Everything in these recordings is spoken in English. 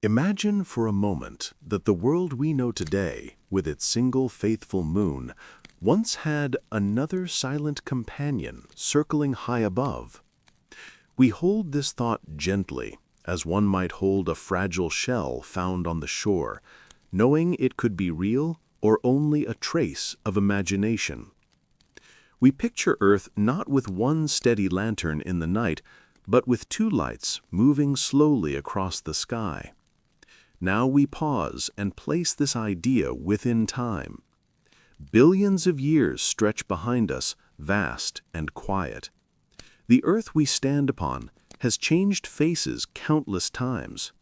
Imagine for a moment that the world we know today, with its single faithful moon, once had another silent companion circling high above. We hold this thought gently, as one might hold a fragile shell found on the shore, knowing it could be real or only a trace of imagination. We picture Earth not with one steady lantern in the night, but with two lights moving slowly across the sky. Now we pause and place this idea within time. Billions of years stretch behind us, vast and quiet. The Earth we stand upon has changed faces countless times.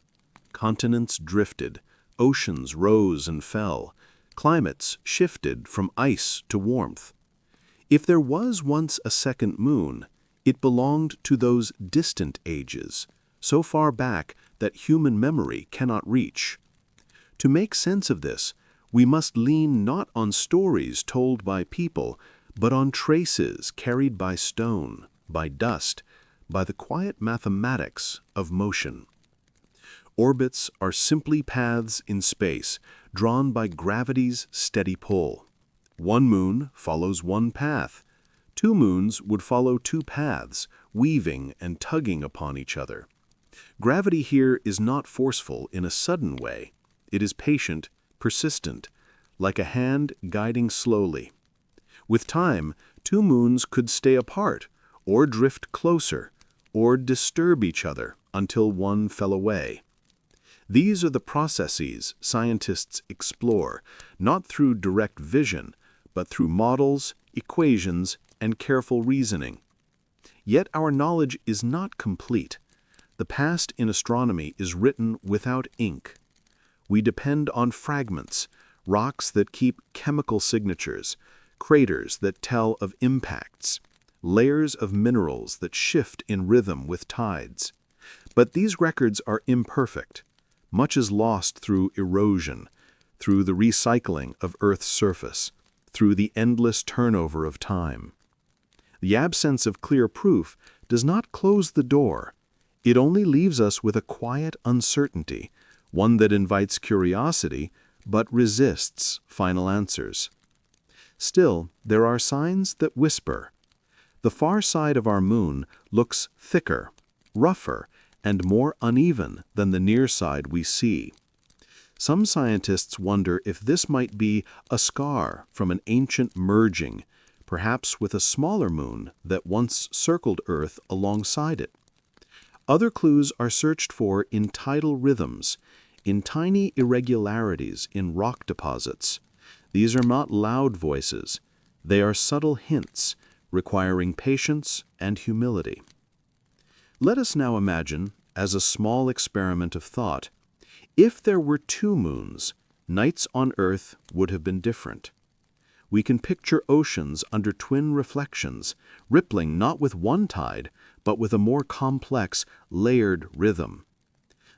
Continents drifted, oceans rose and fell, climates shifted from ice to warmth. If there was once a second moon, it belonged to those distant ages, so far back that human memory cannot reach. To make sense of this, we must lean not on stories told by people, but on traces carried by stone, by dust, by the quiet mathematics of motion. Orbits are simply paths in space, drawn by gravity's steady pull. One moon follows one path. Two moons would follow two paths, weaving and tugging upon each other. Gravity here is not forceful in a sudden way. It is patient, persistent, like a hand guiding slowly. With time, two moons could stay apart, or drift closer, or disturb each other until one fell away. These are the processes scientists explore, not through direct vision, but through models, equations, and careful reasoning. Yet our knowledge is not complete. The past in astronomy is written without ink. We depend on fragments, rocks that keep chemical signatures, craters that tell of impacts, layers of minerals that shift in rhythm with tides. But these records are imperfect. Much is lost through erosion, through the recycling of Earth's surface, through the endless turnover of time. The absence of clear proof does not close the door. It only leaves us with a quiet uncertainty, one that invites curiosity but resists final answers. Still, there are signs that whisper. The far side of our moon looks thicker, rougher, and more uneven than the near side we see. Some scientists wonder if this might be a scar from an ancient merging, perhaps with a smaller moon that once circled Earth alongside it. Other clues are searched for in tidal rhythms, in tiny irregularities in rock deposits. These are not loud voices. They are subtle hints, requiring patience and humility. Let us now imagine, as a small experiment of thought, if there were two moons, nights on Earth would have been different. We can picture oceans under twin reflections, rippling not with one tide, but with a more complex, layered rhythm.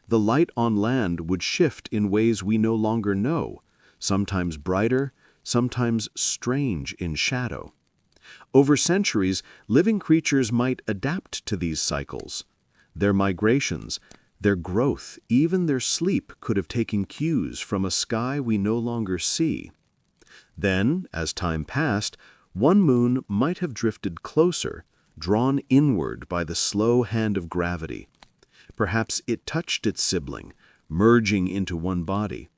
The light on land would shift in ways we no longer know, sometimes brighter, sometimes strange in shadow. Over centuries, living creatures might adapt to these cycles. Their migrations, their growth, even their sleep could have taken cues from a sky we no longer see. Then, as time passed, one moon might have drifted closer, drawn inward by the slow hand of gravity. Perhaps it touched its sibling, merging into one body.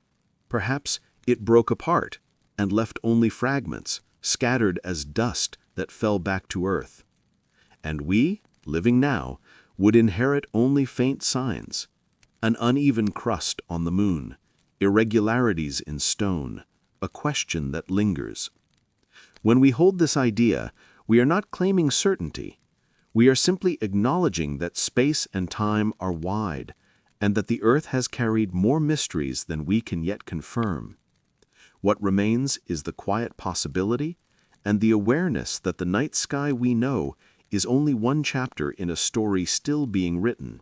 Perhaps it broke apart and left only fragments, scattered as dust that fell back to Earth. And we, living now, would inherit only faint signs, an uneven crust on the moon, irregularities in stone, a question that lingers. When we hold this idea, we are not claiming certainty. We are simply acknowledging that space and time are wide, and that the Earth has carried more mysteries than we can yet confirm. What remains is the quiet possibility and the awareness that the night sky we know is only one chapter in a story still being written.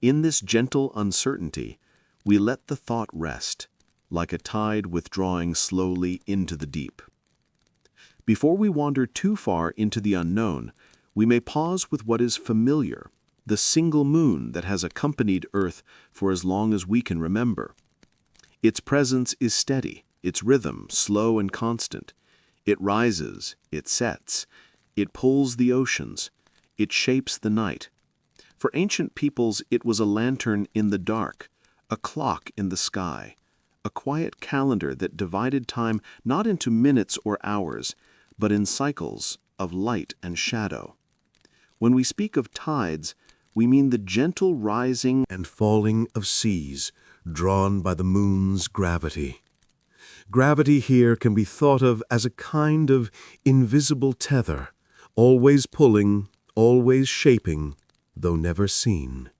In this gentle uncertainty, we let the thought rest, like a tide withdrawing slowly into the deep. Before we wander too far into the unknown, we may pause with what is familiar, the single moon that has accompanied Earth for as long as we can remember. Its presence is steady, its rhythm slow and constant. It rises, it sets, it pulls the oceans, it shapes the night. For ancient peoples, it was a lantern in the dark, a clock in the sky, a quiet calendar that divided time not into minutes or hours, but in cycles of light and shadow. When we speak of tides, we mean the gentle rising and falling of seas, drawn by the moon's gravity. Gravity here can be thought of as a kind of invisible tether, always pulling, always shaping, though never seen.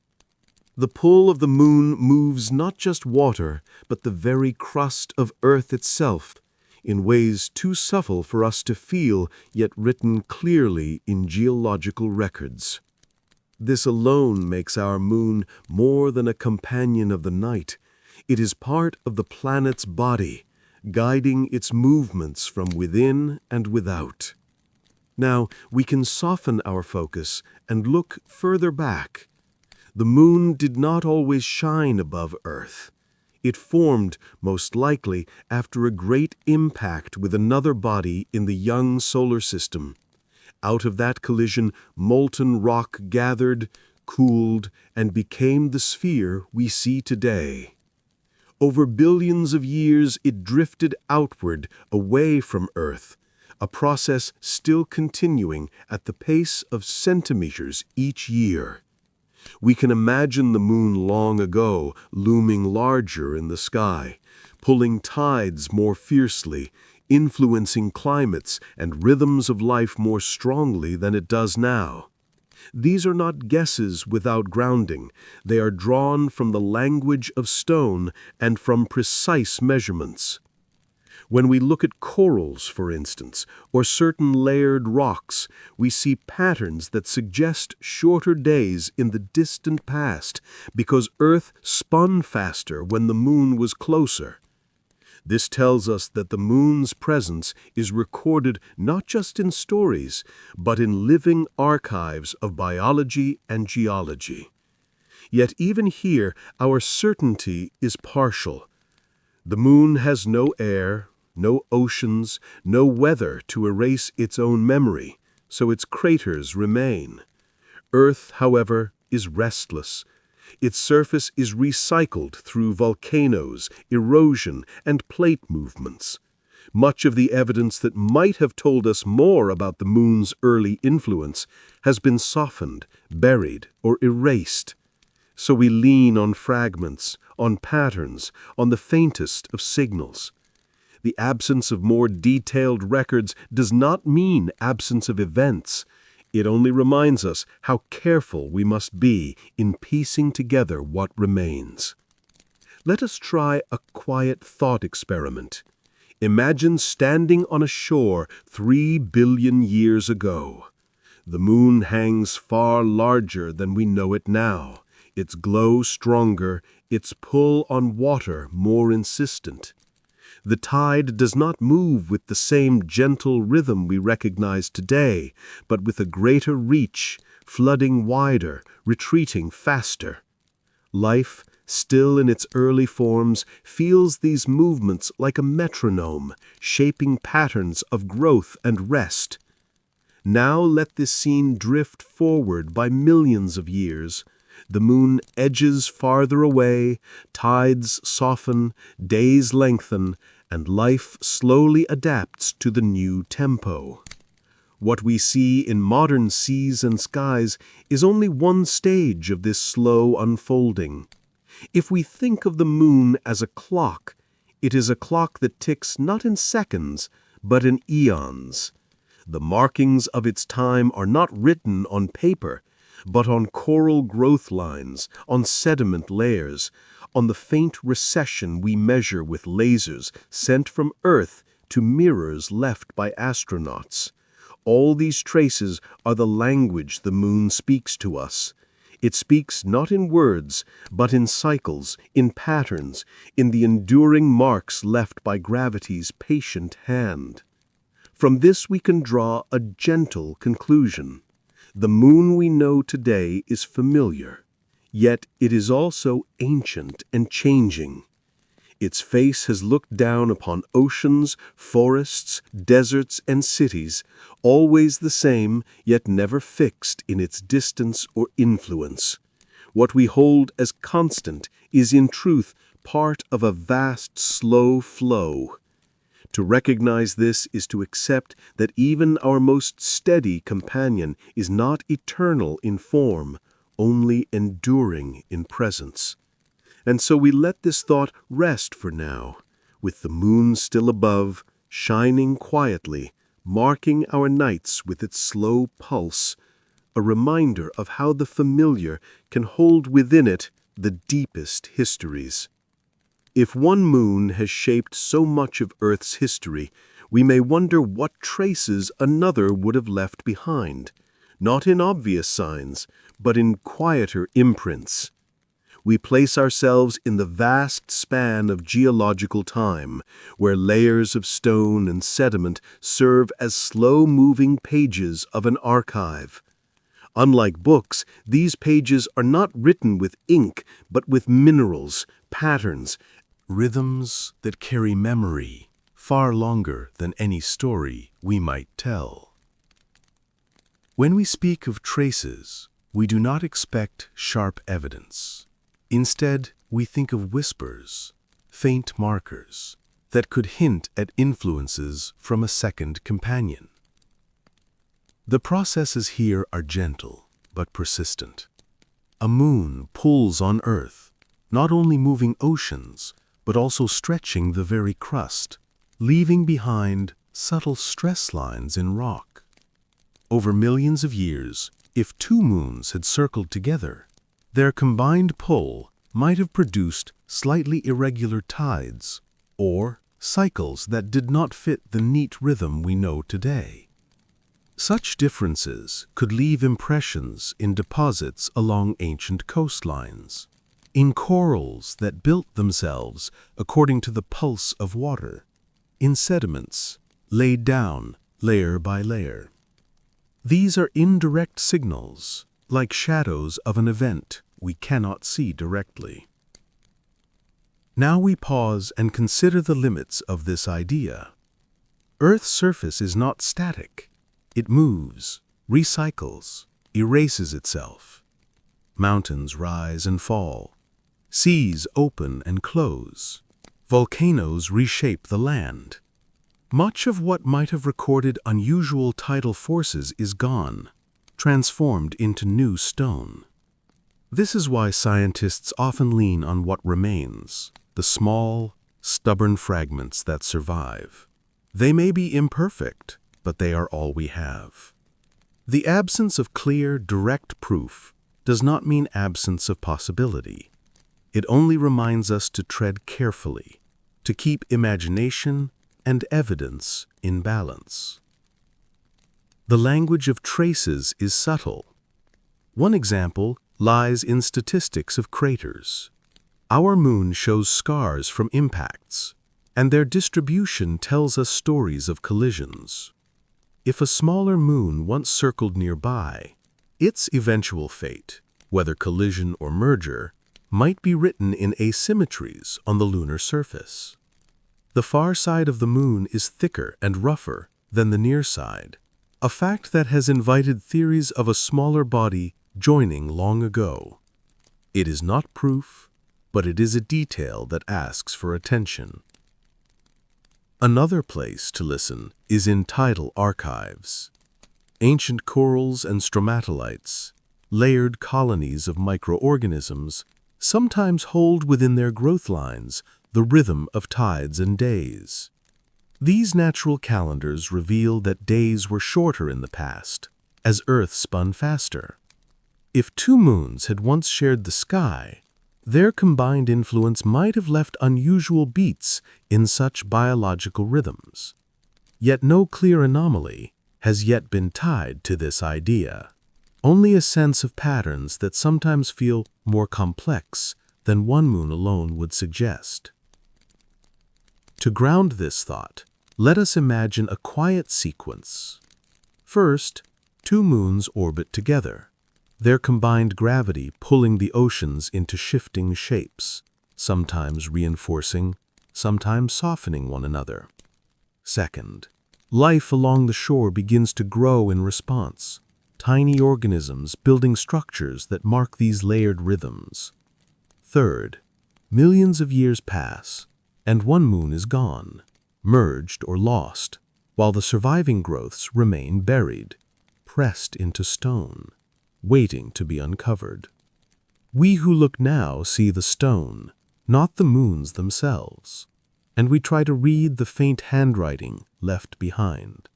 The pull of the moon moves not just water, but the very crust of Earth itself, in ways too subtle for us to feel, yet written clearly in geological records. This alone makes our moon more than a companion of the night. It is part of the planet's body, guiding its movements from within and without. Now, we can soften our focus and look further back. The moon did not always shine above Earth. It formed, most likely, after a great impact with another body in the young solar system. Out of that collision, molten rock gathered, cooled, and became the sphere we see today. Over billions of years, it drifted outward, away from Earth, a process still continuing at the pace of centimeters each year. We can imagine the moon long ago looming larger in the sky, pulling tides more fiercely, influencing climates and rhythms of life more strongly than it does now. These are not guesses without grounding. They are drawn from the language of stone and from precise measurements. When we look at corals, for instance, or certain layered rocks, we see patterns that suggest shorter days in the distant past because Earth spun faster when the moon was closer. This tells us that the moon's presence is recorded not just in stories, but in living archives of biology and geology. Yet even here, our certainty is partial. The moon has no air, no oceans, no weather to erase its own memory, so its craters remain. Earth, however, is restless. Its surface is recycled through volcanoes, erosion, and plate movements. Much of the evidence that might have told us more about the moon's early influence has been softened, buried, or erased. So we lean on fragments, on patterns, on the faintest of signals. The absence of more detailed records does not mean absence of events. It only reminds us how careful we must be in piecing together what remains. Let us try a quiet thought experiment. Imagine standing on a shore 3 billion years ago. The moon hangs far larger than we know it now, its glow stronger, its pull on water more insistent. The tide does not move with the same gentle rhythm we recognize today, but with a greater reach, flooding wider, retreating faster. Life, still in its early forms, feels these movements like a metronome, shaping patterns of growth and rest. Now let this scene drift forward by millions of years. The moon edges farther away, tides soften, days lengthen, and life slowly adapts to the new tempo. What we see in modern seas and skies is only one stage of this slow unfolding. If we think of the moon as a clock, it is a clock that ticks not in seconds, but in eons. The markings of its time are not written on paper, but on coral growth lines, on sediment layers, on the faint recession we measure with lasers sent from Earth to mirrors left by astronauts. All these traces are the language the moon speaks to us. It speaks not in words, but in cycles, in patterns, in the enduring marks left by gravity's patient hand. From this we can draw a gentle conclusion. The moon we know today is familiar, yet it is also ancient and changing. Its face has looked down upon oceans, forests, deserts, and cities, always the same, yet never fixed in its distance or influence. What we hold as constant is in truth part of a vast, slow flow. To recognize this is to accept that even our most steady companion is not eternal in form, only enduring in presence. And so we let this thought rest for now, with the moon still above, shining quietly, marking our nights with its slow pulse, a reminder of how the familiar can hold within it the deepest histories. If one moon has shaped so much of Earth's history, we may wonder what traces another would have left behind, not in obvious signs, but in quieter imprints. We place ourselves in the vast span of geological time, where layers of stone and sediment serve as slow-moving pages of an archive. Unlike books, these pages are not written with ink, but with minerals, patterns, rhythms that carry memory far longer than any story we might tell. When we speak of traces, we do not expect sharp evidence. Instead, we think of whispers, faint markers, that could hint at influences from a second companion. The processes here are gentle, but persistent. A moon pulls on Earth, not only moving oceans, but also stretching the very crust, leaving behind subtle stress lines in rock. Over millions of years, if two moons had circled together, their combined pull might have produced slightly irregular tides, or cycles that did not fit the neat rhythm we know today. Such differences could leave impressions in deposits along ancient coastlines, in corals that built themselves according to the pulse of water, in sediments laid down layer by layer. These are indirect signals, like shadows of an event we cannot see directly. Now we pause and consider the limits of this idea. Earth's surface is not static. It moves, recycles, erases itself. Mountains rise and fall. Seas open and close. Volcanoes reshape the land. Much of what might have recorded unusual tidal forces is gone, transformed into new stone. This is why scientists often lean on what remains, the small, stubborn fragments that survive. They may be imperfect, but they are all we have. The absence of clear, direct proof does not mean absence of possibility. It only reminds us to tread carefully, to keep imagination and evidence in balance. The language of traces is subtle. One example lies in statistics of craters. Our moon shows scars from impacts, and their distribution tells us stories of collisions. If a smaller moon once circled nearby, its eventual fate, whether collision or merger, might be written in asymmetries on the lunar surface. The far side of the moon is thicker and rougher than the near side, a fact that has invited theories of a smaller body joining long ago. It is not proof, but it is a detail that asks for attention. Another place to listen is in tidal archives. Ancient corals and stromatolites, layered colonies of microorganisms, sometimes hold within their growth lines the rhythm of tides and days. These natural calendars reveal that days were shorter in the past, as Earth spun faster. If two moons had once shared the sky, their combined influence might have left unusual beats in such biological rhythms. Yet no clear anomaly has yet been tied to this idea. Only a sense of patterns that sometimes feel more complex than one moon alone would suggest. To ground this thought, let us imagine a quiet sequence. First, Two moons orbit together, their combined gravity pulling the oceans into shifting shapes, sometimes reinforcing, sometimes softening one another. Second, life along the shore begins to grow in response, tiny organisms building structures that mark these layered rhythms. Third, millions of years pass, and one moon is gone, merged or lost, while the surviving growths remain buried, pressed into stone, waiting to be uncovered. We who look now see the stone, not the moons themselves, and we try to read the faint handwriting left behind.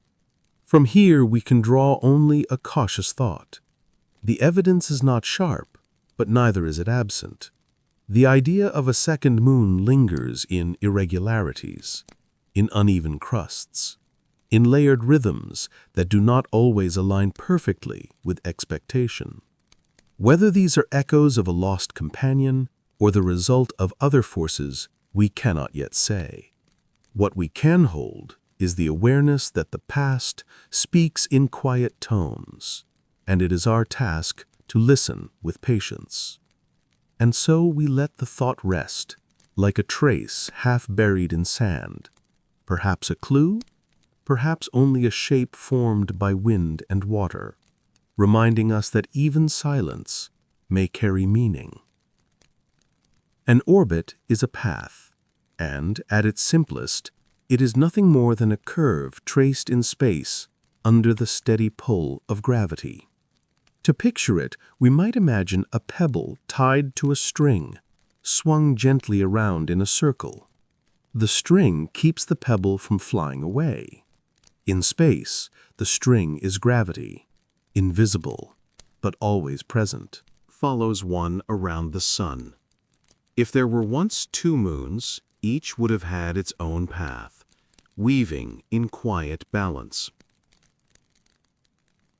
From here we can draw only a cautious thought. The evidence is not sharp, but neither is it absent. The idea of a second moon lingers in irregularities, in uneven crusts, in layered rhythms that do not always align perfectly with expectation. Whether these are echoes of a lost companion or the result of other forces, we cannot yet say. What we can hold is the awareness that the past speaks in quiet tones, and it is our task to listen with patience. And so we let the thought rest, like a trace half buried in sand, perhaps a clue, perhaps only a shape formed by wind and water, reminding us that even silence may carry meaning. An orbit is a path, and, at its simplest, it is nothing more than a curve traced in space under the steady pull of gravity. To picture it, we might imagine a pebble tied to a string, swung gently around in a circle. The string keeps the pebble from flying away. In space, the string is gravity, invisible, but always present. Follows one around the sun. If there were once two moons, each would have had its own path, weaving in quiet balance.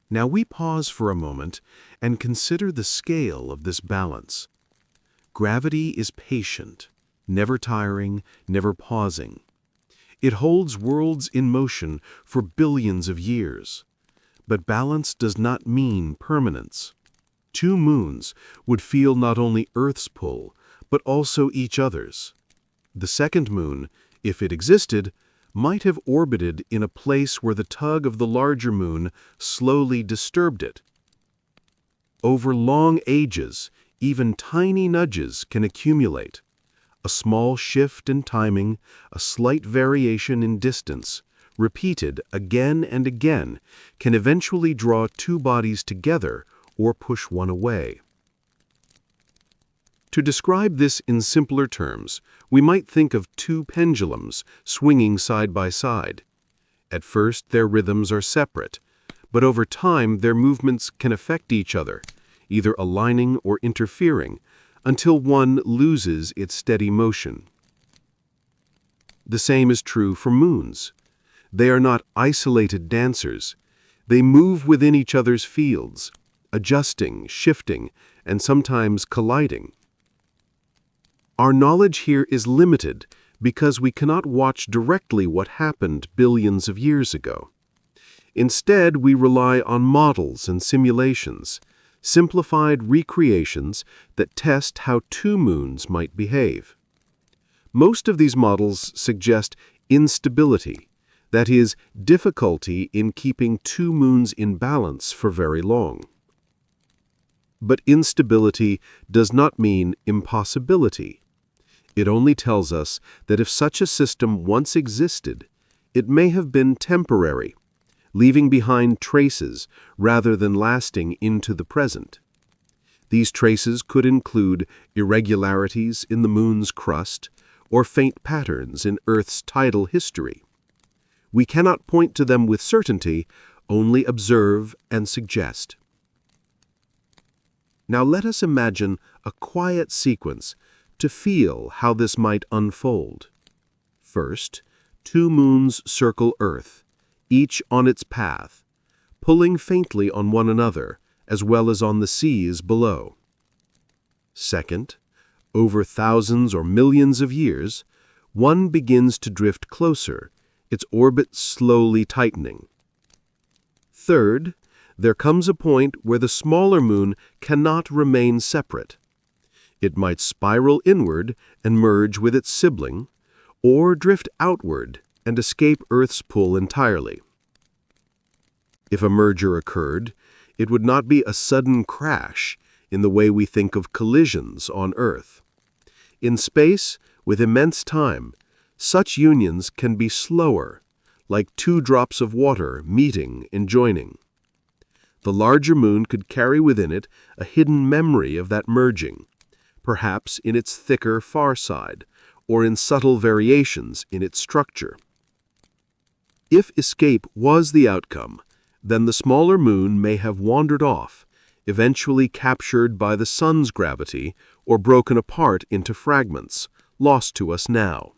Now we pause for a moment and consider the scale of this balance. Gravity is patient, never tiring, never pausing. It holds worlds in motion for billions of years. But balance does not mean permanence. Two moons would feel not only Earth's pull, but also each other's. The second moon, if it existed, might have orbited in a place where the tug of the larger moon slowly disturbed it. Over long ages, even tiny nudges can accumulate. A small shift in timing, a slight variation in distance, repeated again and again, can eventually draw two bodies together or push one away. To describe this in simpler terms, we might think of two pendulums swinging side by side. At first, their rhythms are separate, but over time their movements can affect each other, either aligning or interfering, until one loses its steady motion. The same is true for moons. They are not isolated dancers. They move within each other's fields, adjusting, shifting, and sometimes colliding. Our knowledge here is limited because we cannot watch directly what happened billions of years ago. Instead, we rely on models and simulations, simplified recreations that test how two moons might behave. Most of these models suggest instability, that is, difficulty in keeping two moons in balance for very long. But instability does not mean impossibility. It only tells us that if such a system once existed, it may have been temporary, leaving behind traces rather than lasting into the present. These traces could include irregularities in the moon's crust or faint patterns in Earth's tidal history. We cannot point to them with certainty, only observe and suggest. Now let us imagine a quiet sequence to feel how this might unfold. First, two moons circle Earth, each on its path, pulling faintly on one another as well as on the seas below. Second, over thousands or millions of years, one begins to drift closer, its orbit slowly tightening. Third, there comes a point where the smaller moon cannot remain separate. It might spiral inward and merge with its sibling, or drift outward and escape Earth's pull entirely. If a merger occurred, it would not be a sudden crash in the way we think of collisions on Earth. In space, with immense time, such unions can be slower, like two drops of water meeting and joining. The larger moon could carry within it a hidden memory of that merging, perhaps in its thicker far side, or in subtle variations in its structure. If escape was the outcome, then the smaller moon may have wandered off, eventually captured by the sun's gravity or broken apart into fragments, lost to us now.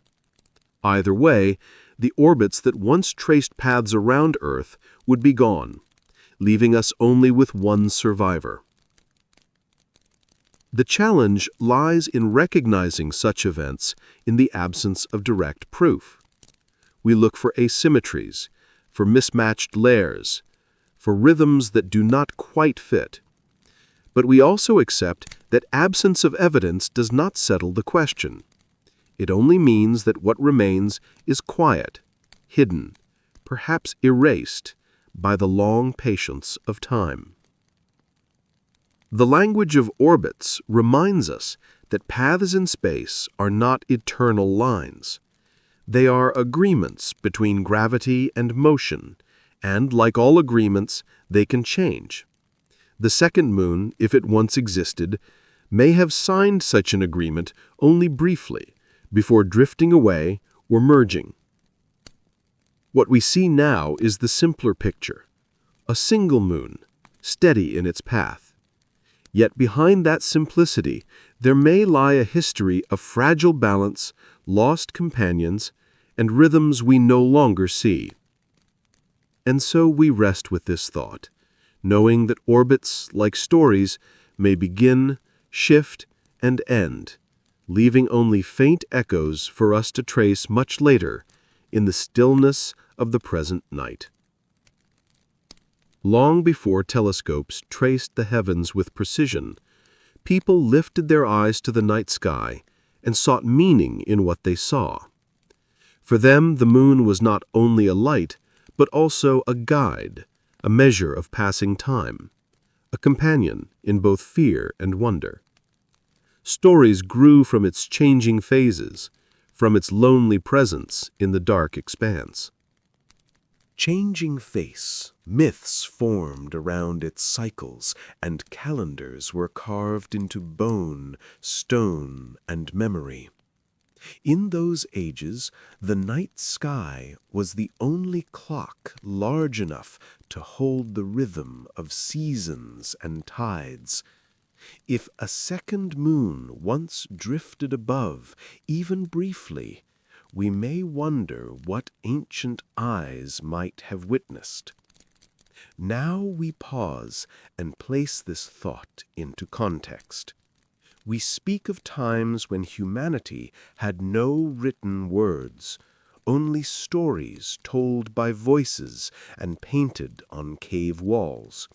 Either way, the orbits that once traced paths around Earth would be gone, leaving us only with one survivor. The challenge lies in recognizing such events in the absence of direct proof. We look for asymmetries, for mismatched layers, for rhythms that do not quite fit. But we also accept that absence of evidence does not settle the question. It only means that what remains is quiet, hidden, perhaps erased by the long patience of time. The language of orbits reminds us that paths in space are not eternal lines. They are agreements between gravity and motion, and like all agreements, they can change. The second moon, if it once existed, may have signed such an agreement only briefly, before drifting away or merging. What we see now is the simpler picture, a single moon, steady in its path. Yet behind that simplicity, there may lie a history of fragile balance, lost companions, and rhythms we no longer see. And so we rest with this thought, knowing that orbits, like stories, may begin, shift, and end, leaving only faint echoes for us to trace much later in the stillness of the present night. Long before telescopes traced the heavens with precision, people lifted their eyes to the night sky and sought meaning in what they saw. For them, the moon was not only a light, but also a guide, a measure of passing time, a companion in both fear and wonder. Stories grew from its changing phases, from its lonely presence in the dark expanse. Changing face, myths formed around its cycles, and calendars were carved into bone, stone, and memory. In those ages, the night sky was the only clock large enough to hold the rhythm of seasons and tides. If a second moon once drifted above, even briefly, we may wonder what ancient eyes might have witnessed. Now we pause and place this thought into context. We speak of times when humanity had no written words, only stories told by voices and painted on cave walls.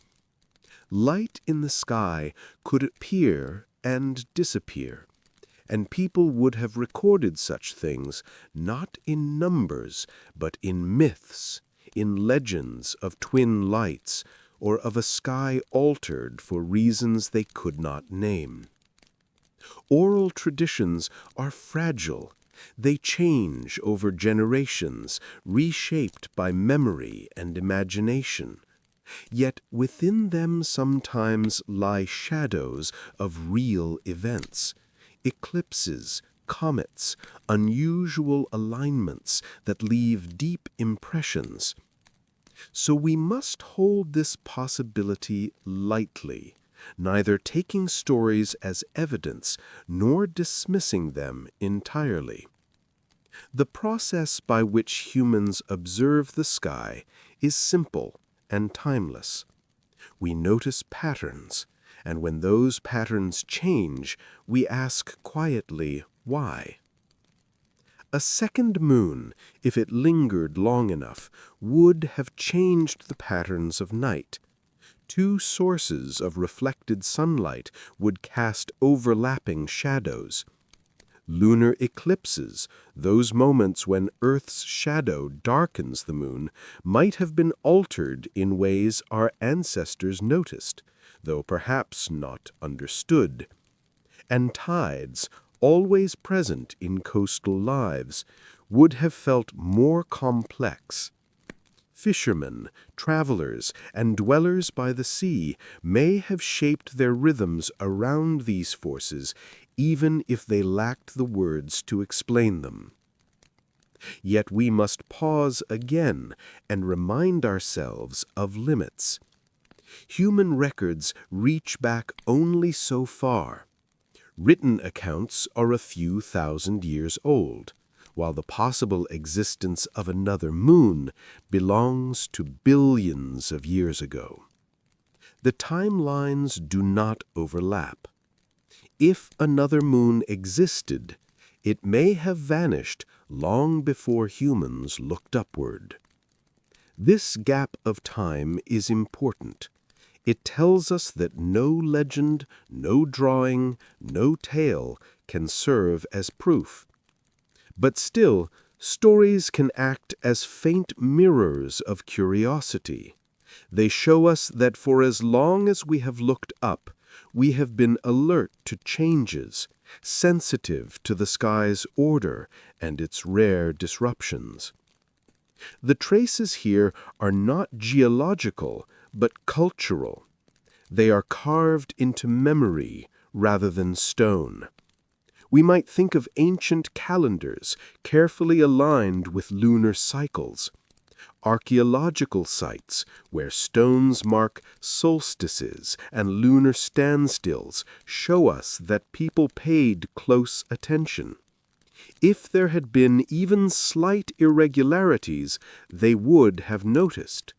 Light in the sky could appear and disappear, and people would have recorded such things not in numbers, but in myths, in legends of twin lights, or of a sky altered for reasons they could not name. Oral traditions are fragile. They change over generations, reshaped by memory and imagination. Yet within them sometimes lie shadows of real events, eclipses, comets, unusual alignments that leave deep impressions. So we must hold this possibility lightly, neither taking stories as evidence nor dismissing them entirely. The process by which humans observe the sky is simple and timeless. We notice patterns, and when those patterns change, we ask quietly, why? A second moon, if it lingered long enough, would have changed the patterns of night. Two sources of reflected sunlight would cast overlapping shadows. Lunar eclipses, those moments when Earth's shadow darkens the moon, might have been altered in ways our ancestors noticed, though perhaps not understood. And tides, always present in coastal lives, would have felt more complex. Fishermen, travelers, and dwellers by the sea may have shaped their rhythms around these forces, even if they lacked the words to explain them. Yet we must pause again and remind ourselves of limits. Human records reach back only so far. Written accounts are a few thousand years old, while the possible existence of another moon belongs to billions of years ago. The timelines do not overlap. If another moon existed, it may have vanished long before humans looked upward. This gap of time is important. It tells us that no legend, no drawing, no tale can serve as proof. But still, stories can act as faint mirrors of curiosity. They show us that for as long as we have looked up, we have been alert to changes, sensitive to the sky's order and its rare disruptions. The traces here are not geological, but cultural. They are carved into memory rather than stone. We might think of ancient calendars carefully aligned with lunar cycles, archaeological sites where stones mark solstices and lunar standstills show us that people paid close attention. If there had been even slight irregularities, they would have noticed.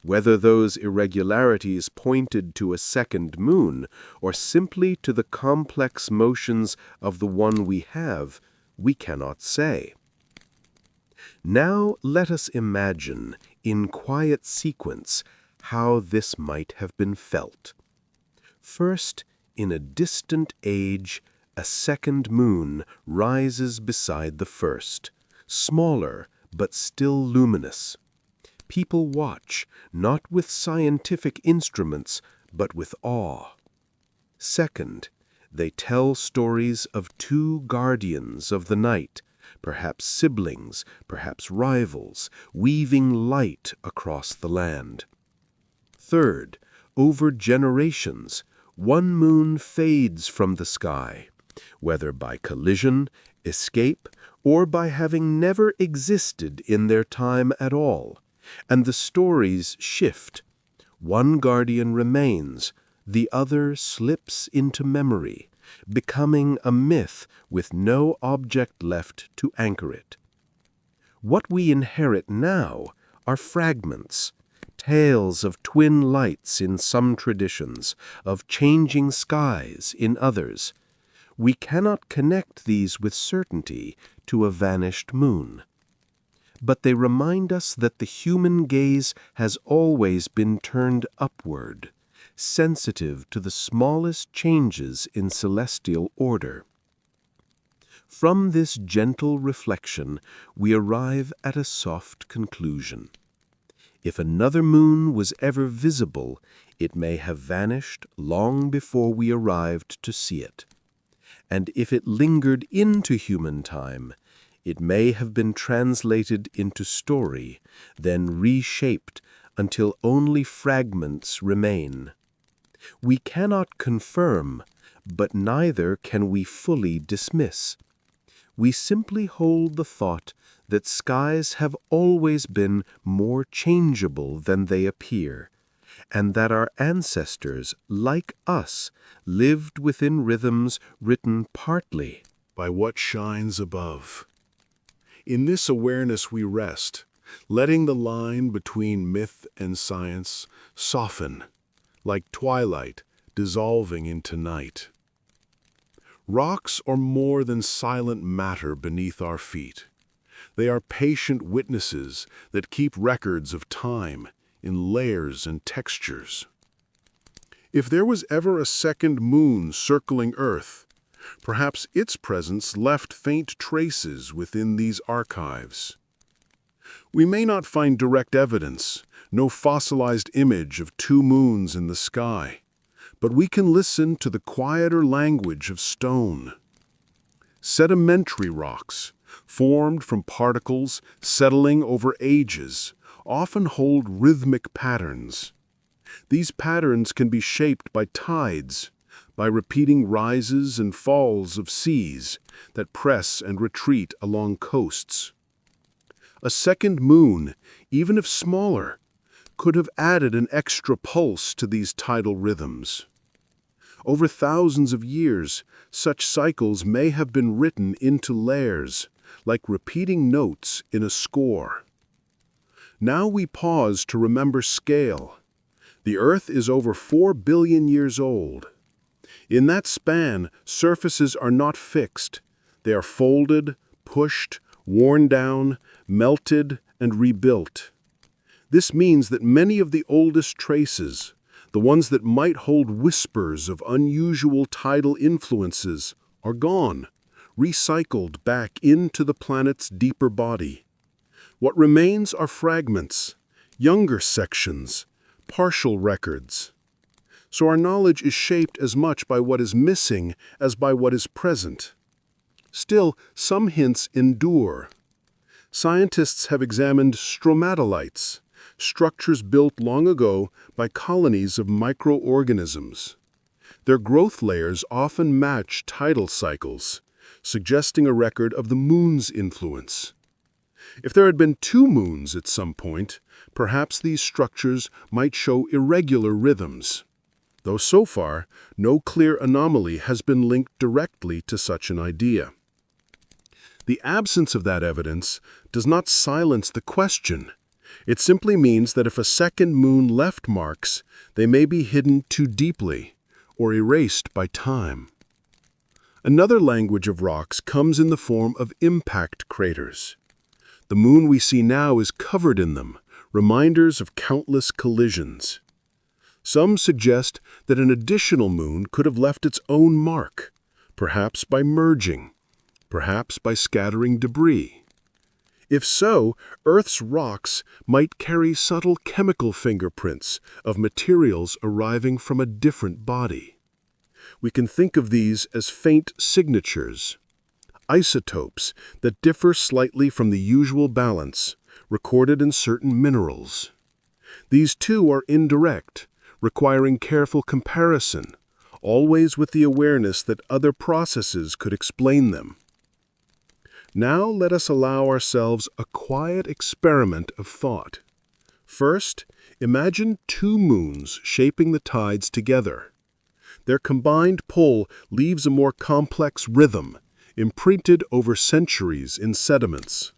Whether those irregularities pointed to a second moon or simply to the complex motions of the one we have, we cannot say. Now let us imagine, in quiet sequence, how this might have been felt. First, in a distant age, a second moon rises beside the first, smaller but still luminous. People watch, not with scientific instruments, but with awe. Second, they tell stories of two guardians of the night, perhaps siblings, perhaps rivals, weaving light across the land. Third, over generations, one moon fades from the sky, whether by collision, escape, or by having never existed in their time at all. And the stories shift. One guardian remains, the other slips into memory, becoming a myth with no object left to anchor it. What we inherit now are fragments, tales of twin lights in some traditions, of changing skies in others. We cannot connect these with certainty to a vanished moon. But they remind us that the human gaze has always been turned upward, sensitive to the smallest changes in celestial order. From this gentle reflection, we arrive at a soft conclusion. If another moon was ever visible, it may have vanished long before we arrived to see it. And if it lingered into human time, it may have been translated into story, then reshaped until only fragments remain. We cannot confirm, but neither can we fully dismiss. We simply hold the thought that skies have always been more changeable than they appear, and that our ancestors, like us, lived within rhythms written partly by what shines above. In this awareness we rest, letting the line between myth and science soften, like twilight dissolving into night. Rocks are more than silent matter beneath our feet. They are patient witnesses that keep records of time in layers and textures. If there was ever a second moon circling Earth, perhaps its presence left faint traces within these archives. We may not find direct evidence, no fossilized image of two moons in the sky, but we can listen to the quieter language of stone. Sedimentary rocks, formed from particles settling over ages, often hold rhythmic patterns. These patterns can be shaped by tides, by repeating rises and falls of seas that press and retreat along coasts. A second moon, even if smaller, could have added an extra pulse to these tidal rhythms. Over thousands of years, such cycles may have been written into layers, like repeating notes in a score. Now we pause to remember scale. The Earth is over 4 billion years old. In that span, surfaces are not fixed. They are folded, pushed, worn down, melted, and rebuilt. This means that many of the oldest traces, the ones that might hold whispers of unusual tidal influences, are gone, recycled back into the planet's deeper body. What remains are fragments, younger sections, partial records. So our knowledge is shaped as much by what is missing as by what is present. Still, some hints endure. Scientists have examined stromatolites, structures built long ago by colonies of microorganisms. Their growth layers often match tidal cycles, suggesting a record of the moon's influence. If there had been two moons at some point, perhaps these structures might show irregular rhythms, though so far, no clear anomaly has been linked directly to such an idea. The absence of that evidence does not silence the question. It simply means that if a second moon left marks, they may be hidden too deeply or erased by time. Another language of rocks comes in the form of impact craters. The moon we see now is covered in them, reminders of countless collisions. Some suggest that an additional moon could have left its own mark, perhaps by merging, perhaps by scattering debris. If so, Earth's rocks might carry subtle chemical fingerprints of materials arriving from a different body. We can think of these as faint signatures, isotopes that differ slightly from the usual balance recorded in certain minerals. These too are indirect, requiring careful comparison, always with the awareness that other processes could explain them. Now let us allow ourselves a quiet experiment of thought. First, imagine two moons shaping the tides together. Their combined pull leaves a more complex rhythm, imprinted over centuries in sediments.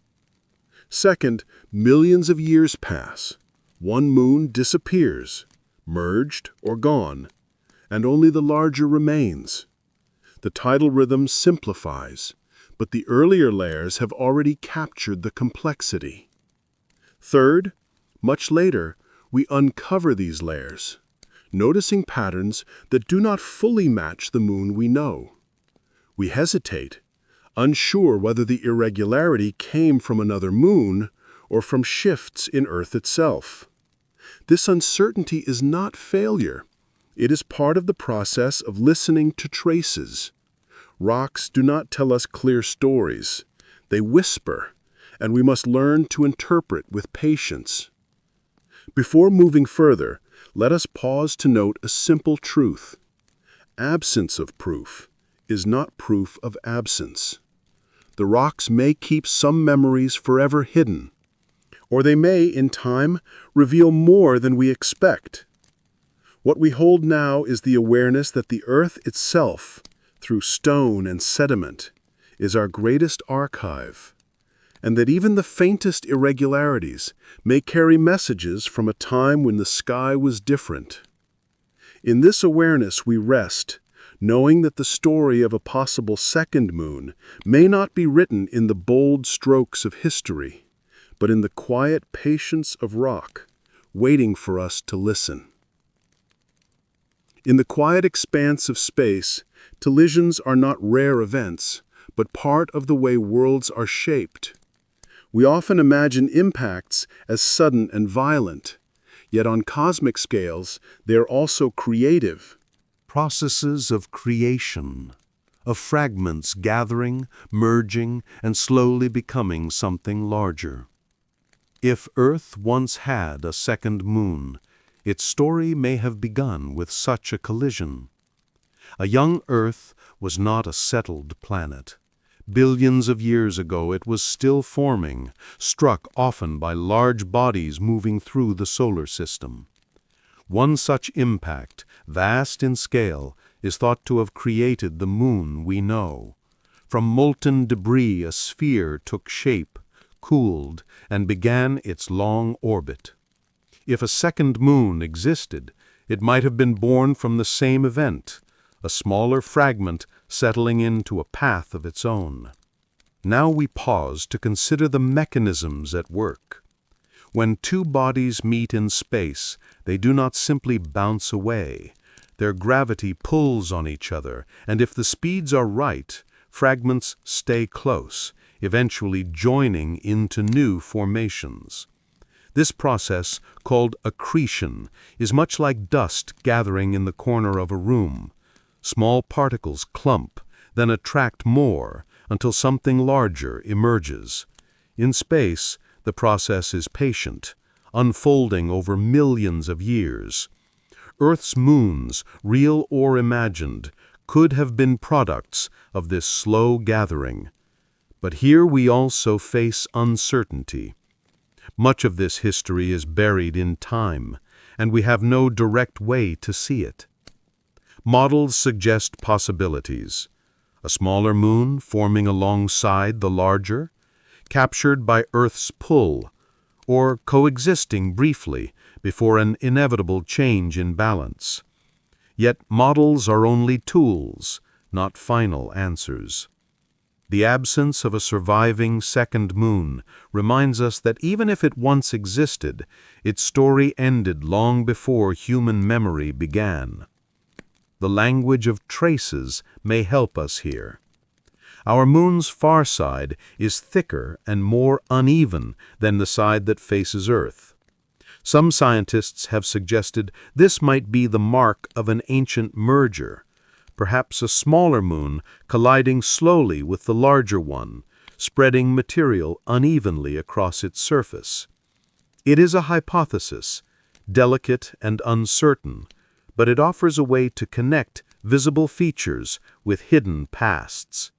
Second, millions of years pass. One moon disappears, merged or gone, and only the larger remains. The tidal rhythm simplifies, but the earlier layers have already captured the complexity. Third, much later, we uncover these layers, noticing patterns that do not fully match the moon we know. We hesitate, unsure whether the irregularity came from another moon or from shifts in Earth itself. This uncertainty is not failure. It is part of the process of listening to traces. Rocks do not tell us clear stories. They whisper, and we must learn to interpret with patience. Before moving further, let us pause to note a simple truth. Absence of proof is not proof of absence. The rocks may keep some memories forever hidden, or they may, in time, reveal more than we expect. What we hold now is the awareness that the Earth itself, through stone and sediment, is our greatest archive, and that even the faintest irregularities may carry messages from a time when the sky was different. In this awareness we rest, knowing that the story of a possible second moon may not be written in the bold strokes of history, but in the quiet patience of rock, waiting for us to listen. In the quiet expanse of space, collisions are not rare events, but part of the way worlds are shaped. We often imagine impacts as sudden and violent, yet on cosmic scales, they are also creative. Processes of creation, of fragments gathering, merging, and slowly becoming something larger. If Earth once had a second moon, its story may have begun with such a collision. A young Earth was not a settled planet. Billions of years ago it was still forming, struck often by large bodies moving through the solar system. One such impact, vast in scale, is thought to have created the moon we know. From molten debris a sphere took shape, cooled, and began its long orbit. If a second moon existed, it might have been born from the same event, a smaller fragment settling into a path of its own. Now we pause to consider the mechanisms at work. When two bodies meet in space, they do not simply bounce away. Their gravity pulls on each other, and if the speeds are right, fragments stay close, eventually joining into new formations. This process, called accretion, is much like dust gathering in the corner of a room. Small particles clump, then attract more, until something larger emerges. In space, the process is patient, unfolding over millions of years. Earth's moons, real or imagined, could have been products of this slow gathering. But here we also face uncertainty. Much of this history is buried in time, and we have no direct way to see it. Models suggest possibilities. A smaller moon forming alongside the larger, captured by Earth's pull, or coexisting briefly before an inevitable change in balance. Yet models are only tools, not final answers. The absence of a surviving second moon reminds us that even if it once existed, its story ended long before human memory began. The language of traces may help us here. Our moon's far side is thicker and more uneven than the side that faces Earth. Some scientists have suggested this might be the mark of an ancient merger, perhaps a smaller moon colliding slowly with the larger one, spreading material unevenly across its surface. It is a hypothesis, delicate and uncertain, but it offers a way to connect visible features with hidden pasts.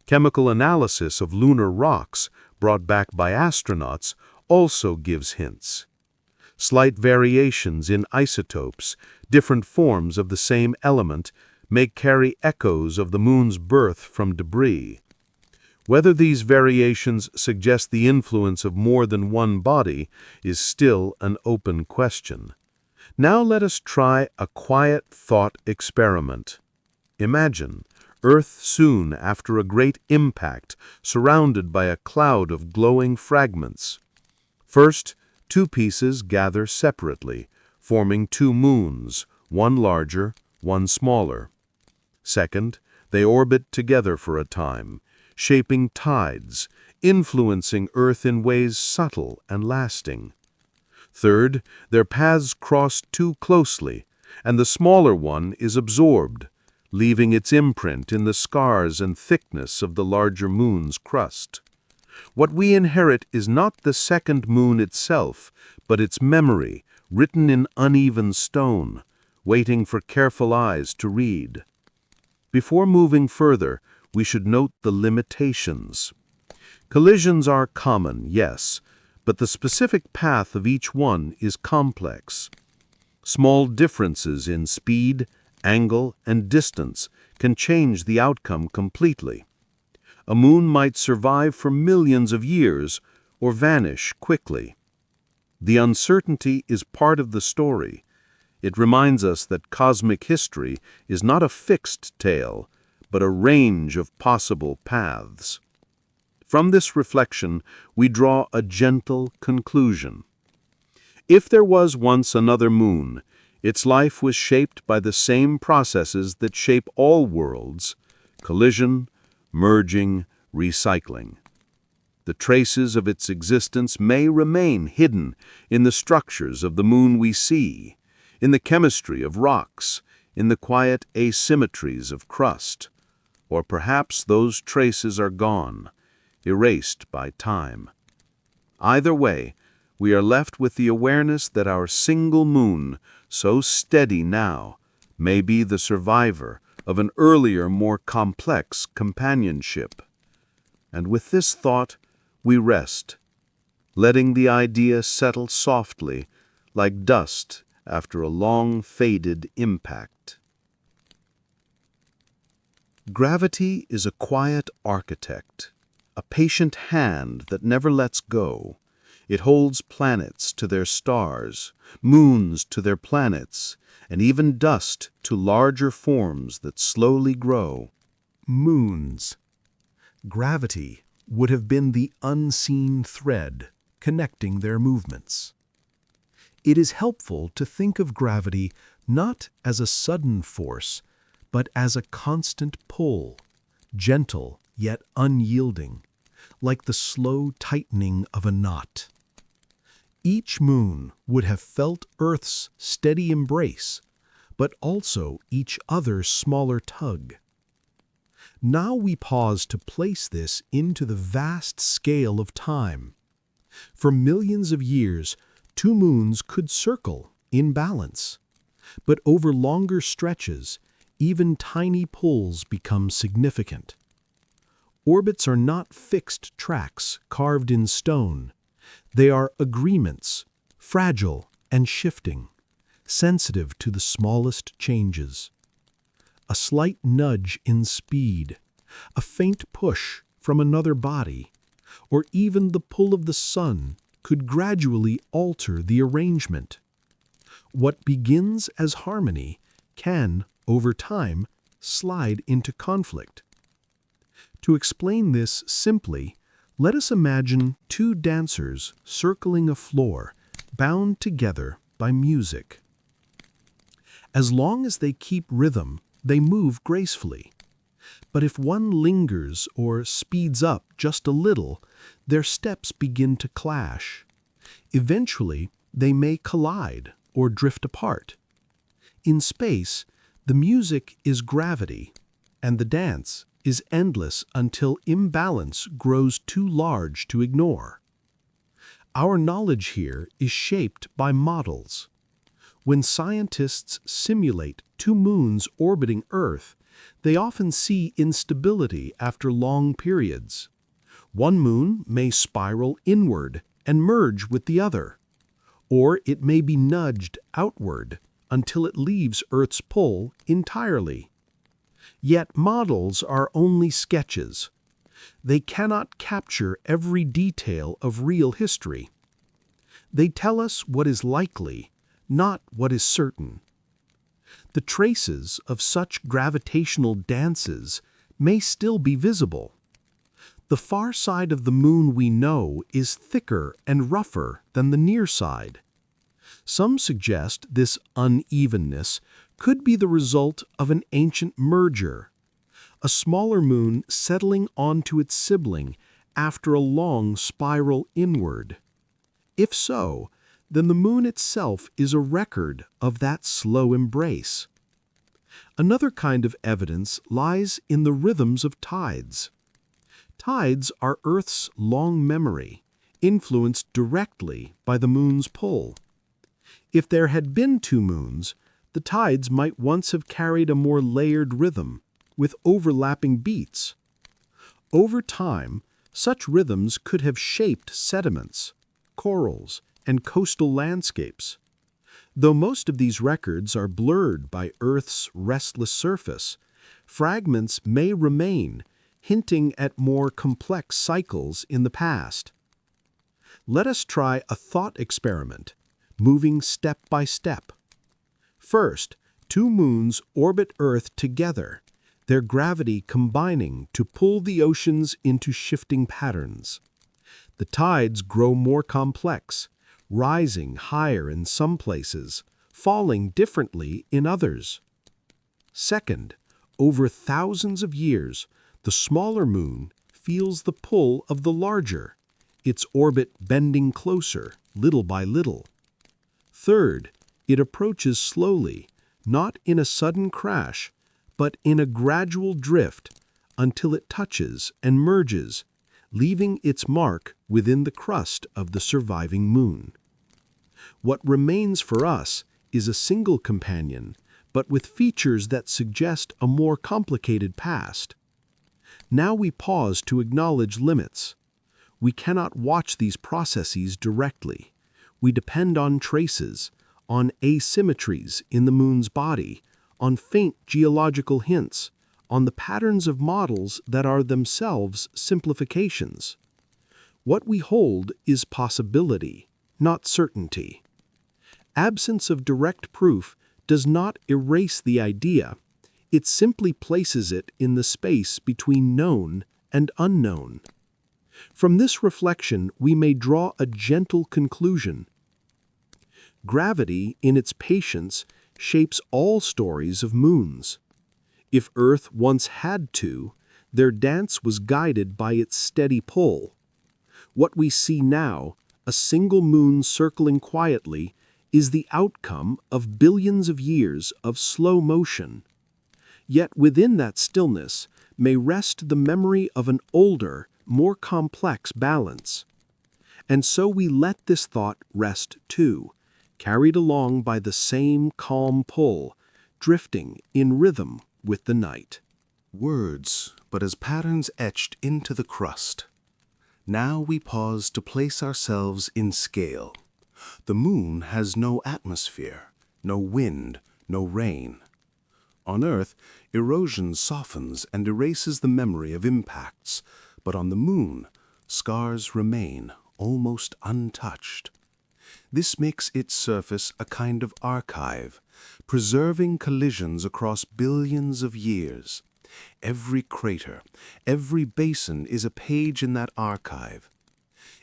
Chemical analysis of lunar rocks brought back by astronauts also gives hints. Slight variations in isotopes, different forms of the same element, may carry echoes of the moon's birth from debris. Whether these variations suggest the influence of more than one body is still an open question. Now let us try a quiet thought experiment. Imagine Earth soon after a great impact, surrounded by a cloud of glowing fragments. First, two pieces gather separately, forming two moons, one larger, one smaller. Second, they orbit together for a time, shaping tides, influencing Earth in ways subtle and lasting. Third, their paths cross too closely, and the smaller one is absorbed, leaving its imprint in the scars and thickness of the larger moon's crust. What we inherit is not the second moon itself, but its memory, written in uneven stone, waiting for careful eyes to read. Before moving further, we should note the limitations. Collisions are common, yes, but the specific path of each one is complex. Small differences in speed, angle, and distance can change the outcome completely. A moon might survive for millions of years or vanish quickly. The uncertainty is part of the story. It reminds us that cosmic history is not a fixed tale, but a range of possible paths. From this reflection, we draw a gentle conclusion. If there was once another moon, Its life was shaped by the same processes that shape all worlds: collision, merging, recycling. The traces of its existence may remain hidden in the structures of the moon we see, in the chemistry of rocks, in the quiet asymmetries of crust. Or perhaps those traces are gone, erased by time. Either way, we are left with the awareness that our single moon, so steady now, may be the survivor of an earlier, more complex companionship. And with this thought, we rest, letting the idea settle softly, like dust after a long faded impact. Gravity is a quiet architect, a patient hand that never lets go. It holds planets to their stars, moons to their planets, and even dust to larger forms that slowly grow. Moons. Gravity would have been the unseen thread connecting their movements. It is helpful to think of gravity not as a sudden force, but as a constant pull, gentle yet unyielding, like the slow tightening of a knot. Each moon would have felt Earth's steady embrace, but also each other's smaller tug. Now we pause to place this into the vast scale of time. For millions of years, two moons could circle in balance, but over longer stretches, even tiny pulls become significant. Orbits are not fixed tracks carved in stone. They are agreements, fragile and shifting, sensitive to the smallest changes. A slight nudge in speed, a faint push from another body, or even the pull of the sun could gradually alter the arrangement. What begins as harmony can, over time, slide into conflict. To explain this simply, let us imagine two dancers circling a floor, bound together by music. As long as they keep rhythm, they move gracefully. But if one lingers or speeds up just a little, their steps begin to clash. Eventually, they may collide or drift apart. In space, the music is gravity, and the dance is endless until imbalance grows too large to ignore. Our knowledge here is shaped by models. When scientists simulate two moons orbiting Earth, they often see instability after long periods. One moon may spiral inward and merge with the other, or it may be nudged outward until it leaves Earth's pull entirely. Yet models are only sketches. They cannot capture every detail of real history. They tell us what is likely, not what is certain. The traces of such gravitational dances may still be visible. The far side of the moon we know is thicker and rougher than the near side. Some suggest this unevenness could be the result of an ancient merger, a smaller moon settling onto its sibling after a long spiral inward. If so, then the moon itself is a record of that slow embrace. Another kind of evidence lies in the rhythms of tides. Tides are Earth's long memory, influenced directly by the moon's pull. If there had been two moons, the tides might once have carried a more layered rhythm, with overlapping beats. Over time, such rhythms could have shaped sediments, corals, and coastal landscapes. Though most of these records are blurred by Earth's restless surface, fragments may remain, hinting at more complex cycles in the past. Let us try a thought experiment, moving step by step. First, two moons orbit Earth together, their gravity combining to pull the oceans into shifting patterns. The tides grow more complex, rising higher in some places, falling differently in others. Second, over thousands of years, the smaller moon feels the pull of the larger, its orbit bending closer, little by little. Third, it approaches slowly, not in a sudden crash, but in a gradual drift until it touches and merges, leaving its mark within the crust of the surviving moon. What remains for us is a single companion, but with features that suggest a more complicated past. Now we pause to acknowledge limits. We cannot watch these processes directly. We depend on traces, on asymmetries in the moon's body, on faint geological hints, on the patterns of models that are themselves simplifications. What we hold is possibility, not certainty. Absence of direct proof does not erase the idea. It simply places it in the space between known and unknown. From this reflection, we may draw a gentle conclusion. Gravity, in its patience, shapes all stories of moons. If Earth once had two, their dance was guided by its steady pull. What we see now, a single moon circling quietly, is the outcome of billions of years of slow motion. Yet within that stillness may rest the memory of an older, more complex balance. And so we let this thought rest too, carried along by the same calm pull, drifting in rhythm with the night. Words, but as patterns etched into the crust. Now we pause to place ourselves in scale. The moon has no atmosphere, no wind, no rain. On Earth, erosion softens and erases the memory of impacts, but on the moon, scars remain almost untouched. This makes its surface a kind of archive, preserving collisions across billions of years. Every crater, every basin is a page in that archive.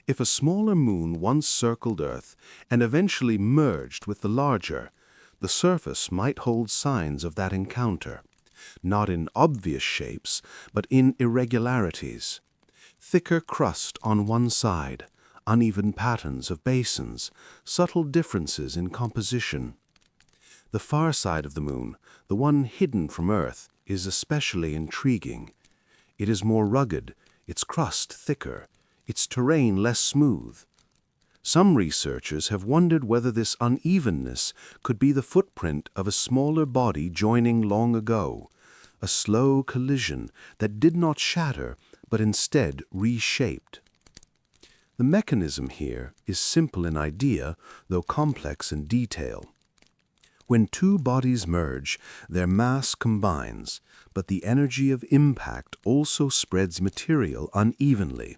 If a smaller moon once circled Earth and eventually merged with the larger, the surface might hold signs of that encounter, not in obvious shapes, but in irregularities. Thicker crust on one side, uneven patterns of basins, subtle differences in composition. The far side of the moon, the one hidden from Earth, is especially intriguing. It is more rugged, its crust thicker, its terrain less smooth. Some researchers have wondered whether this unevenness could be the footprint of a smaller body joining long ago, a slow collision that did not shatter but instead reshaped. The mechanism here is simple in idea, though complex in detail. When two bodies merge, their mass combines, but the energy of impact also spreads material unevenly.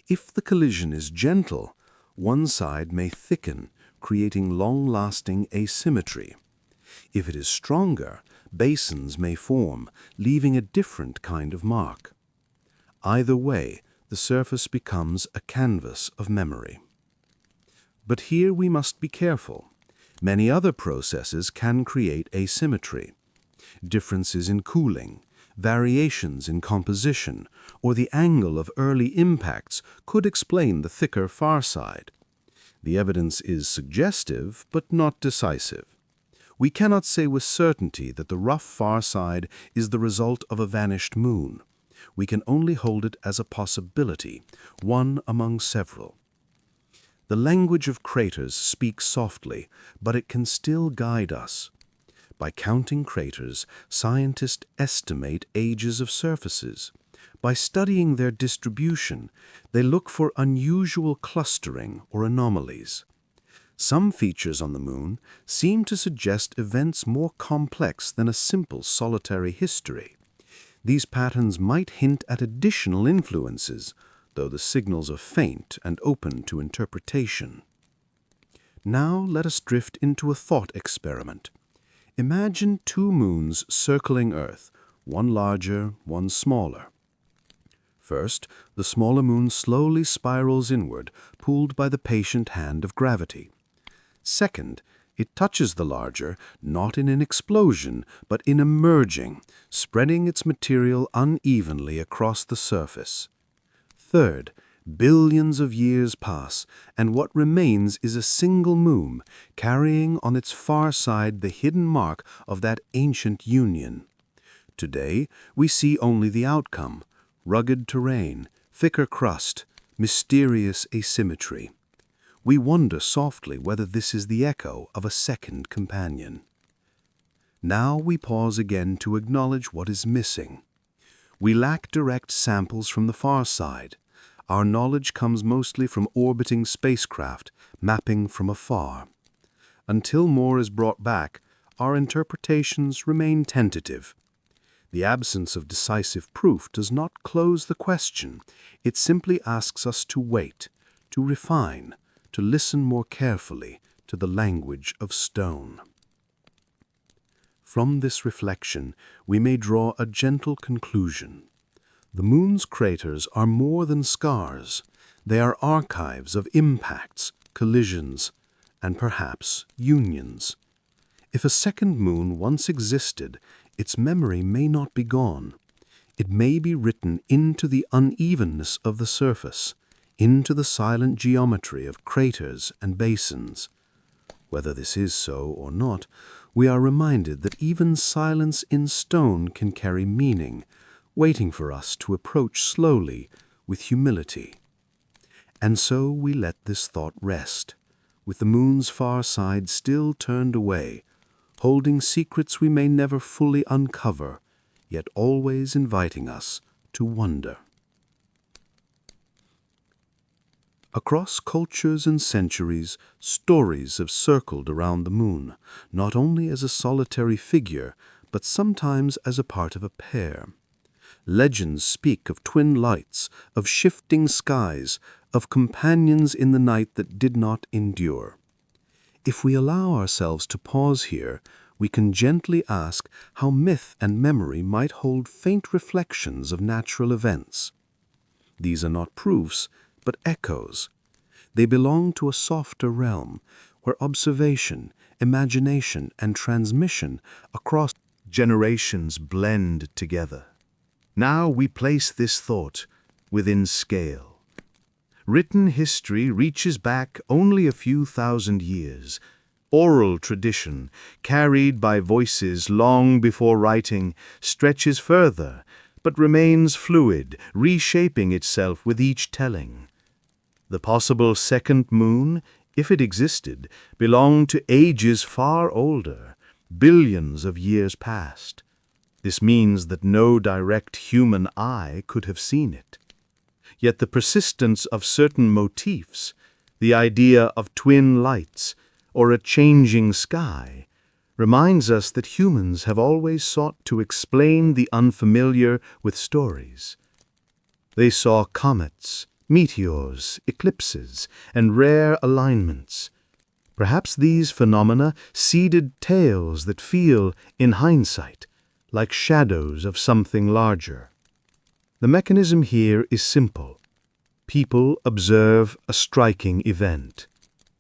If the collision is gentle, one side may thicken, creating long-lasting asymmetry. If it is stronger, basins may form, leaving a different kind of mark. Either way, the surface becomes a canvas of memory. But here we must be careful. Many other processes can create asymmetry. Differences in cooling, variations in composition, or the angle of early impacts could explain the thicker far side. The evidence is suggestive, but not decisive. We cannot say with certainty that the rough far side is the result of a vanished moon. We can only hold it as a possibility, one among several. The language of craters speaks softly, but it can still guide us. By counting craters, scientists estimate ages of surfaces. By studying their distribution, they look for unusual clustering or anomalies. Some features on the moon seem to suggest events more complex than a simple solitary history. These patterns might hint at additional influences, though the signals are faint and open to interpretation. Now let us drift into a thought experiment. Imagine two moons circling Earth, one larger, one smaller. First, the smaller moon slowly spirals inward, pulled by the patient hand of gravity. Second, It touches the larger, not in an explosion, but in a merging, spreading its material unevenly across the surface. Third, billions of years pass, and what remains is a single moon, carrying on its far side the hidden mark of that ancient union. Today, we see only the outcome: rugged terrain, thicker crust, mysterious asymmetry. We wonder softly whether this is the echo of a second companion. Now we pause again to acknowledge what is missing. We lack direct samples from the far side. Our knowledge comes mostly from orbiting spacecraft, mapping from afar. Until more is brought back, our interpretations remain tentative. The absence of decisive proof does not close the question. It simply asks us to wait, to refine, to listen more carefully to the language of stone. From this reflection, we may draw a gentle conclusion. The moon's craters are more than scars. They are archives of impacts, collisions, and perhaps unions. If a second moon once existed, its memory may not be gone. It may be written into the unevenness of the surface, into the silent geometry of craters and basins. Whether this is so or not, we are reminded that even silence in stone can carry meaning, waiting for us to approach slowly with humility. And so we let this thought rest, with the moon's far side still turned away, holding secrets we may never fully uncover, yet always inviting us to wonder. Across cultures and centuries, stories have circled around the moon, not only as a solitary figure, but sometimes as a part of a pair. Legends speak of twin lights, of shifting skies, of companions in the night that did not endure. If we allow ourselves to pause here, we can gently ask how myth and memory might hold faint reflections of natural events. These are not proofs, but echoes. They belong to a softer realm, where observation, imagination, and transmission across generations blend together. Now we place this thought within scale. Written history reaches back only a few thousand years. Oral tradition, carried by voices long before writing, stretches further, but remains fluid, reshaping itself with each telling. The possible second moon, if it existed, belonged to ages far older, billions of years past. This means that no direct human eye could have seen it. Yet the persistence of certain motifs, the idea of twin lights, or a changing sky, reminds us that humans have always sought to explain the unfamiliar with stories. They saw comets, meteors, eclipses, and rare alignments. Perhaps these phenomena seeded tales that feel, in hindsight, like shadows of something larger. The mechanism here is simple. People observe a striking event.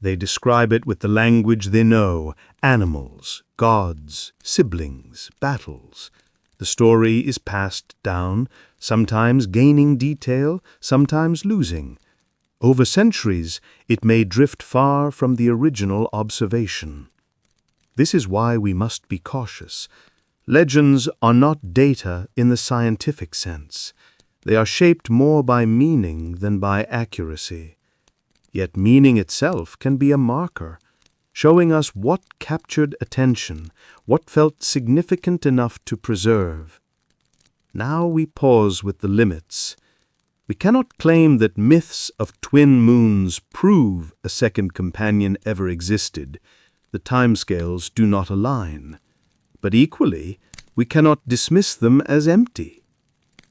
They describe it with the language they know: animals, gods, siblings, battles. The story is passed down, sometimes gaining detail, sometimes losing. Over centuries, it may drift far from the original observation. This is why we must be cautious. Legends are not data in the scientific sense. They are shaped more by meaning than by accuracy. Yet meaning itself can be a marker, showing us what captured attention, what felt significant enough to preserve. Now we pause with the limits. We cannot claim that myths of twin moons prove a second companion ever existed. The timescales do not align. But equally, we cannot dismiss them as empty.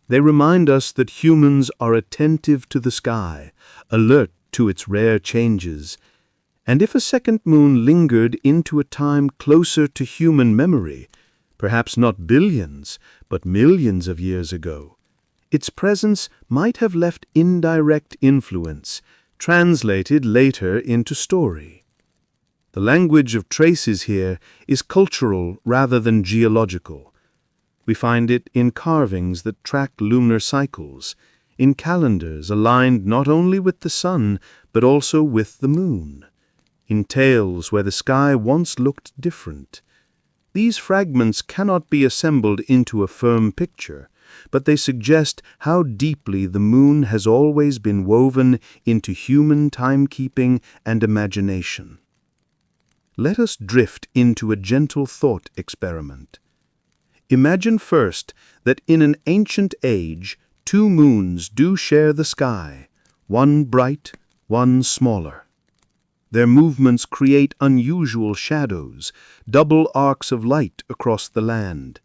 They remind us that humans are attentive to the sky, alert to its rare changes. And if a second moon lingered into a time closer to human memory, perhaps not billions, but millions of years ago, its presence might have left indirect influence, translated later into story. The language of traces here is cultural rather than geological. We find it in carvings that track lunar cycles, in calendars aligned not only with the sun but also with the moon, in tales where the sky once looked different. These fragments cannot be assembled into a firm picture, but they suggest how deeply the moon has always been woven into human timekeeping and imagination. Let us drift into a gentle thought experiment. Imagine first that in an ancient age, two moons do share the sky, one bright, one smaller. Their movements create unusual shadows, double arcs of light across the land.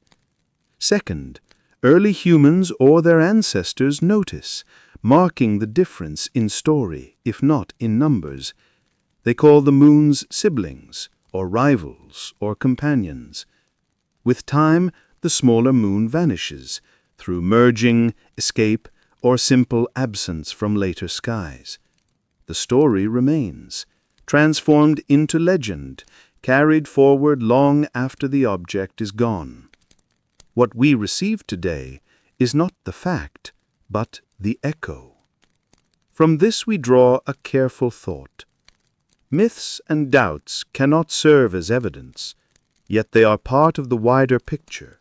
Second, early humans or their ancestors notice, marking the difference in story, if not in numbers. They call the moons siblings, or rivals, or companions. With time, the smaller moon vanishes, through merging, escape, or simple absence from later skies. The story remains, transformed into legend, carried forward long after the object is gone. What we receive today is not the fact, but the echo. From this we draw a careful thought. Myths and doubts cannot serve as evidence, yet they are part of the wider picture.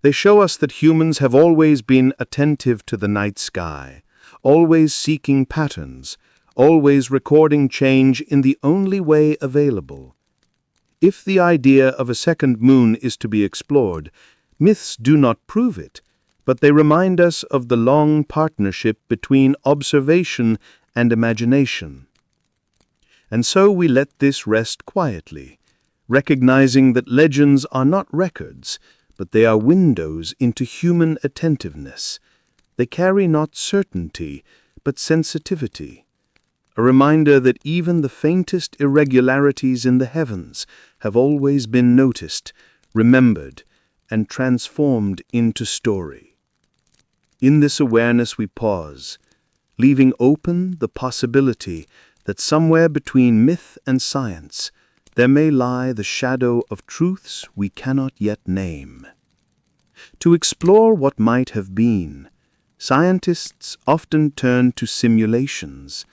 They show us that humans have always been attentive to the night sky, always seeking patterns, always recording change in the only way available. If the idea of a second moon is to be explored, myths do not prove it, but they remind us of the long partnership between observation and imagination. And so we let this rest quietly, recognizing that legends are not records, but they are windows into human attentiveness. They carry not certainty, but sensitivity, a reminder that even the faintest irregularities in the heavens have always been noticed, remembered, and transformed into story. In this awareness we pause, leaving open the possibility that somewhere between myth and science there may lie the shadow of truths we cannot yet name. To explore what might have been, scientists often turn to simulations,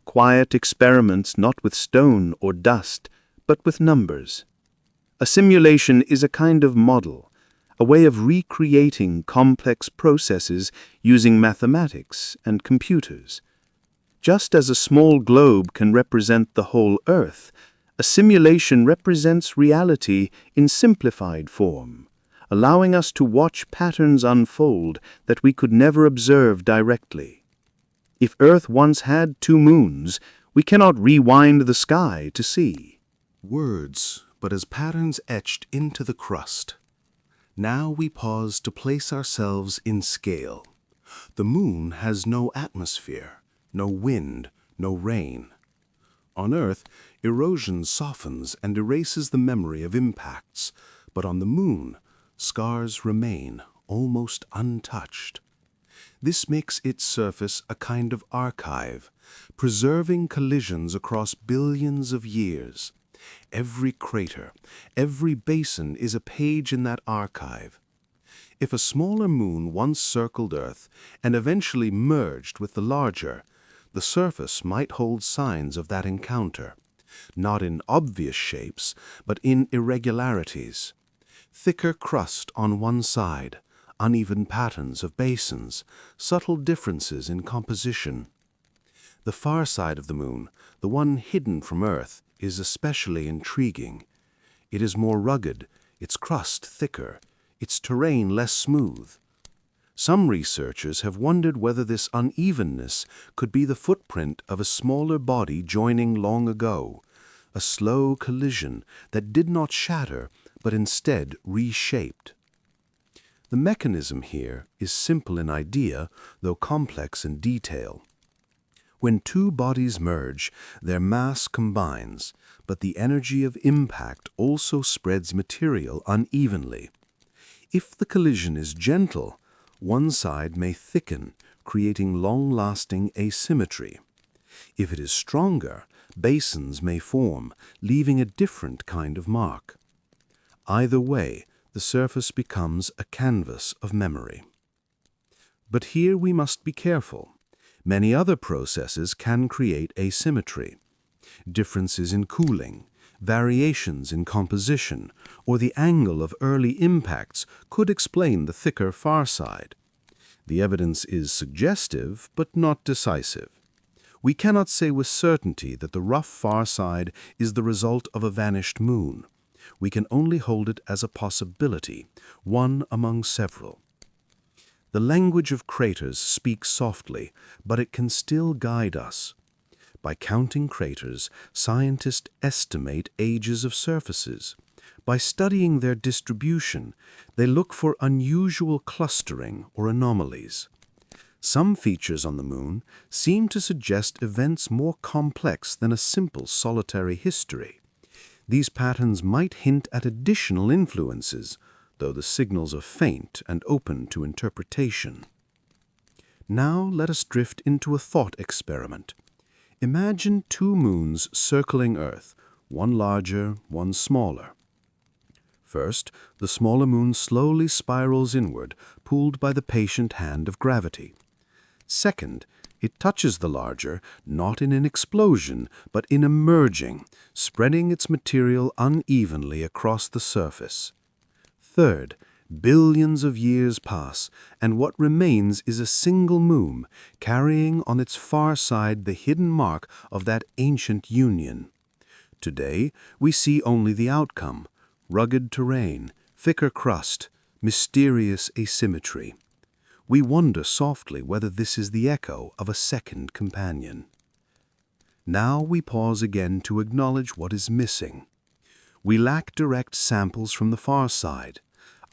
quiet experiments not with stone or dust, but with numbers. A simulation is a kind of model, a way of recreating complex processes using mathematics and computers. Just as a small globe can represent the whole Earth, a simulation represents reality in simplified form, allowing us to watch patterns unfold that we could never observe directly. If Earth once had two moons, we cannot rewind the sky to see. Words, but as patterns etched into the crust. Now we pause to place ourselves in scale. The moon has no atmosphere, no wind, no rain. On Earth, erosion softens and erases the memory of impacts, but on the moon, scars remain, almost untouched. This makes its surface a kind of archive, preserving collisions across billions of years. Every crater, every basin is a page in that archive. If a smaller moon once circled Earth and eventually merged with the larger, the surface might hold signs of that encounter, not in obvious shapes, but in irregularities. Thicker crust on one side, uneven patterns of basins, subtle differences in composition. The far side of the moon, the one hidden from Earth, is especially intriguing. It is more rugged, its crust thicker, its terrain less smooth. Some researchers have wondered whether this unevenness could be the footprint of a smaller body joining long ago, a slow collision that did not shatter but instead reshaped. The mechanism here is simple in idea, though complex in detail. When two bodies merge, their mass combines, but the energy of impact also spreads material unevenly. If the collision is gentle, one side may thicken, creating long-lasting asymmetry. If it is stronger, basins may form, leaving a different kind of mark. Either way, the surface becomes a canvas of memory. But here we must be careful. Many other processes can create asymmetry. Differences in cooling, variations in composition, or the angle of early impacts could explain the thicker far side. The evidence is suggestive, but not decisive. We cannot say with certainty that the rough far side is the result of a vanished moon. We can only hold it as a possibility, one among several. The language of craters speaks softly, but it can still guide us. By counting craters, scientists estimate ages of surfaces. By studying their distribution, they look for unusual clustering or anomalies. Some features on the Moon seem to suggest events more complex than a simple solitary history. These patterns might hint at additional influences, though the signals are faint and open to interpretation. Now let us drift into a thought experiment. Imagine two moons circling Earth, one larger, one smaller. First, the smaller moon slowly spirals inward, pulled by the patient hand of gravity. Second, it touches the larger, not in an explosion, but in a merging, spreading its material unevenly across the surface. Third, billions of years pass, and what remains is a single moon, carrying on its far side the hidden mark of that ancient union. Today, we see only the outcome: rugged terrain, thicker crust, mysterious asymmetry. We wonder softly whether this is the echo of a second companion. Now we pause again to acknowledge what is missing. We lack direct samples from the far side.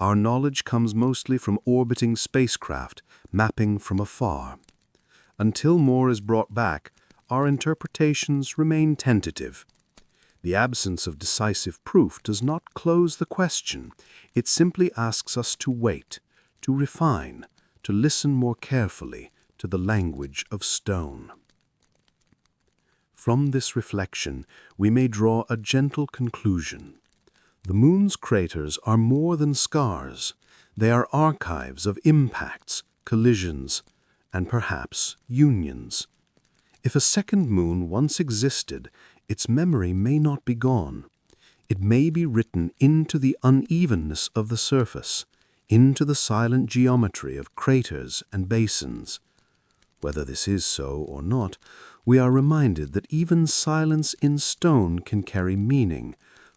Our knowledge comes mostly from orbiting spacecraft, mapping from afar. Until more is brought back, our interpretations remain tentative. The absence of decisive proof does not close the question. It simply asks us to wait, to refine, to listen more carefully to the language of stone. From this reflection, we may draw a gentle conclusion. The Moon's craters are more than scars. They are archives of impacts, collisions, and perhaps unions. If a second moon once existed, its memory may not be gone. It may be written into the unevenness of the surface, into the silent geometry of craters and basins. Whether this is so or not, we are reminded that even silence in stone can carry meaning,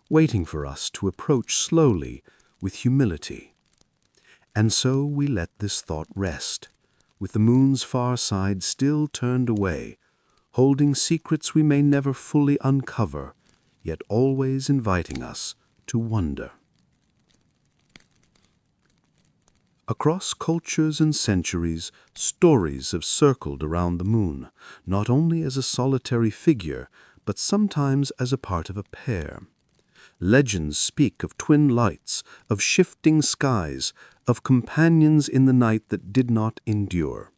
waiting for us to approach slowly with humility. And so we let this thought rest, with the moon's far side still turned away, holding secrets we may never fully uncover, yet always inviting us to wonder. Across cultures and centuries, stories have circled around the moon, not only as a solitary figure, but sometimes as a part of a pair. Legends speak of twin lights, of shifting skies, of companions in the night that did not endure.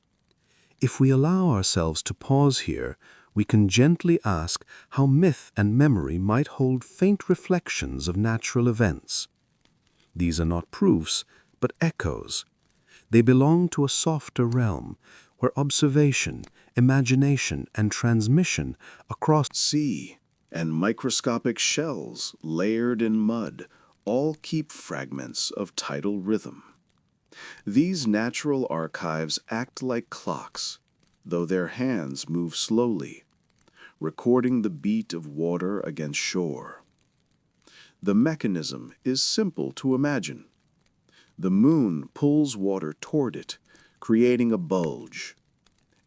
If we allow ourselves to pause here, we can gently ask how myth and memory might hold faint reflections of natural events. These are not proofs, but echoes. They belong to a softer realm, where observation, imagination, and transmission across Sea and microscopic shells layered in mud all keep fragments of tidal rhythm. These natural archives act like clocks, though their hands move slowly, recording the beat of water against shore. The mechanism is simple to imagine. The moon pulls water toward it, creating a bulge.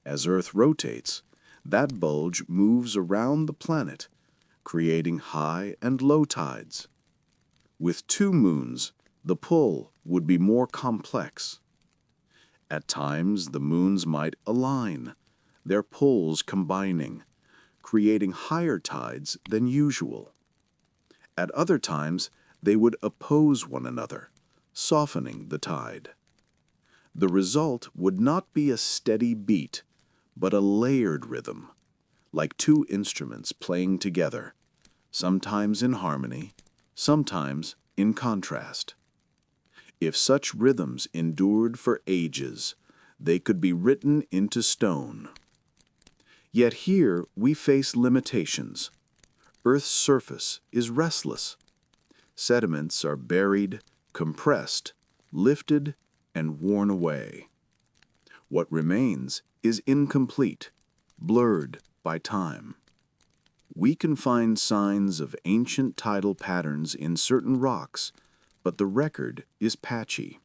As Earth rotates, that bulge moves around the planet, creating high and low tides. With two moons, the pull would be more complex. At times, the moons might align, their pulls combining, creating higher tides than usual. At other times, they would oppose one another, softening the tide. The result would not be a steady beat, but a layered rhythm, like two instruments playing together, sometimes in harmony, sometimes in contrast. If such rhythms endured for ages, they could be written into stone. Yet here we face limitations. Earth's surface is restless. Sediments are buried, compressed, lifted, and worn away. What remains is incomplete, blurred by time. We can find signs of ancient tidal patterns in certain rocks, but the record is patchy.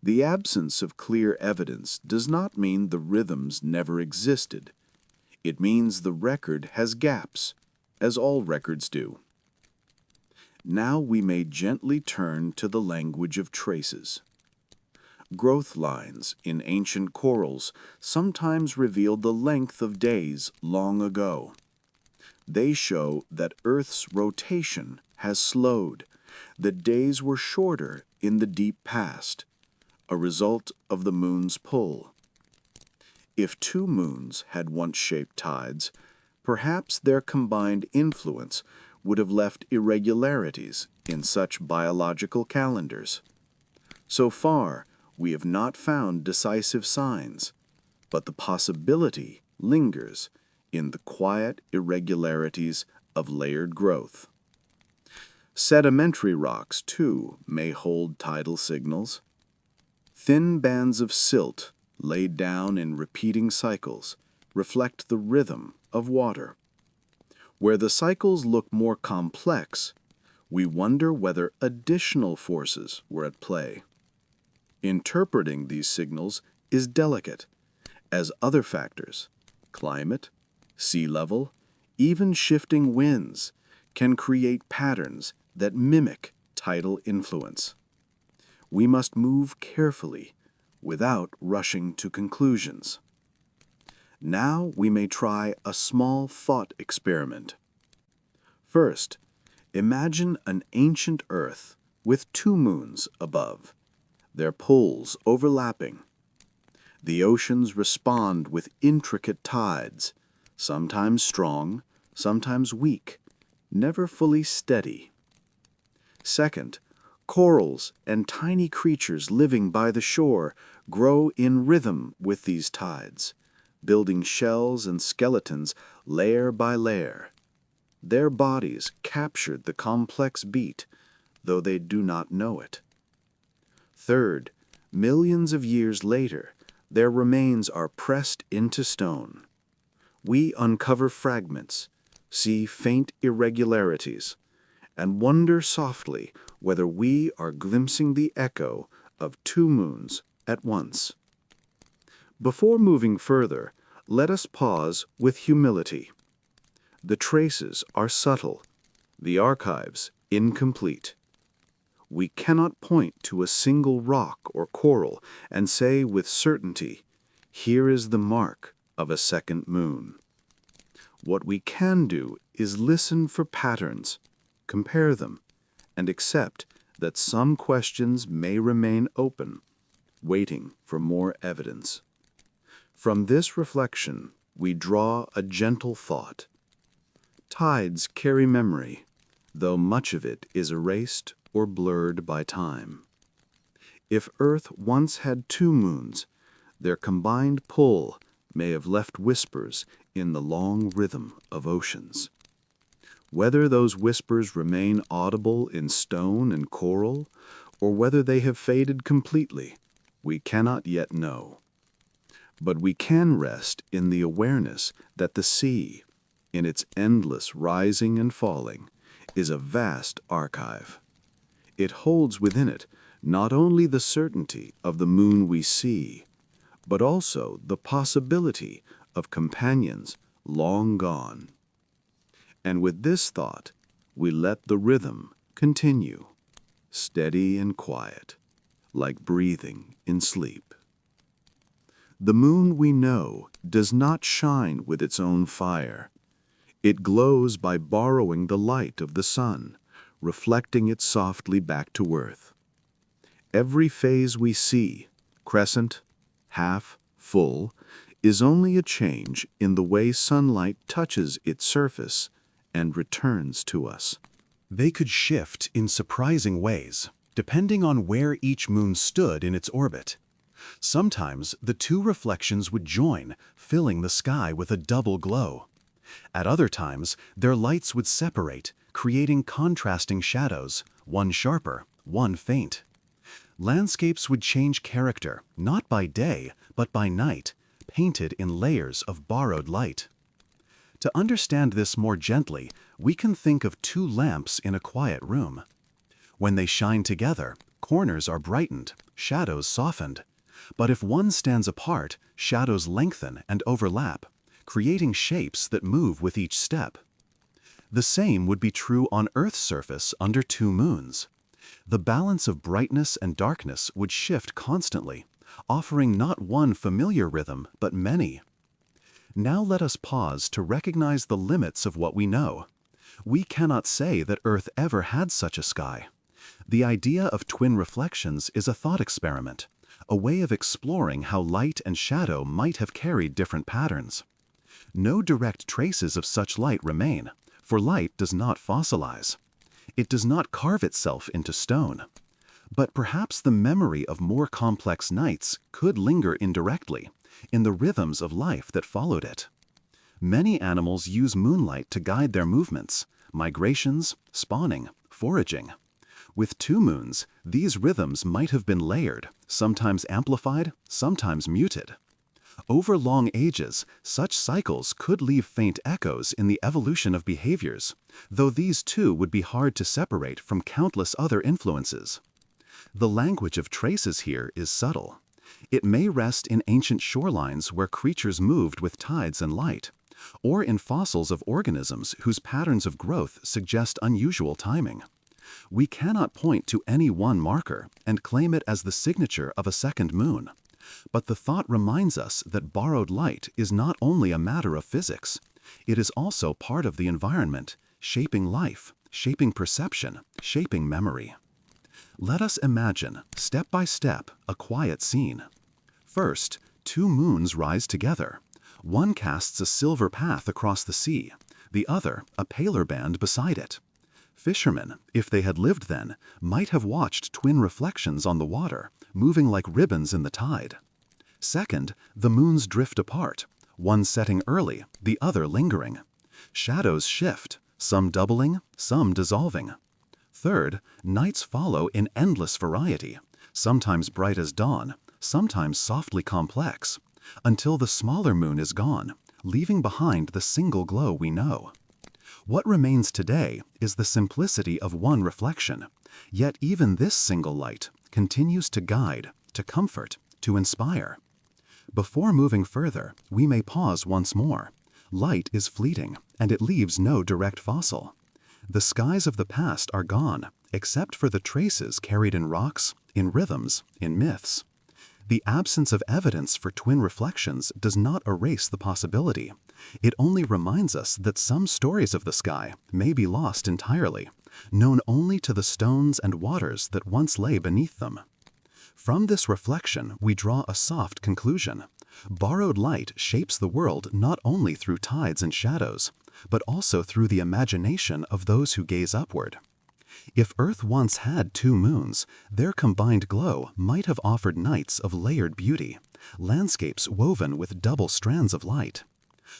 The absence of clear evidence does not mean the rhythms never existed. It means the record has gaps, as all records do. Now we may gently turn to the language of traces. Growth lines in ancient corals sometimes reveal the length of days long ago. They show that Earth's rotation has slowed, that days were shorter in the deep past, a result of the moon's pull. If two moons had once shaped tides, perhaps their combined influence would have left irregularities in such biological calendars. So far, we have not found decisive signs, but the possibility lingers in the quiet irregularities of layered growth. Sedimentary rocks, too, may hold tidal signals. Thin bands of silt laid down in repeating cycles reflect the rhythm of water. Where the cycles look more complex, we wonder whether additional forces were at play. Interpreting these signals is delicate, as other factors, climate, sea level, even shifting winds, can create patterns that mimic tidal influence. We must move carefully without rushing to conclusions. Now we may try a small thought experiment. First, imagine an ancient Earth with two moons above, their poles overlapping. The oceans respond with intricate tides, sometimes strong, sometimes weak, never fully steady. Second, corals and tiny creatures living by the shore grow in rhythm with these tides, building shells and skeletons layer by layer. Their bodies captured the complex beat, though they do not know it. Third, millions of years later, their remains are pressed into stone. We uncover fragments, see faint irregularities, and wonder softly whether we are glimpsing the echo of two moons at once. Before moving further, let us pause with humility. The traces are subtle, the archives incomplete. We cannot point to a single rock or coral and say with certainty, here is the mark of a second moon. What we can do is listen for patterns, compare them, and accept that some questions may remain open, waiting for more evidence. From this reflection, we draw a gentle thought. Tides carry memory, though much of it is erased or blurred by time. If Earth once had two moons, their combined pull may have left whispers in the long rhythm of oceans. Whether those whispers remain audible in stone and coral, or whether they have faded completely, we cannot yet know. But we can rest in the awareness that the sea, in its endless rising and falling, is a vast archive. It holds within it not only the certainty of the moon we see, but also the possibility of companions long gone. And with this thought, we let the rhythm continue, steady and quiet, like breathing in sleep. The moon we know does not shine with its own fire. It glows by borrowing the light of the sun, reflecting it softly back to earth. Every phase we see, crescent, half, full, is only a change in the way sunlight touches its surface and returns to us. They could shift in surprising ways, depending on where each moon stood in its orbit. Sometimes the two reflections would join, filling the sky with a double glow. At other times, their lights would separate, creating contrasting shadows, one sharper, one faint. Landscapes would change character, not by day, but by night, painted in layers of borrowed light. To understand this more gently, we can think of two lamps in a quiet room. When they shine together, corners are brightened, shadows softened. But if one stands apart, shadows lengthen and overlap, creating shapes that move with each step. The same would be true on Earth's surface under two moons. The balance of brightness and darkness would shift constantly, offering not one familiar rhythm, but many. Now let us pause to recognize the limits of what we know. We cannot say that Earth ever had such a sky. The idea of twin reflections is a thought experiment, a way of exploring how light and shadow might have carried different patterns. No direct traces of such light remain, for light does not fossilize. It does not carve itself into stone. But perhaps the memory of more complex nights could linger indirectly, in the rhythms of life that followed it. Many animals use moonlight to guide their movements, migrations, spawning, foraging. With two moons, these rhythms might have been layered, sometimes amplified, sometimes muted. Over long ages, such cycles could leave faint echoes in the evolution of behaviors, though these too would be hard to separate from countless other influences. The language of traces here is subtle. It may rest in ancient shorelines where creatures moved with tides and light, or in fossils of organisms whose patterns of growth suggest unusual timing. We cannot point to any one marker and claim it as the signature of a second moon. But the thought reminds us that borrowed light is not only a matter of physics, it is also part of the environment, shaping life, shaping perception, shaping memory. Let us imagine, step by step, a quiet scene. First, two moons rise together. One casts a silver path across the sea, the other a paler band beside it. Fishermen, if they had lived then, might have watched twin reflections on the water, moving like ribbons in the tide. Second, the moons drift apart, one setting early, the other lingering. Shadows shift, some doubling, some dissolving. Third, nights follow in endless variety, sometimes bright as dawn, sometimes softly complex, until the smaller moon is gone, leaving behind the single glow we know. What remains today is the simplicity of one reflection, yet even this single light continues to guide, to comfort, to inspire. Before moving further, we may pause once more. Light is fleeting, and it leaves no direct fossil. The skies of the past are gone, except for the traces carried in rocks, in rhythms, in myths. The absence of evidence for twin reflections does not erase the possibility. It only reminds us that some stories of the sky may be lost entirely, known only to the stones and waters that once lay beneath them. From this reflection, we draw a soft conclusion. Borrowed light shapes the world not only through tides and shadows, but also through the imagination of those who gaze upward. If Earth once had two moons, their combined glow might have offered nights of layered beauty, landscapes woven with double strands of light.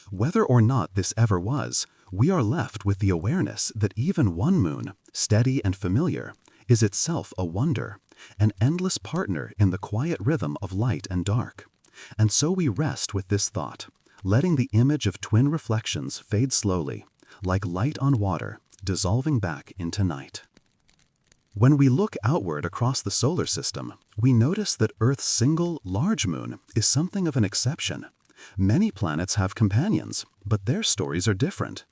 Whether or not this ever was, we are left with the awareness that even one moon, steady and familiar, is itself a wonder, an endless partner in the quiet rhythm of light and dark. And so we rest with this thought, letting the image of twin reflections fade slowly, like light on water, dissolving back into night. When we look outward across the solar system, we notice that Earth's single, large moon is something of an exception. Many planets have companions, but their stories are different.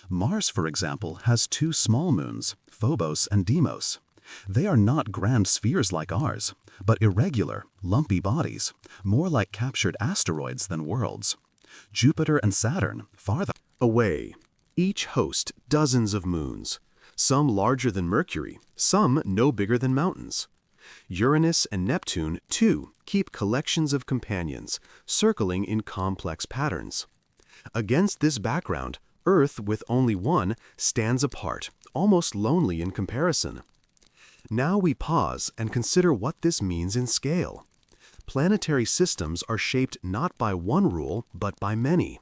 Mars, for example, has two small moons, Phobos and Deimos. They are not grand spheres like ours, but irregular, lumpy bodies, more like captured asteroids than worlds. Jupiter and Saturn, farther away, each host dozens of moons, some larger than Mercury, some no bigger than mountains. Uranus and Neptune, too, keep collections of companions, circling in complex patterns. Against this background, Earth, with only one, stands apart, almost lonely in comparison. Now we pause and consider what this means in scale. Planetary systems are shaped not by one rule, but by many.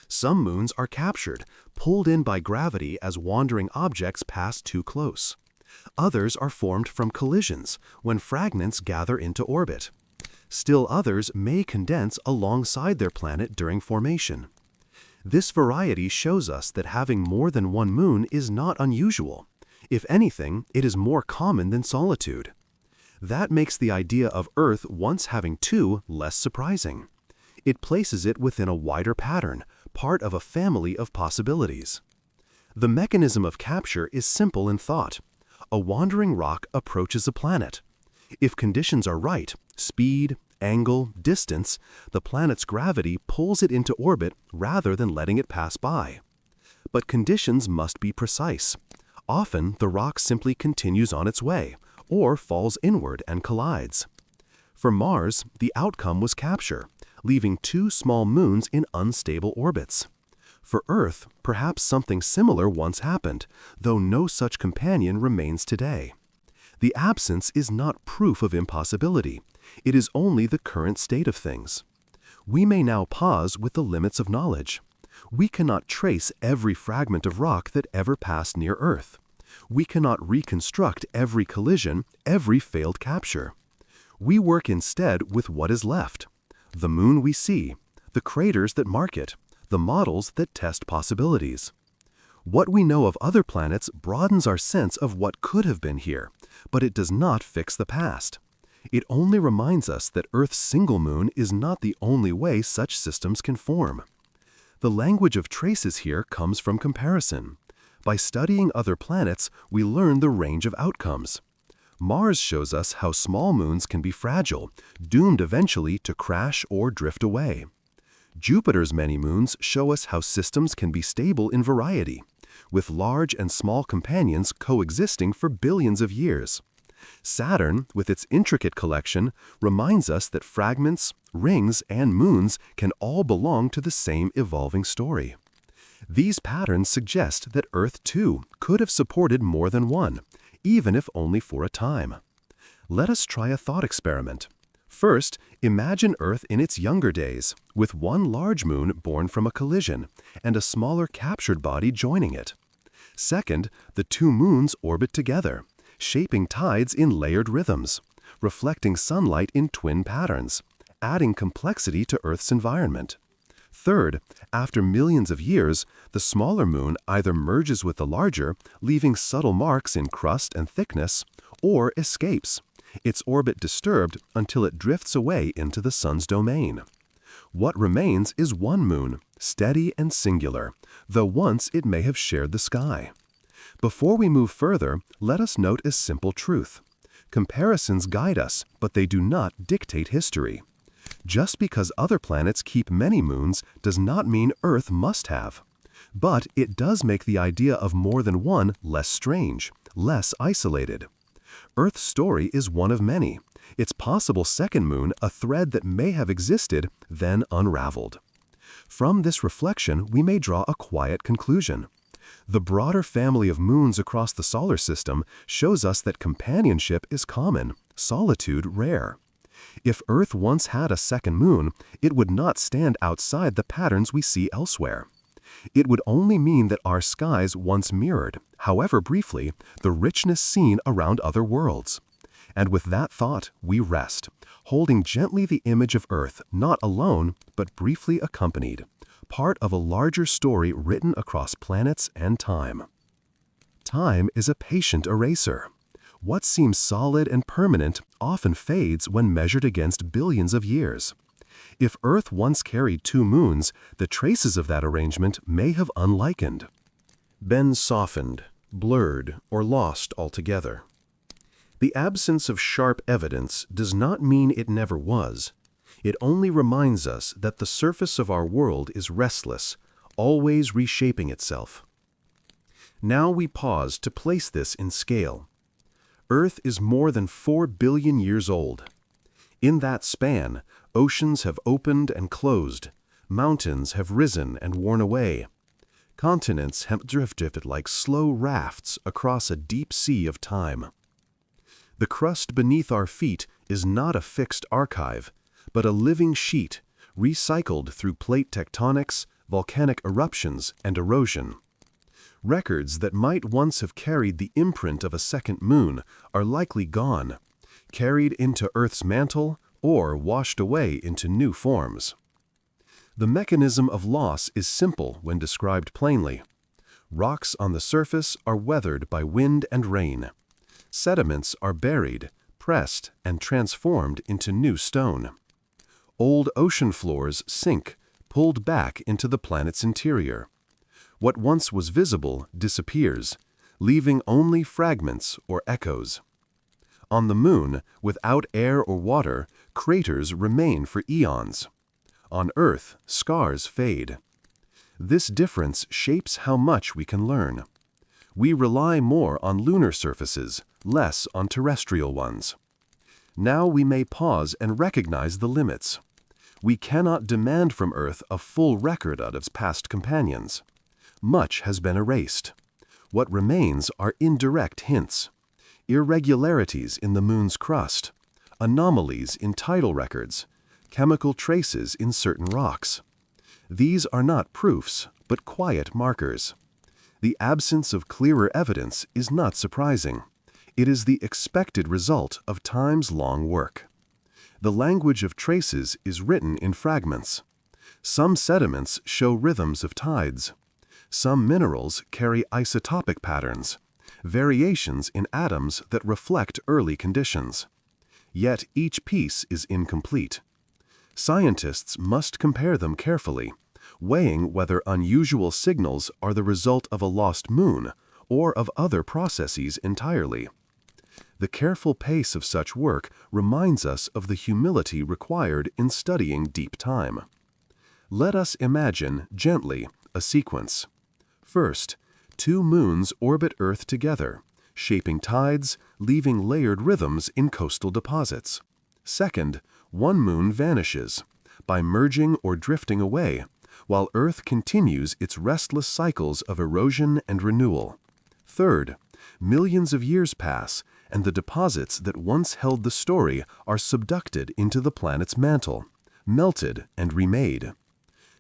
Some moons are captured, pulled in by gravity as wandering objects pass too close. Others are formed from collisions, when fragments gather into orbit. Still others may condense alongside their planet during formation. This variety shows us that having more than one moon is not unusual. If anything, it is more common than solitude. That makes the idea of Earth once having two less surprising. It places it within a wider pattern, part of a family of possibilities. The mechanism of capture is simple in thought. A wandering rock approaches a planet. If conditions are right, speed, angle, distance, the planet's gravity pulls it into orbit rather than letting it pass by. But conditions must be precise. Often, the rock simply continues on its way, or falls inward and collides. For Mars, the outcome was capture, leaving two small moons in unstable orbits. For Earth, perhaps something similar once happened, though no such companion remains today. The absence is not proof of impossibility. It is only the current state of things. We may now pause with the limits of knowledge. We cannot trace every fragment of rock that ever passed near Earth. We cannot reconstruct every collision, every failed capture. We work instead with what is left: the moon we see, the craters that mark it, the models that test possibilities. What we know of other planets broadens our sense of what could have been here, but it does not fix the past. It only reminds us that Earth's single moon is not the only way such systems can form. The language of traces here comes from comparison. By studying other planets, we learn the range of outcomes. Mars shows us how small moons can be fragile, doomed eventually to crash or drift away. Jupiter's many moons show us how systems can be stable in variety, with large and small companions coexisting for billions of years. Saturn, with its intricate collection, reminds us that fragments, rings, and moons can all belong to the same evolving story. These patterns suggest that Earth, too, could have supported more than one, even if only for a time. Let us try a thought experiment. First, imagine Earth in its younger days, with one large moon born from a collision, and a smaller captured body joining it. Second, the two moons orbit together, shaping tides in layered rhythms, reflecting sunlight in twin patterns, adding complexity to Earth's environment. Third, after millions of years, the smaller moon either merges with the larger, leaving subtle marks in crust and thickness, or escapes, its orbit disturbed until it drifts away into the sun's domain. What remains is one moon, steady and singular, though once it may have shared the sky. Before we move further, let us note a simple truth. Comparisons guide us, but they do not dictate history. Just because other planets keep many moons does not mean Earth must have. But it does make the idea of more than one less strange, less isolated. Earth's story is one of many, its possible second moon a thread that may have existed, then unraveled. From this reflection, we may draw a quiet conclusion. The broader family of moons across the solar system shows us that companionship is common, solitude rare. If Earth once had a second moon, it would not stand outside the patterns we see elsewhere. It would only mean that our skies once mirrored, however briefly, the richness seen around other worlds. And with that thought, we rest, holding gently the image of Earth, not alone, but briefly accompanied, part of a larger story written across planets and time. Time is a patient eraser. What seems solid and permanent often fades when measured against billions of years. If Earth once carried two moons, the traces of that arrangement may have unlikened, been softened, blurred, or lost altogether. The absence of sharp evidence does not mean it never was. It only reminds us that the surface of our world is restless, always reshaping itself. Now we pause to place this in scale. Earth is more than 4 billion years old. In that span, oceans have opened and closed, mountains have risen and worn away. Continents have drifted like slow rafts across a deep sea of time. The crust beneath our feet is not a fixed archive, but a living sheet, recycled through plate tectonics, volcanic eruptions, and erosion. Records that might once have carried the imprint of a second moon are likely gone, carried into Earth's mantle, or washed away into new forms. The mechanism of loss is simple when described plainly. Rocks on the surface are weathered by wind and rain. Sediments are buried, pressed, and transformed into new stone. Old ocean floors sink, pulled back into the planet's interior. What once was visible disappears, leaving only fragments or echoes. On the Moon, without air or water, craters remain for eons. On Earth, scars fade. This difference shapes how much we can learn. We rely more on lunar surfaces, less on terrestrial ones. Now we may pause and recognize the limits. We cannot demand from Earth a full record of its past companions. Much has been erased. What remains are indirect hints. Irregularities in the Moon's crust, anomalies in tidal records, chemical traces in certain rocks. These are not proofs, but quiet markers. The absence of clearer evidence is not surprising. It is the expected result of time's long work. The language of traces is written in fragments. Some sediments show rhythms of tides. Some minerals carry isotopic patterns, variations in atoms that reflect early conditions. Yet each piece is incomplete. Scientists must compare them carefully, weighing whether unusual signals are the result of a lost moon or of other processes entirely. The careful pace of such work reminds us of the humility required in studying deep time. Let us imagine, gently, a sequence. First, 2 moons orbit Earth together, shaping tides, leaving layered rhythms in coastal deposits. Second, 1 moon vanishes, by merging or drifting away, while Earth continues its restless cycles of erosion and renewal. Third, millions of years pass, and the deposits that once held the story are subducted into the planet's mantle, melted and remade.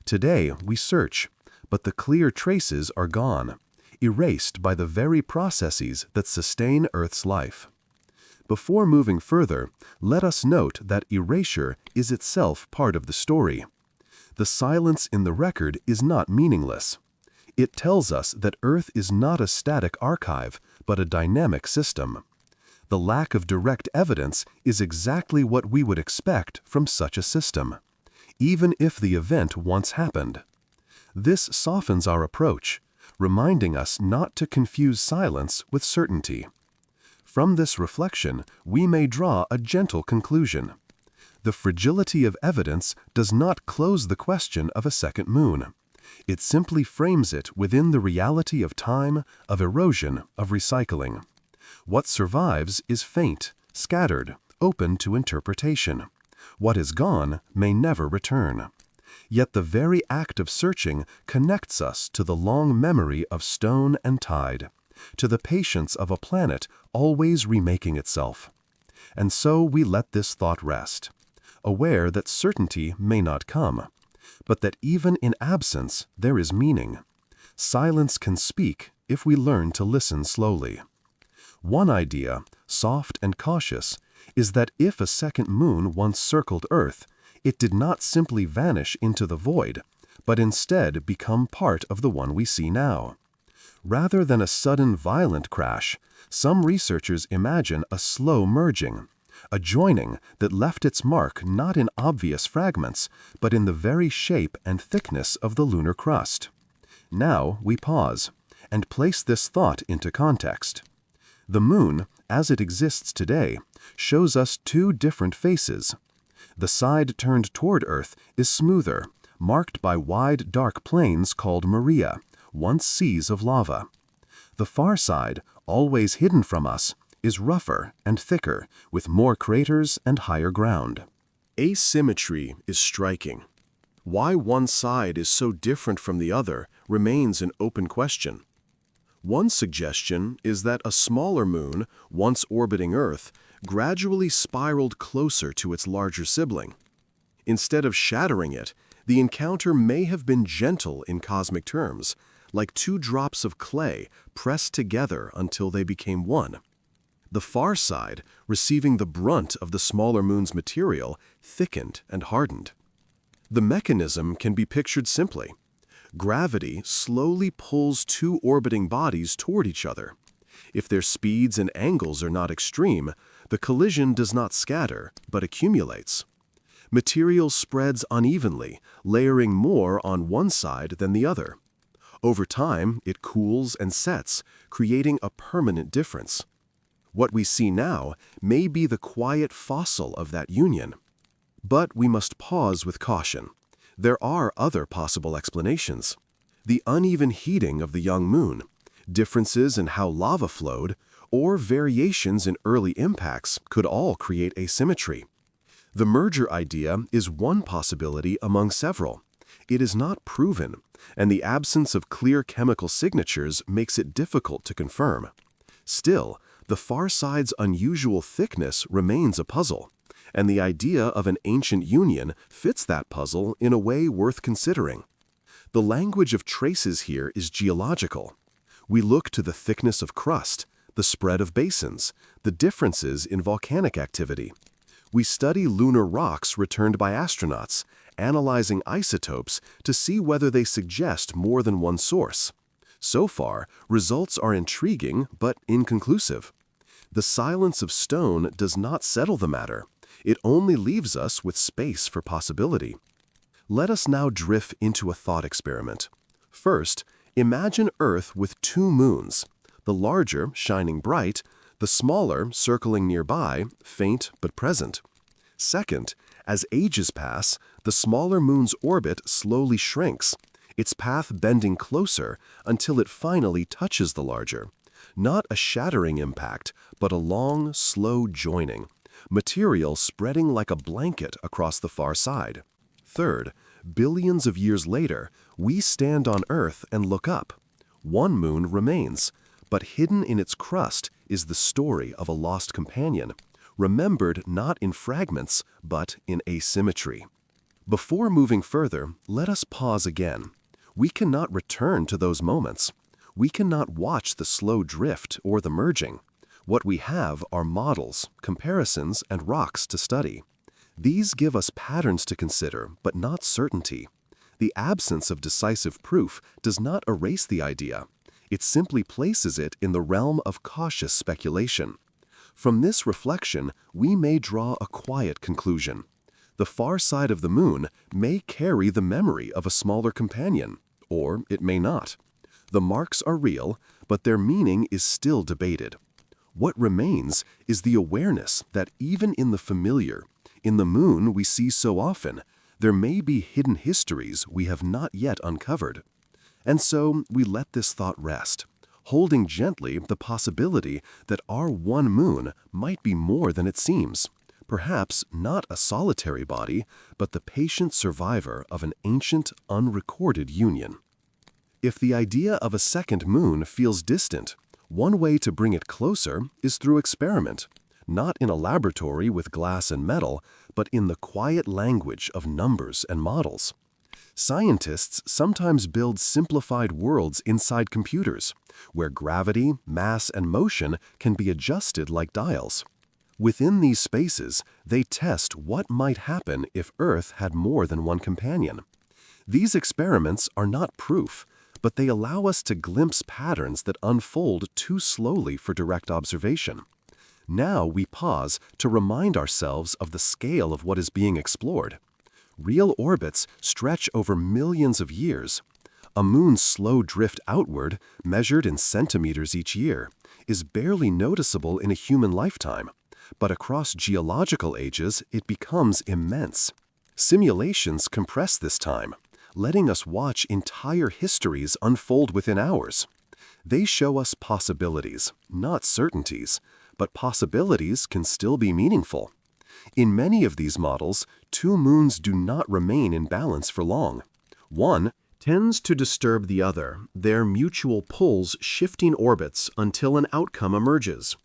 Today we search, but the clear traces are gone, erased by the very processes that sustain Earth's life. Before moving further, let us note that erasure is itself part of the story. The silence in the record is not meaningless. It tells us that Earth is not a static archive, but a dynamic system. The lack of direct evidence is exactly what we would expect from such a system, even if the event once happened. This softens our approach, reminding us not to confuse silence with certainty. From this reflection, we may draw a gentle conclusion. The fragility of evidence does not close the question of a second moon. It simply frames it within the reality of time, of erosion, of recycling. What survives is faint, scattered, open to interpretation. What is gone may never return. Yet the very act of searching connects us to the long memory of stone and tide, to the patience of a planet always remaking itself. And so we let this thought rest, aware that certainty may not come, but that even in absence there is meaning. Silence can speak if we learn to listen slowly. One idea, soft and cautious, is that if a second moon once circled Earth, it did not simply vanish into the void, but instead become part of the one we see now. Rather than a sudden violent crash, some researchers imagine a slow merging, a joining that left its mark not in obvious fragments, but in the very shape and thickness of the lunar crust. Now we pause and place this thought into context. The Moon, as it exists today, shows us 2 different faces. The side turned toward Earth is smoother, marked by wide dark plains called Maria, once seas of lava. The far side, always hidden from us, is rougher and thicker, with more craters and higher ground. Asymmetry is striking. Why one side is so different from the other remains an open question. One suggestion is that a smaller moon, once orbiting Earth, gradually spiraled closer to its larger sibling. Instead of shattering it, the encounter may have been gentle in cosmic terms, like two drops of clay pressed together until they became one. The far side, receiving the brunt of the smaller moon's material, thickened and hardened. The mechanism can be pictured simply. Gravity slowly pulls two orbiting bodies toward each other. If their speeds and angles are not extreme, the collision does not scatter, but accumulates. Material spreads unevenly, layering more on one side than the other. Over time, it cools and sets, creating a permanent difference. What we see now may be the quiet fossil of that union. But we must pause with caution. There are other possible explanations. The uneven heating of the young moon, differences in how lava flowed, or variations in early impacts could all create asymmetry. The merger idea is one possibility among several. It is not proven, and the absence of clear chemical signatures makes it difficult to confirm. Still, the far side's unusual thickness remains a puzzle, and the idea of an ancient union fits that puzzle in a way worth considering. The language of traces here is geological. We look to the thickness of crust, the spread of basins, the differences in volcanic activity. We study lunar rocks returned by astronauts, analyzing isotopes to see whether they suggest more than one source. So far, results are intriguing but inconclusive. The silence of stone does not settle the matter. It only leaves us with space for possibility. Let us now drift into a thought experiment. First, imagine Earth with two moons, the larger shining bright, the smaller circling nearby, faint but present. Second, as ages pass, the smaller moon's orbit slowly shrinks, its path bending closer until it finally touches the larger. Not a shattering impact, but a long, slow joining, material spreading like a blanket across the far side. Third, billions of years later, we stand on Earth and look up. One moon remains, but hidden in its crust is the story of a lost companion, remembered not in fragments, but in asymmetry. Before moving further, let us pause again. We cannot return to those moments. We cannot watch the slow drift or the merging. What we have are models, comparisons, and rocks to study. These give us patterns to consider, but not certainty. The absence of decisive proof does not erase the idea. It simply places it in the realm of cautious speculation. From this reflection, we may draw a quiet conclusion. The far side of the moon may carry the memory of a smaller companion, or it may not. The marks are real, but their meaning is still debated. What remains is the awareness that even in the familiar, in the moon we see so often, there may be hidden histories we have not yet uncovered. And so we let this thought rest, holding gently the possibility that our one moon might be more than it seems, perhaps not a solitary body, but the patient survivor of an ancient, unrecorded union. If the idea of a second moon feels distant, one way to bring it closer is through experiment, not in a laboratory with glass and metal, but in the quiet language of numbers and models. Scientists sometimes build simplified worlds inside computers, where gravity, mass, and motion can be adjusted like dials. Within these spaces, they test what might happen if Earth had more than one companion. These experiments are not proof, but they allow us to glimpse patterns that unfold too slowly for direct observation. Now we pause to remind ourselves of the scale of what is being explored. Real orbits stretch over millions of years. A moon's slow drift outward, measured in centimeters each year, is barely noticeable in a human lifetime, but across geological ages it becomes immense. Simulations compress this time, letting us watch entire histories unfold within hours. They show us possibilities, not certainties, but possibilities can still be meaningful. In many of these models, two moons do not remain in balance for long. One tends to disturb the other, their mutual pulls shifting orbits until an outcome emerges.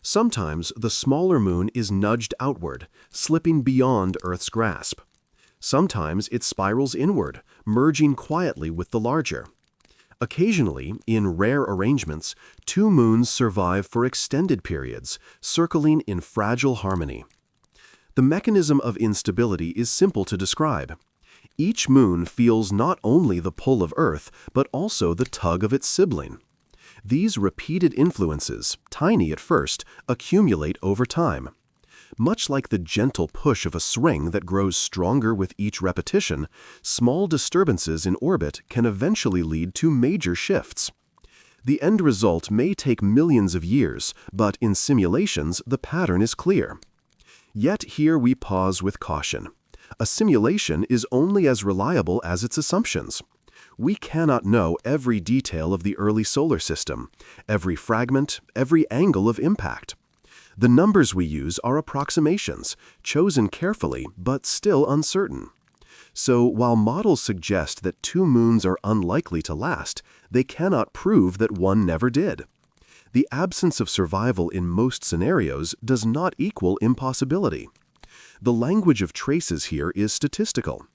Sometimes the smaller moon is nudged outward, slipping beyond Earth's grasp. Sometimes it spirals inward, merging quietly with the larger. Occasionally, in rare arrangements, two moons survive for extended periods, circling in fragile harmony. The mechanism of instability is simple to describe. Each moon feels not only the pull of Earth, but also the tug of its sibling. These repeated influences, tiny at first, accumulate over time. Much like the gentle push of a string that grows stronger with each repetition, small disturbances in orbit can eventually lead to major shifts. The end result may take millions of years, but in simulations the pattern is clear. Yet here we pause with caution. A simulation is only as reliable as its assumptions. We cannot know every detail of the early solar system, every fragment, every angle of impact. The numbers we use are approximations, chosen carefully but still uncertain. So while models suggest that two moons are unlikely to last, they cannot prove that one never did. The absence of survival in most scenarios does not equal impossibility. The language of traces here is statistical.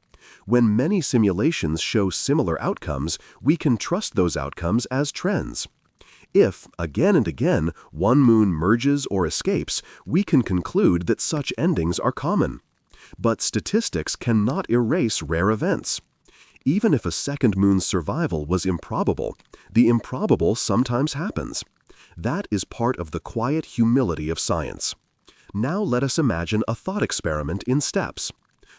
When many simulations show similar outcomes, we can trust those outcomes as trends. If, again and again, one moon merges or escapes, we can conclude that such endings are common. But statistics cannot erase rare events. Even if a second moon's survival was improbable, the improbable sometimes happens. That is part of the quiet humility of science. Now let us imagine a thought experiment in steps.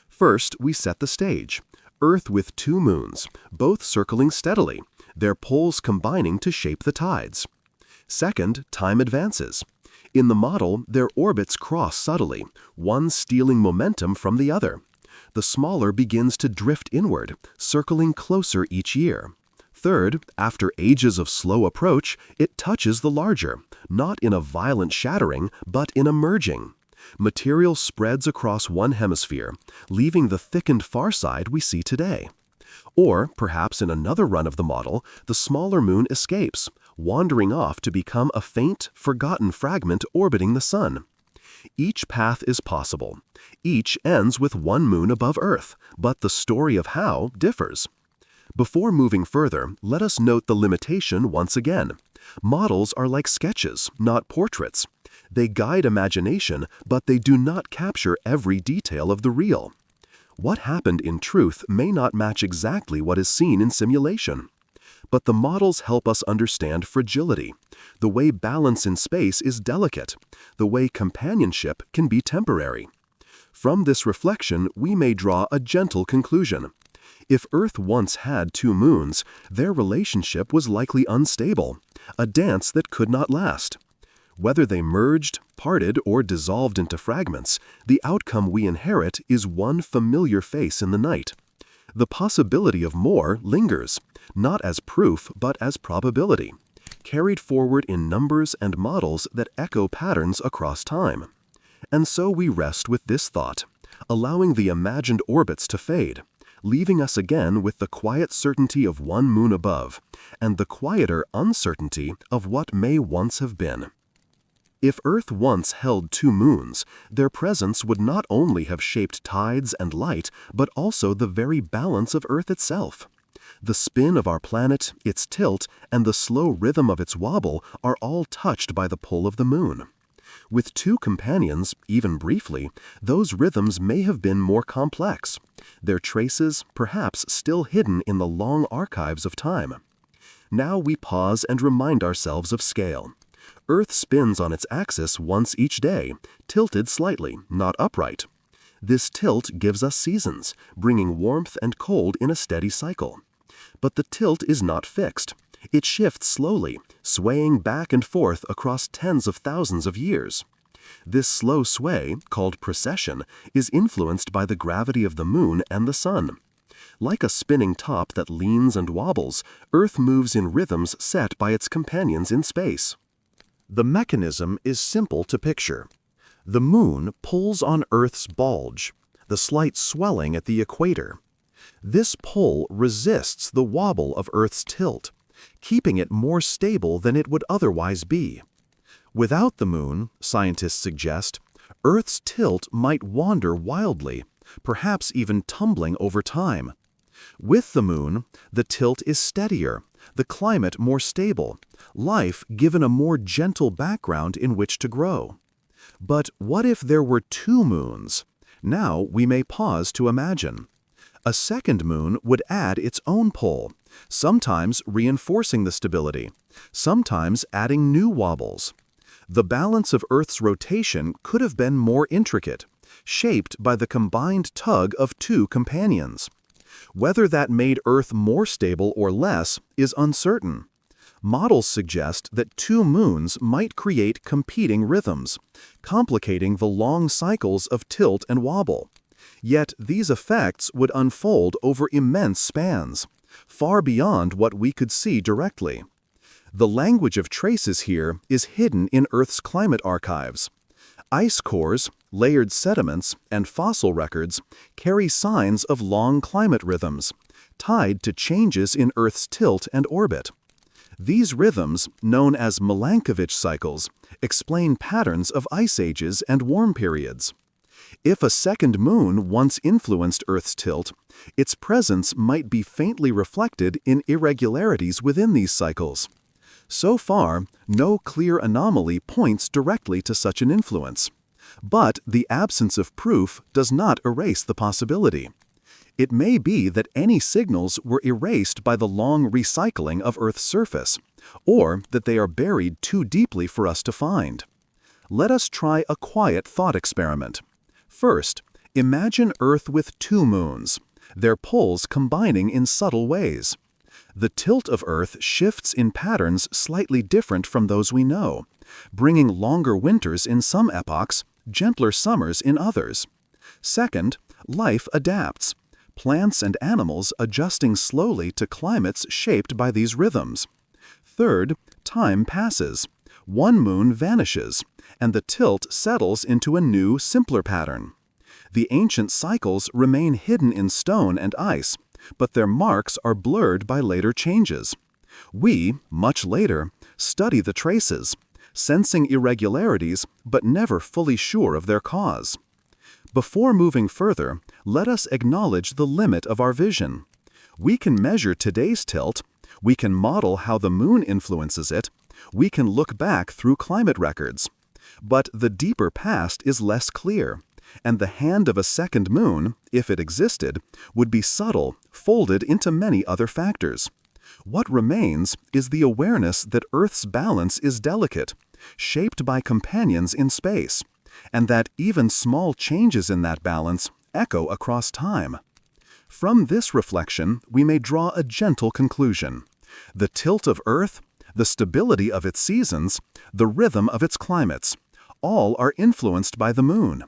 First, we set the stage. Earth with two moons, both circling steadily, their poles combining to shape the tides. Second, time advances. In the model, their orbits cross subtly, one stealing momentum from the other. The smaller begins to drift inward, circling closer each year. Third, after ages of slow approach, it touches the larger, not in a violent shattering, but in a merging. Material spreads across one hemisphere, leaving the thickened far side we see today. Or, perhaps in another run of the model, the smaller moon escapes, wandering off to become a faint, forgotten fragment orbiting the Sun. Each path is possible. Each ends with one moon above Earth, but the story of how differs. Before moving further, let us note the limitation once again. Models are like sketches, not portraits. They guide imagination, but they do not capture every detail of the real. What happened in truth may not match exactly what is seen in simulation. But the models help us understand fragility, the way balance in space is delicate, the way companionship can be temporary. From this reflection, we may draw a gentle conclusion. If Earth once had two moons, their relationship was likely unstable, a dance that could not last. Whether they merged, parted, or dissolved into fragments, the outcome we inherit is one familiar face in the night. The possibility of more lingers, not as proof but as probability, carried forward in numbers and models that echo patterns across time. And so we rest with this thought, allowing the imagined orbits to fade, leaving us again with the quiet certainty of one moon above, and the quieter uncertainty of what may once have been. If Earth once held two moons, their presence would not only have shaped tides and light, but also the very balance of Earth itself. The spin of our planet, its tilt, and the slow rhythm of its wobble are all touched by the pull of the moon. With two companions, even briefly, those rhythms may have been more complex, their traces perhaps still hidden in the long archives of time. Now we pause and remind ourselves of scale. Earth spins on its axis once each day, tilted slightly, not upright. This tilt gives us seasons, bringing warmth and cold in a steady cycle. But the tilt is not fixed. It shifts slowly, swaying back and forth across tens of thousands of years. This slow sway, called precession, is influenced by the gravity of the moon and the sun. Like a spinning top that leans and wobbles, Earth moves in rhythms set by its companions in space. The mechanism is simple to picture. The moon pulls on Earth's bulge, the slight swelling at the equator. This pull resists the wobble of Earth's tilt, keeping it more stable than it would otherwise be. Without the moon, scientists suggest, Earth's tilt might wander wildly, perhaps even tumbling over time. With the moon, the tilt is steadier, the climate more stable, life given a more gentle background in which to grow. But what if there were two moons? Now we may pause to imagine. A second moon would add its own pull, sometimes reinforcing the stability, sometimes adding new wobbles. The balance of Earth's rotation could have been more intricate, shaped by the combined tug of two companions. Whether that made Earth more stable or less is uncertain. Models suggest that two moons might create competing rhythms, complicating the long cycles of tilt and wobble. Yet these effects would unfold over immense spans, far beyond what we could see directly. The language of traces here is hidden in Earth's climate archives. Ice cores, layered sediments, and fossil records carry signs of long climate rhythms, tied to changes in Earth's tilt and orbit. These rhythms, known as Milankovitch cycles, explain patterns of ice ages and warm periods. If a second moon once influenced Earth's tilt, its presence might be faintly reflected in irregularities within these cycles. So far, no clear anomaly points directly to such an influence. But the absence of proof does not erase the possibility. It may be that any signals were erased by the long recycling of Earth's surface, or that they are buried too deeply for us to find. Let us try a quiet thought experiment. First, imagine Earth with two moons, their poles combining in subtle ways. The tilt of Earth shifts in patterns slightly different from those we know, bringing longer winters in some epochs, gentler summers in others. Second, life adapts, plants and animals adjusting slowly to climates shaped by these rhythms. Third, time passes. One moon vanishes, and the tilt settles into a new, simpler pattern. The ancient cycles remain hidden in stone and ice, but their marks are blurred by later changes. We, much later, study the traces, sensing irregularities but never fully sure of their cause. Before moving further, let us acknowledge the limit of our vision. We can measure today's tilt, we can model how the moon influences it, we can look back through climate records. But the deeper past is less clear, and the hand of a second moon, if it existed, would be subtle, folded into many other factors. What remains is the awareness that Earth's balance is delicate, shaped by companions in space, and that even small changes in that balance echo across time. From this reflection, we may draw a gentle conclusion. The tilt of Earth, the stability of its seasons, the rhythm of its climates, all are influenced by the moon.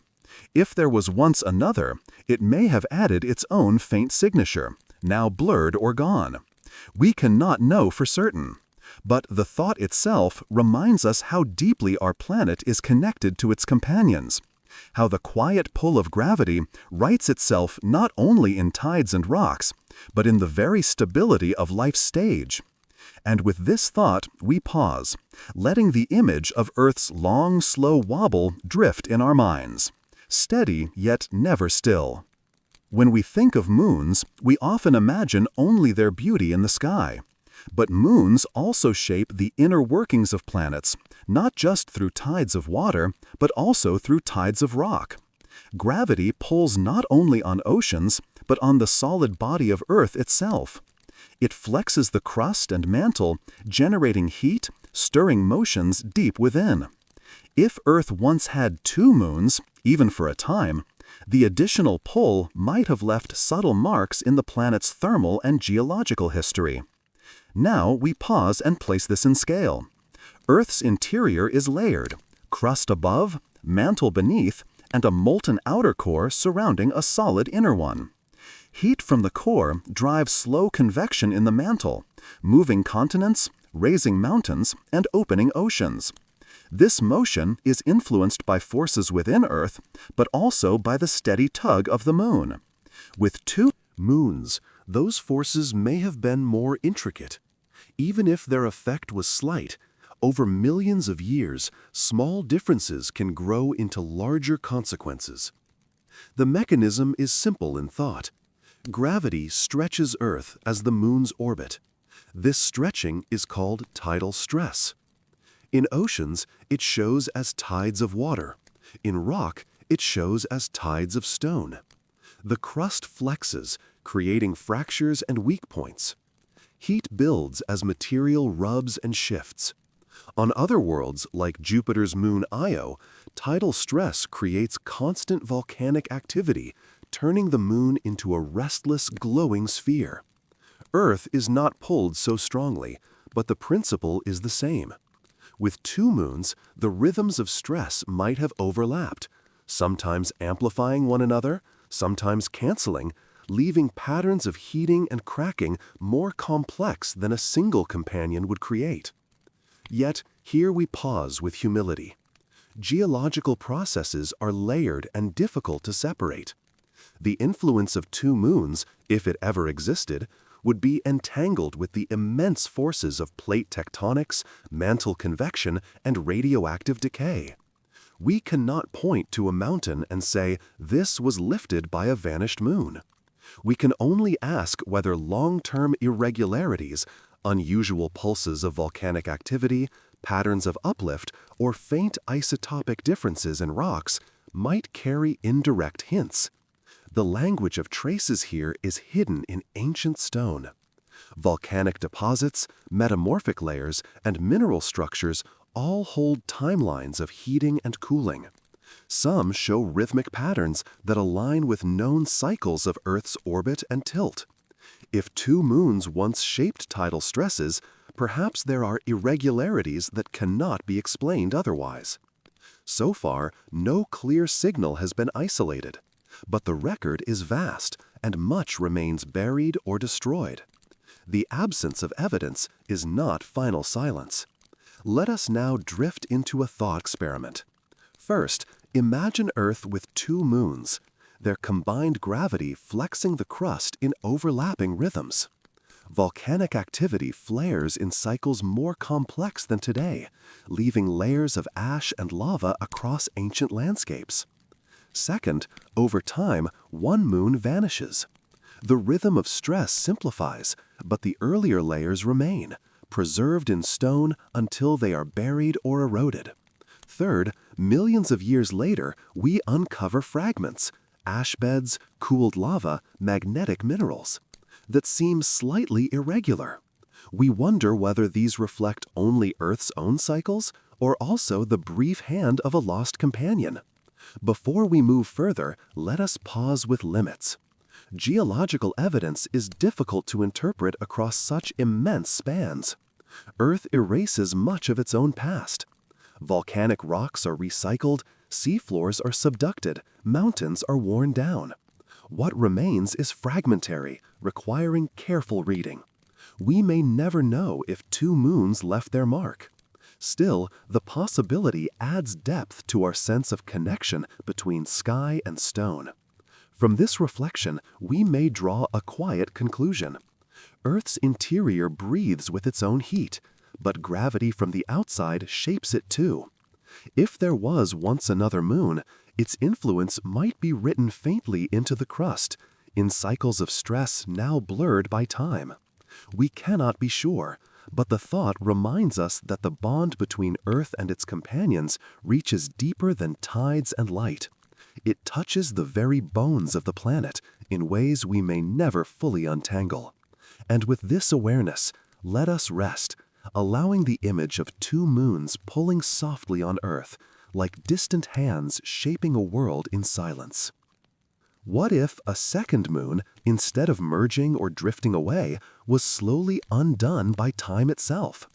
If there was once another, it may have added its own faint signature, now blurred or gone. We cannot know for certain, but the thought itself reminds us how deeply our planet is connected to its companions, how the quiet pull of gravity writes itself not only in tides and rocks, but in the very stability of life's stage. And with this thought, we pause, letting the image of Earth's long, slow wobble drift in our minds, steady yet never still. When we think of moons, we often imagine only their beauty in the sky. But moons also shape the inner workings of planets, not just through tides of water, but also through tides of rock. Gravity pulls not only on oceans, but on the solid body of Earth itself. It flexes the crust and mantle, generating heat, stirring motions deep within. If Earth once had two moons, even for a time, the additional pull might have left subtle marks in the planet's thermal and geological history. Now we pause and place this in scale. Earth's interior is layered, crust above, mantle beneath, and a molten outer core surrounding a solid inner one. Heat from the core drives slow convection in the mantle, moving continents, raising mountains, and opening oceans. This motion is influenced by forces within Earth, but also by the steady tug of the Moon. With two moons, those forces may have been more intricate. Even if their effect was slight, over millions of years, small differences can grow into larger consequences. The mechanism is simple in thought. Gravity stretches Earth as the Moon's orbit. This stretching is called tidal stress. In oceans, it shows as tides of water. In rock, it shows as tides of stone. The crust flexes, creating fractures and weak points. Heat builds as material rubs and shifts. On other worlds, like Jupiter's moon Io, tidal stress creates constant volcanic activity, turning the moon into a restless, glowing sphere. Earth is not pulled so strongly, but the principle is the same. With two moons, the rhythms of stress might have overlapped, sometimes amplifying one another, sometimes canceling, leaving patterns of heating and cracking more complex than a single companion would create. Yet, here we pause with humility. Geological processes are layered and difficult to separate. The influence of two moons, if it ever existed, would be entangled with the immense forces of plate tectonics, mantle convection, and radioactive decay. We cannot point to a mountain and say, this was lifted by a vanished moon. We can only ask whether long-term irregularities, unusual pulses of volcanic activity, patterns of uplift, or faint isotopic differences in rocks might carry indirect hints. The language of traces here is hidden in ancient stone. Volcanic deposits, metamorphic layers, and mineral structures all hold timelines of heating and cooling. Some show rhythmic patterns that align with known cycles of Earth's orbit and tilt. If two moons once shaped tidal stresses, perhaps there are irregularities that cannot be explained otherwise. So far, no clear signal has been isolated, but the record is vast and much remains buried or destroyed. The absence of evidence is not final silence. Let us now drift into a thought experiment. First, imagine Earth with two moons, their combined gravity flexing the crust in overlapping rhythms. Volcanic activity flares in cycles more complex than today, leaving layers of ash and lava across ancient landscapes. Second, over time, one moon vanishes. The rhythm of stress simplifies, but the earlier layers remain, preserved in stone until they are buried or eroded. Third, millions of years later, we uncover fragments, ash beds, cooled lava, magnetic minerals, that seem slightly irregular. We wonder whether these reflect only Earth's own cycles or also the brief hand of a lost companion. Before we move further, let us pause with limits. Geological evidence is difficult to interpret across such immense spans. Earth erases much of its own past. Volcanic rocks are recycled, seafloors are subducted, mountains are worn down. What remains is fragmentary, requiring careful reading. We may never know if two moons left their mark. Still, the possibility adds depth to our sense of connection between sky and stone. From this reflection, we may draw a quiet conclusion. Earth's interior breathes with its own heat, but gravity from the outside shapes it too. If there was once another moon, its influence might be written faintly into the crust, in cycles of stress now blurred by time. We cannot be sure, but the thought reminds us that the bond between Earth and its companions reaches deeper than tides and light. It touches the very bones of the planet in ways we may never fully untangle. And with this awareness, let us rest, allowing the image of two moons pulling softly on Earth, like distant hands shaping a world in silence. What if a second moon, instead of merging or drifting away, was slowly undone by time itself?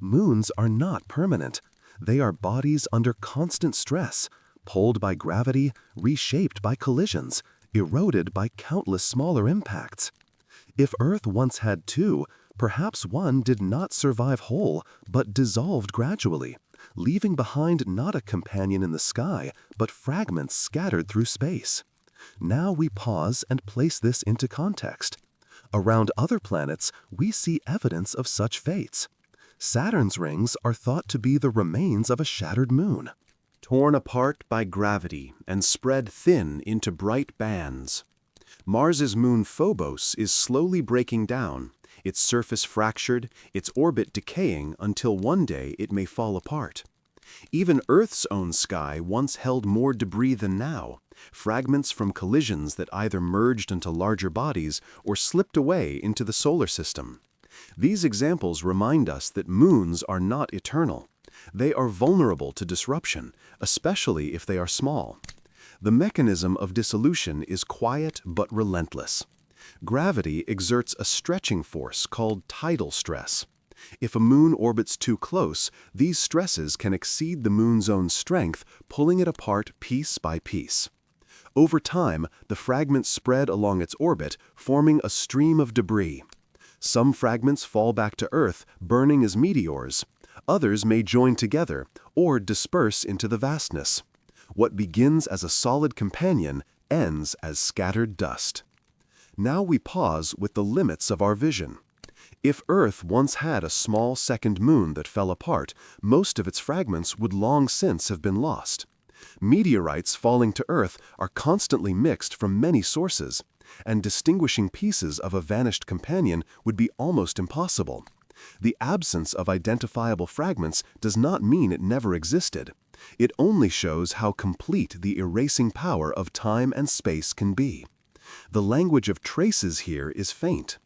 Moons are not permanent. They are bodies under constant stress, pulled by gravity, reshaped by collisions, eroded by countless smaller impacts. If Earth once had two, Perhaps one did not survive whole, but dissolved gradually, leaving behind not a companion in the sky, but fragments scattered through space. Now we pause and place this into context. Around other planets, we see evidence of such fates. Saturn's rings are thought to be the remains of a shattered moon, torn apart by gravity and spread thin into bright bands. Mars's moon Phobos is slowly breaking down, its surface fractured, its orbit decaying until one day it may fall apart. Even Earth's own sky once held more debris than now, fragments from collisions that either merged into larger bodies or slipped away into the solar system. These examples remind us that moons are not eternal. They are vulnerable to disruption, especially if they are small. The mechanism of dissolution is quiet but relentless. Gravity exerts a stretching force called tidal stress. If a moon orbits too close, these stresses can exceed the moon's own strength, pulling it apart piece by piece. Over time, the fragments spread along its orbit, forming a stream of debris. Some fragments fall back to Earth, burning as meteors. Others may join together or disperse into the vastness. What begins as a solid companion ends as scattered dust. Now we pause with the limits of our vision. If Earth once had a small second moon that fell apart, most of its fragments would long since have been lost. Meteorites falling to Earth are constantly mixed from many sources, and distinguishing pieces of a vanished companion would be almost impossible. The absence of identifiable fragments does not mean it never existed. It only shows how complete the erasing power of time and space can be. The language of traces here is faint.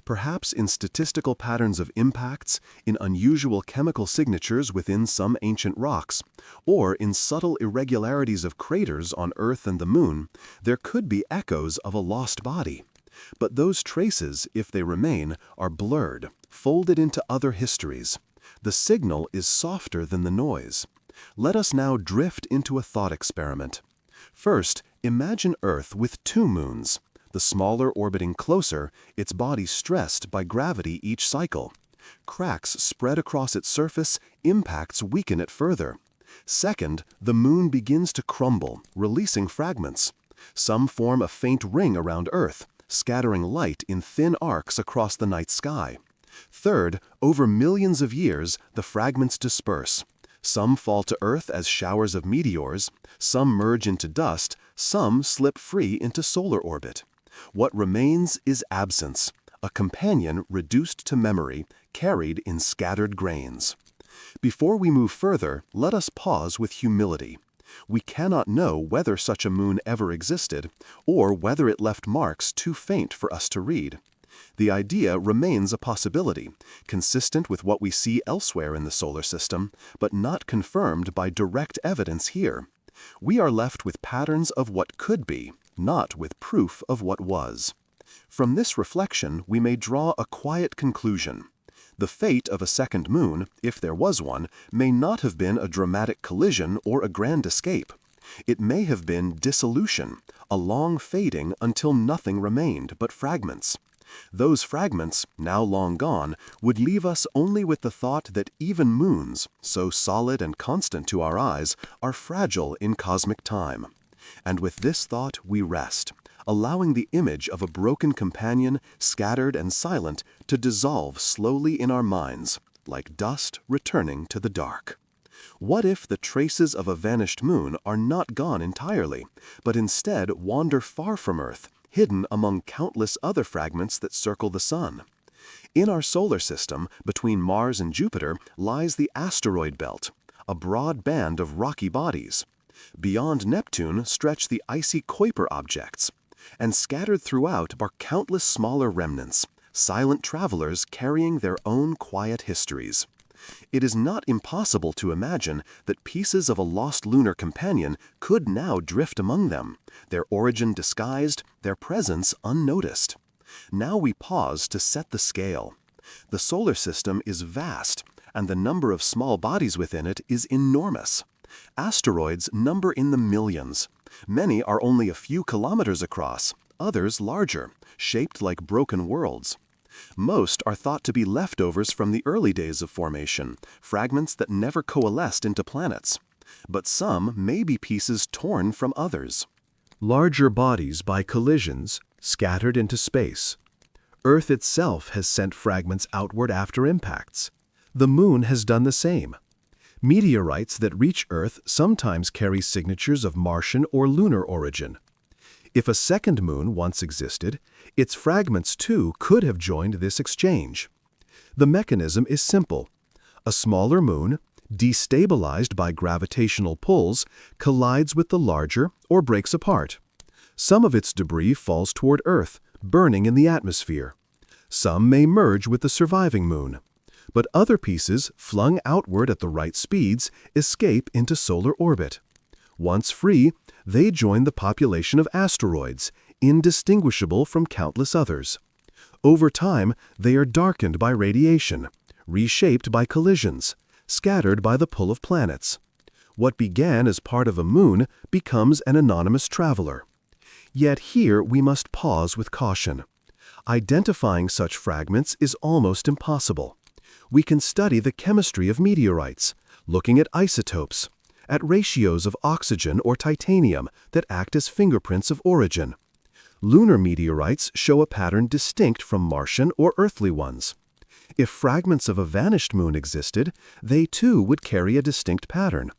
Perhaps in statistical patterns of impacts, in unusual chemical signatures within some ancient rocks, or in subtle irregularities of craters on Earth and the Moon, there could be echoes of a lost body. But those traces, if they remain, are blurred, folded into other histories. The signal is softer than the noise. Let us now drift into a thought experiment. First, imagine Earth with two moons. The smaller orbiting closer, its body stressed by gravity each cycle. Cracks spread across its surface, impacts weaken it further. Second, the moon begins to crumble, releasing fragments. Some form a faint ring around Earth, scattering light in thin arcs across the night sky. Third, over millions of years, the fragments disperse. Some fall to Earth as showers of meteors, some merge into dust, some slip free into solar orbit. What remains is absence, a companion reduced to memory, carried in scattered grains. Before we move further, let us pause with humility. We cannot know whether such a moon ever existed, or whether it left marks too faint for us to read. The idea remains a possibility, consistent with what we see elsewhere in the solar system, but not confirmed by direct evidence here. We are left with patterns of what could be, not with proof of what was. From this reflection, we may draw a quiet conclusion. The fate of a second moon, if there was one, may not have been a dramatic collision or a grand escape. It may have been dissolution, a long fading until nothing remained but fragments. Those fragments, now long gone, would leave us only with the thought that even moons, so solid and constant to our eyes, are fragile in cosmic time. And with this thought we rest, allowing the image of a broken companion, scattered and silent, to dissolve slowly in our minds, like dust returning to the dark. What if the traces of a vanished moon are not gone entirely, but instead wander far from Earth, hidden among countless other fragments that circle the Sun? In our solar system, between Mars and Jupiter, lies the asteroid belt, a broad band of rocky bodies. Beyond Neptune stretch the icy Kuiper objects, and scattered throughout are countless smaller remnants, silent travelers carrying their own quiet histories. It is not impossible to imagine that pieces of a lost lunar companion could now drift among them, their origin disguised, their presence unnoticed. Now we pause to set the scale. The solar system is vast, and the number of small bodies within it is enormous. Asteroids number in the millions. Many are only a few kilometers across, others larger, shaped like broken worlds. Most are thought to be leftovers from the early days of formation, fragments that never coalesced into planets. But some may be pieces torn from others. Larger bodies by collisions scattered into space. Earth itself has sent fragments outward after impacts. The Moon has done the same. Meteorites that reach Earth sometimes carry signatures of Martian or lunar origin. If a second moon once existed, its fragments too could have joined this exchange. The mechanism is simple. A smaller moon, destabilized by gravitational pulls, collides with the larger or breaks apart. Some of its debris falls toward Earth, burning in the atmosphere. Some may merge with the surviving moon. But other pieces, flung outward at the right speeds, escape into solar orbit. Once free, they join the population of asteroids, indistinguishable from countless others. Over time, they are darkened by radiation, reshaped by collisions, scattered by the pull of planets. What began as part of a moon becomes an anonymous traveler. Yet here we must pause with caution. Identifying such fragments is almost impossible. We can study the chemistry of meteorites, looking at isotopes, at ratios of oxygen or titanium that act as fingerprints of origin. Lunar meteorites show a pattern distinct from Martian or earthly ones. If fragments of a vanished moon existed, they too would carry a distinct pattern.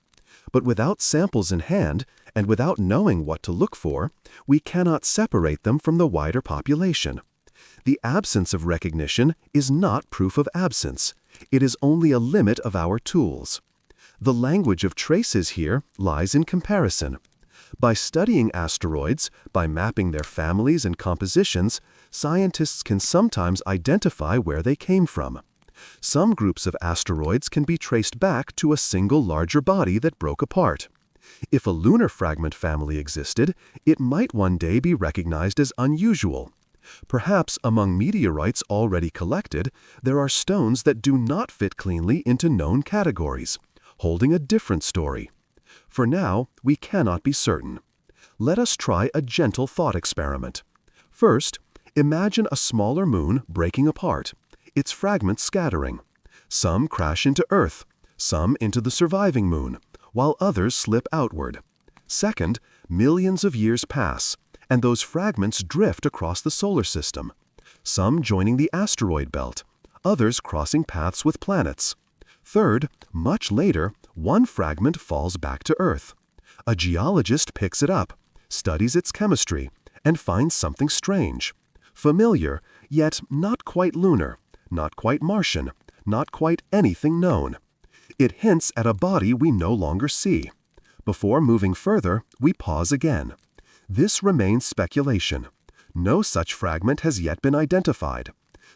But without samples in hand, and without knowing what to look for, we cannot separate them from the wider population. The absence of recognition is not proof of absence. It is only a limit of our tools. The language of traces here lies in comparison. By studying asteroids, by mapping their families and compositions, scientists can sometimes identify where they came from. Some groups of asteroids can be traced back to a single larger body that broke apart. If a lunar fragment family existed, it might one day be recognized as unusual. Perhaps among meteorites already collected, there are stones that do not fit cleanly into known categories, holding a different story. For now, we cannot be certain. Let us try a gentle thought experiment. First, imagine a smaller moon breaking apart, its fragments scattering. Some crash into Earth, some into the surviving moon, while others slip outward. Second, millions of years pass, and those fragments drift across the solar system, some joining the asteroid belt, others crossing paths with planets. Third, much later, one fragment falls back to Earth. A geologist picks it up, studies its chemistry, and finds something strange. Familiar, yet not quite lunar, not quite Martian, not quite anything known. It hints at a body we no longer see. Before moving further, we pause again. This remains speculation. No such fragment has yet been identified.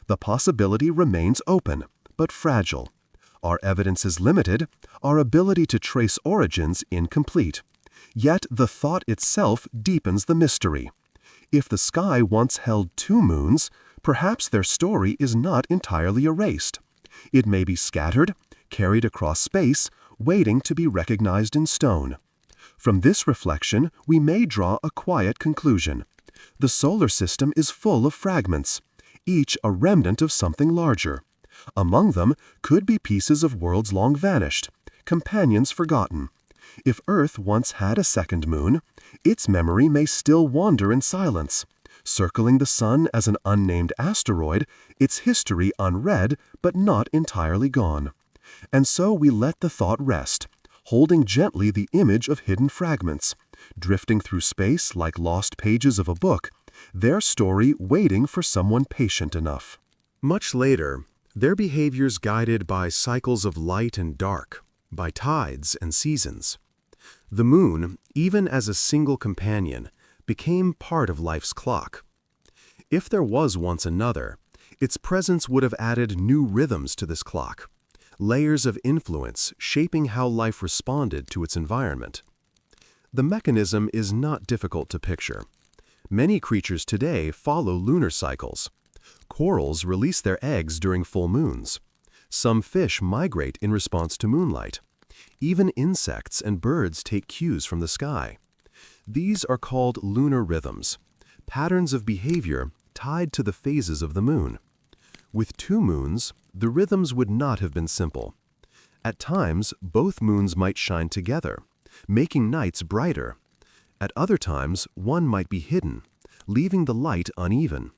The possibility remains open, but fragile. Our evidence is limited, our ability to trace origins incomplete. Yet the thought itself deepens the mystery. If the sky once held two moons, perhaps their story is not entirely erased. It may be scattered, carried across space, waiting to be recognized in stone. From this reflection, we may draw a quiet conclusion. The solar system is full of fragments, each a remnant of something larger. Among them could be pieces of worlds long vanished, companions forgotten. If Earth once had a second moon, its memory may still wander in silence. Circling the sun as an unnamed asteroid, its history unread but not entirely gone. And so we let the thought rest, holding gently the image of hidden fragments, drifting through space like lost pages of a book, their story waiting for someone patient enough. Much later, their behaviors guided by cycles of light and dark, by tides and seasons. The moon, even as a single companion, became part of life's clock. If there was once another, its presence would have added new rhythms to this clock, layers of influence shaping how life responded to its environment. The mechanism is not difficult to picture. Many creatures today follow lunar cycles. Corals release their eggs during full moons. Some fish migrate in response to moonlight. Even insects and birds take cues from the sky. These are called lunar rhythms, patterns of behavior tied to the phases of the moon. With two moons, the rhythms would not have been simple. At times, both moons might shine together, making nights brighter. At other times, one might be hidden, leaving the light uneven.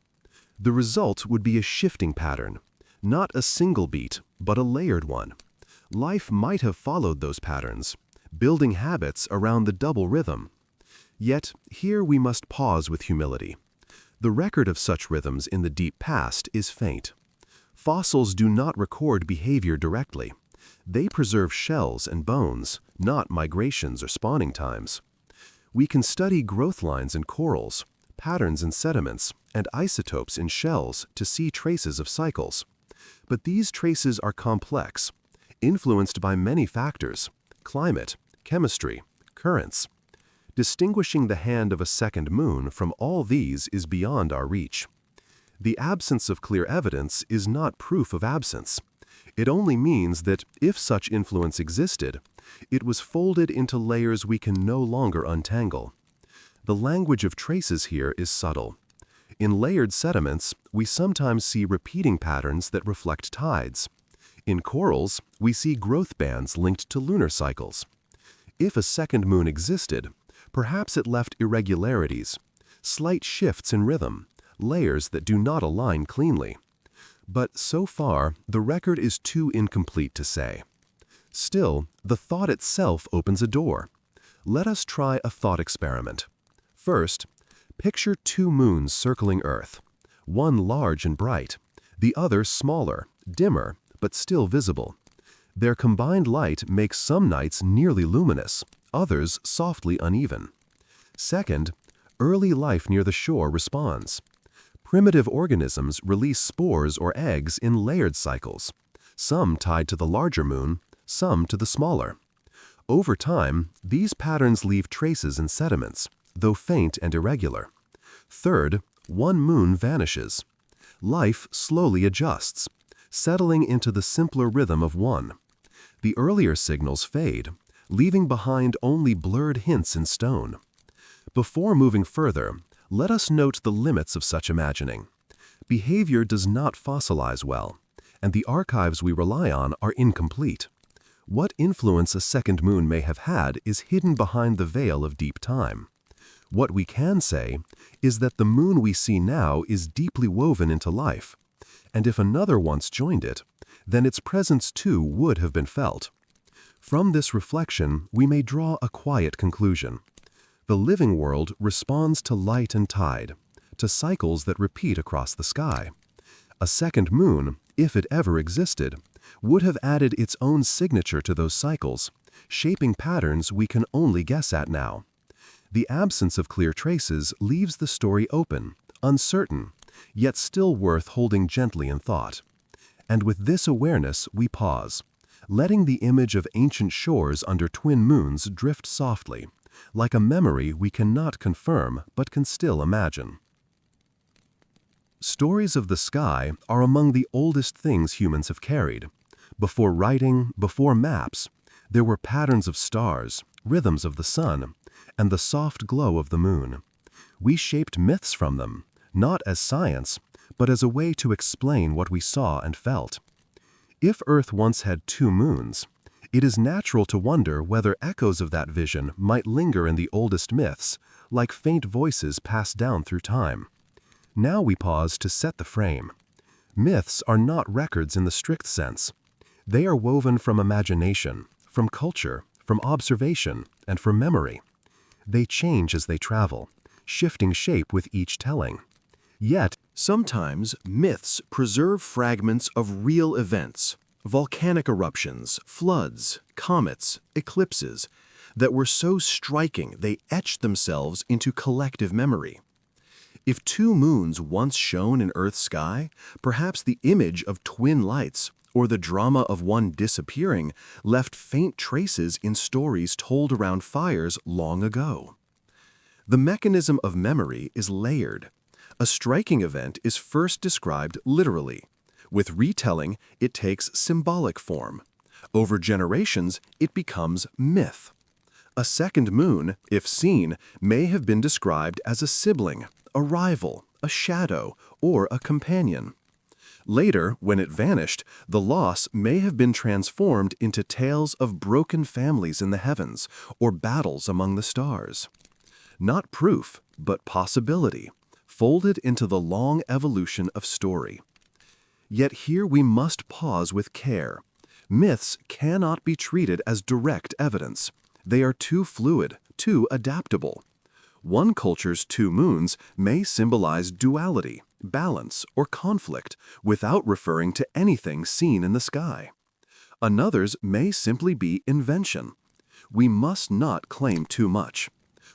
The result would be a shifting pattern, not a single beat, but a layered one. Life might have followed those patterns, building habits around the double rhythm. Yet, here we must pause with humility. The record of such rhythms in the deep past is faint. Fossils do not record behavior directly. They preserve shells and bones, not migrations or spawning times. We can study growth lines in corals, patterns in sediments, and isotopes in shells to see traces of cycles. But these traces are complex, influenced by many factors: climate, chemistry, currents. Distinguishing the hand of a second moon from all these is beyond our reach. The absence of clear evidence is not proof of absence. It only means that if such influence existed, it was folded into layers we can no longer untangle. The language of traces here is subtle. In layered sediments, we sometimes see repeating patterns that reflect tides. In corals, we see growth bands linked to lunar cycles. If a second moon existed, perhaps it left irregularities, slight shifts in rhythm, layers that do not align cleanly. But so far, the record is too incomplete to say. Still, the thought itself opens a door. Let us try a thought experiment. First, picture two moons circling Earth, one large and bright, the other smaller, dimmer, but still visible. Their combined light makes some nights nearly luminous, others softly uneven. Second, early life near the shore responds. Primitive organisms release spores or eggs in layered cycles, some tied to the larger moon, some to the smaller. Over time, these patterns leave traces in sediments, though faint and irregular. Third, one moon vanishes. Life slowly adjusts, settling into the simpler rhythm of one. The earlier signals fade, leaving behind only blurred hints in stone. Before moving further, let us note the limits of such imagining. Behavior does not fossilize well, and the archives we rely on are incomplete. What influence a second moon may have had is hidden behind the veil of deep time. What we can say is that the moon we see now is deeply woven into life, and if another once joined it, then its presence too would have been felt. From this reflection, we may draw a quiet conclusion. The living world responds to light and tide, to cycles that repeat across the sky. A second moon, if it ever existed, would have added its own signature to those cycles, shaping patterns we can only guess at now. The absence of clear traces leaves the story open, uncertain, yet still worth holding gently in thought. And with this awareness, we pause, letting the image of ancient shores under twin moons drift softly, like a memory we cannot confirm but can still imagine. Stories of the sky are among the oldest things humans have carried. Before writing, before maps, there were patterns of stars, rhythms of the sun, and the soft glow of the moon. We shaped myths from them, not as science, but as a way to explain what we saw and felt. If Earth once had two moons, it is natural to wonder whether echoes of that vision might linger in the oldest myths, like faint voices passed down through time. Now we pause to set the frame. Myths are not records in the strict sense. They are woven from imagination, from culture, from observation, and from memory. They change as they travel, shifting shape with each telling. Yet, sometimes myths preserve fragments of real events, volcanic eruptions, floods, comets, eclipses, that were so striking they etched themselves into collective memory. If two moons once shone in Earth's sky, perhaps the image of twin lights or the drama of one disappearing left faint traces in stories told around fires long ago. The mechanism of memory is layered. A striking event is first described literally. With retelling, it takes symbolic form. Over generations, it becomes myth. A second moon, if seen, may have been described as a sibling, a rival, a shadow, or a companion. Later, when it vanished, the loss may have been transformed into tales of broken families in the heavens or battles among the stars. Not proof, but possibility, folded into the long evolution of story. Yet here we must pause with care. Myths cannot be treated as direct evidence. They are too fluid, too adaptable. One culture's two moons may symbolize duality, balance, or conflict without referring to anything seen in the sky. Another's may simply be invention. We must not claim too much.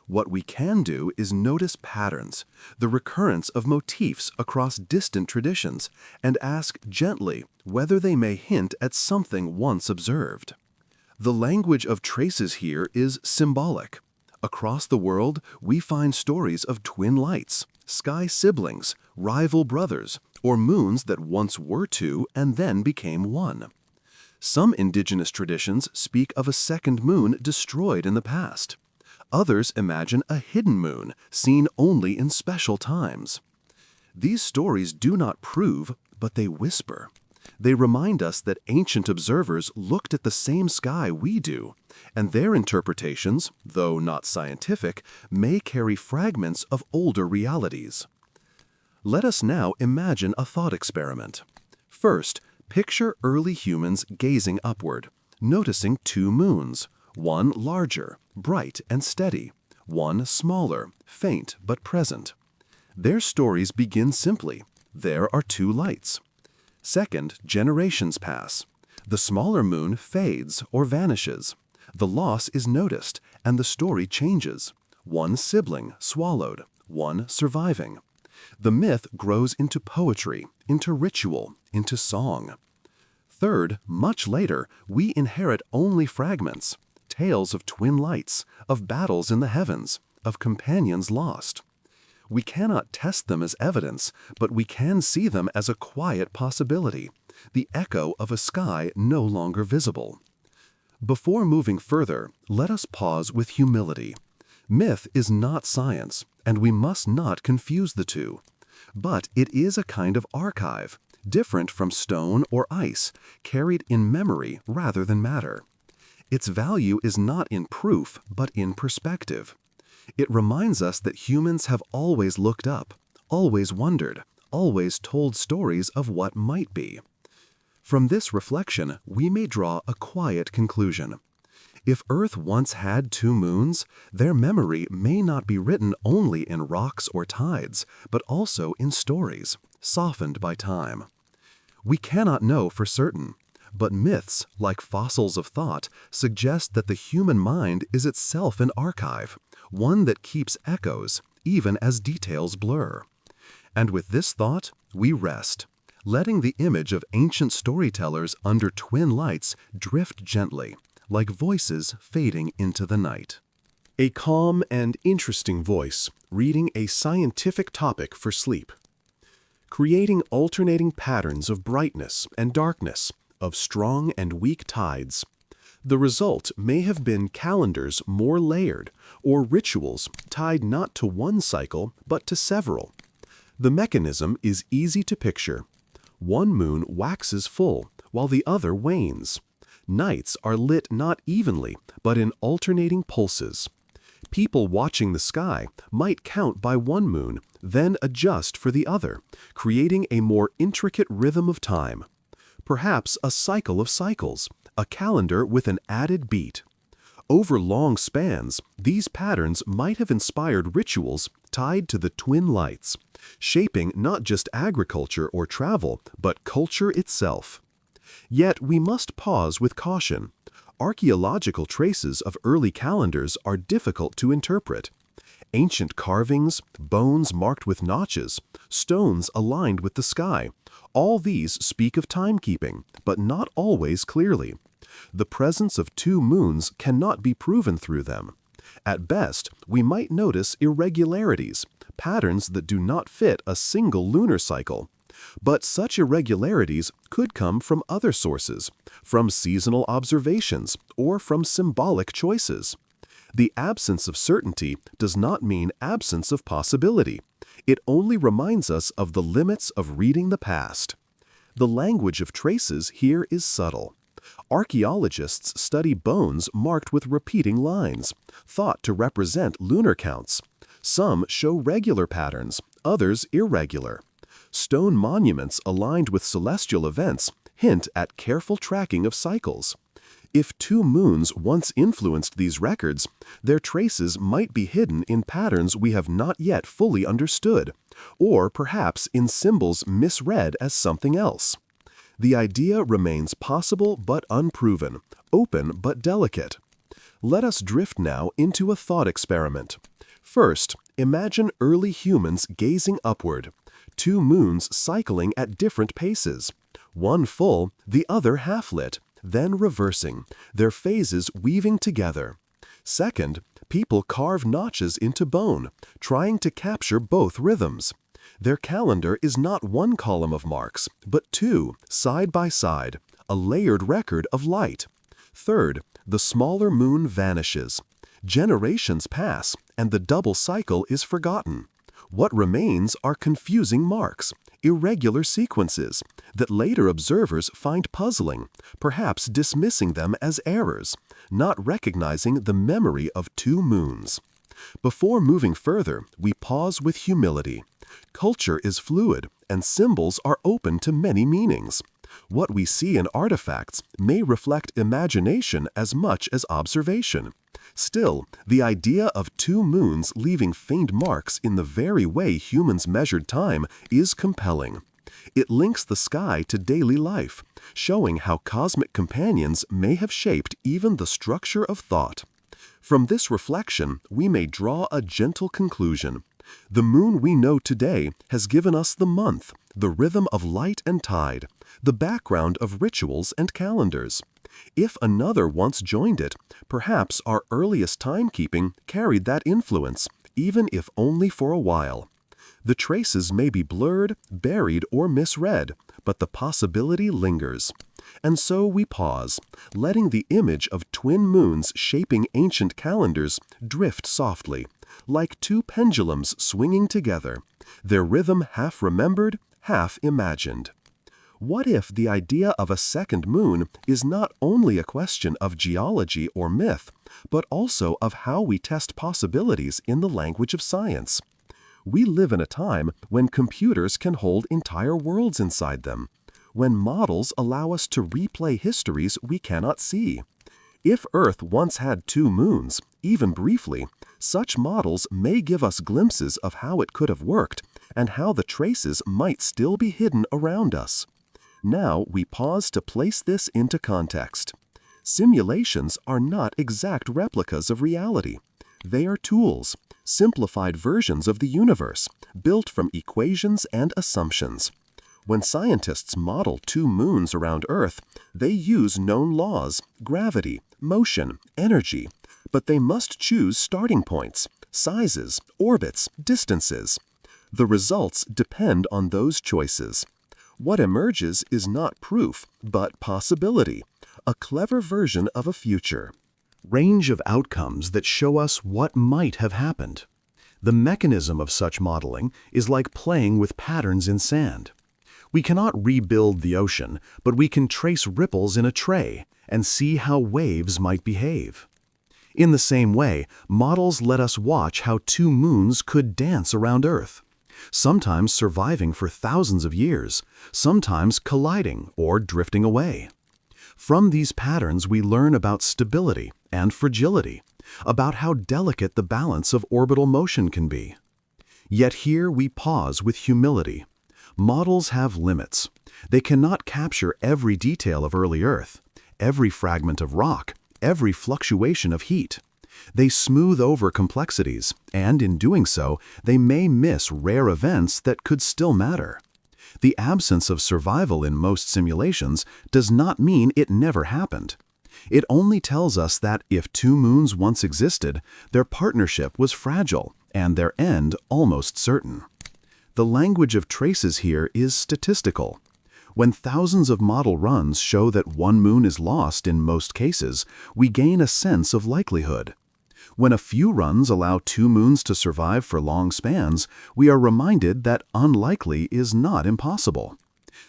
What we can do is notice patterns, the recurrence of motifs across distant traditions, and ask gently whether they may hint at something once observed. The language of traces here is symbolic. Across the world, we find stories of twin lights, sky siblings, rival brothers, or moons that once were two and then became one. Some indigenous traditions speak of a second moon destroyed in the past. Others imagine a hidden moon, seen only in special times. These stories do not prove, but they whisper. They remind us that ancient observers looked at the same sky we do, and their interpretations, though not scientific, may carry fragments of older realities. Let us now imagine a thought experiment. First, picture early humans gazing upward, noticing two moons, one larger, bright and steady, one smaller, faint but present. Their stories begin simply. There are two lights. Second, generations pass. The smaller moon fades or vanishes. The loss is noticed, and the story changes. One sibling swallowed, one surviving. The myth grows into poetry, into ritual, into song. Third, much later, we inherit only fragments, tales of twin lights, of battles in the heavens, of companions lost. We cannot test them as evidence, but we can see them as a quiet possibility, the echo of a sky no longer visible. Before moving further, let us pause with humility. Myth is not science, and we must not confuse the two. But it is a kind of archive, different from stone or ice, carried in memory rather than matter. Its value is not in proof, but in perspective. It reminds us that humans have always looked up, always wondered, always told stories of what might be. From this reflection, we may draw a quiet conclusion. If Earth once had two moons, their memory may not be written only in rocks or tides, but also in stories, softened by time. We cannot know for certain, but myths, like fossils of thought, suggest that the human mind is itself an archive, one that keeps echoes, even as details blur. And with this thought, we rest, letting the image of ancient storytellers under twin lights drift gently, like voices fading into the night. A calm and interesting voice reading a scientific topic for sleep. Creating alternating patterns of brightness and darkness, of strong and weak tides. The result may have been calendars more layered, or rituals tied not to one cycle but to several. The mechanism is easy to picture. One moon waxes full, while the other wanes. Nights are lit not evenly, but in alternating pulses. People watching the sky might count by one moon, then adjust for the other, creating a more intricate rhythm of time. Perhaps a cycle of cycles, a calendar with an added beat. Over long spans, these patterns might have inspired rituals tied to the twin lights, shaping not just agriculture or travel, but culture itself. Yet we must pause with caution. Archaeological traces of early calendars are difficult to interpret. Ancient carvings, bones marked with notches, stones aligned with the sky, all these speak of timekeeping, but not always clearly. The presence of two moons cannot be proven through them. At best, we might notice irregularities, patterns that do not fit a single lunar cycle. But such irregularities could come from other sources, from seasonal observations, or from symbolic choices. The absence of certainty does not mean absence of possibility. It only reminds us of the limits of reading the past. The language of traces here is subtle. Archaeologists study bones marked with repeating lines, thought to represent lunar counts. Some show regular patterns, others irregular. Stone monuments aligned with celestial events hint at careful tracking of cycles. If two moons once influenced these records, their traces might be hidden in patterns we have not yet fully understood, or perhaps in symbols misread as something else. The idea remains possible but unproven, open but delicate. Let us drift now into a thought experiment. First, imagine early humans gazing upward, two moons cycling at different paces, one full, the other half-lit, then reversing, their phases weaving together. Second, people carve notches into bone, trying to capture both rhythms. Their calendar is not one column of marks, but two, side by side, a layered record of light. Third, the smaller moon vanishes. Generations pass, and the double cycle is forgotten. What remains are confusing marks, irregular sequences, that later observers find puzzling, perhaps dismissing them as errors, not recognizing the memory of two moons. Before moving further, we pause with humility. Culture is fluid, and symbols are open to many meanings. What we see in artifacts may reflect imagination as much as observation. Still, the idea of two moons leaving faint marks in the very way humans measured time is compelling. It links the sky to daily life, showing how cosmic companions may have shaped even the structure of thought. From this reflection, we may draw a gentle conclusion. The moon we know today has given us the month, the rhythm of light and tide, the background of rituals and calendars. If another once joined it, perhaps our earliest timekeeping carried that influence, even if only for a while. The traces may be blurred, buried, or misread, but the possibility lingers. And so we pause, letting the image of twin moons shaping ancient calendars drift softly, like two pendulums swinging together, their rhythm half remembered, half imagined. What if the idea of a second moon is not only a question of geology or myth, but also of how we test possibilities in the language of science? We live in a time when computers can hold entire worlds inside them, when models allow us to replay histories we cannot see. If Earth once had two moons, even briefly, such models may give us glimpses of how it could have worked and how the traces might still be hidden around us. Now we pause to place this into context. Simulations are not exact replicas of reality. They are tools, simplified versions of the universe, built from equations and assumptions. When scientists model two moons around Earth, they use known laws, gravity, motion, energy, but they must choose starting points, sizes, orbits, distances. The results depend on those choices. What emerges is not proof, but possibility, a clever version of a future. Range of outcomes that show us what might have happened. The mechanism of such modeling is like playing with patterns in sand. We cannot rebuild the ocean, but we can trace ripples in a tray and see how waves might behave. In the same way, models let us watch how two moons could dance around Earth, sometimes surviving for thousands of years, sometimes colliding or drifting away. From these patterns we learn about stability and fragility, about how delicate the balance of orbital motion can be. Yet here we pause with humility. Models have limits. They cannot capture every detail of early Earth, every fragment of rock, every fluctuation of heat. They smooth over complexities, and in doing so, they may miss rare events that could still matter. The absence of survival in most simulations does not mean it never happened. It only tells us that if two moons once existed, their partnership was fragile and their end almost certain. The language of traces here is statistical. When thousands of model runs show that one moon is lost in most cases, we gain a sense of likelihood. When a few runs allow two moons to survive for long spans, we are reminded that unlikely is not impossible.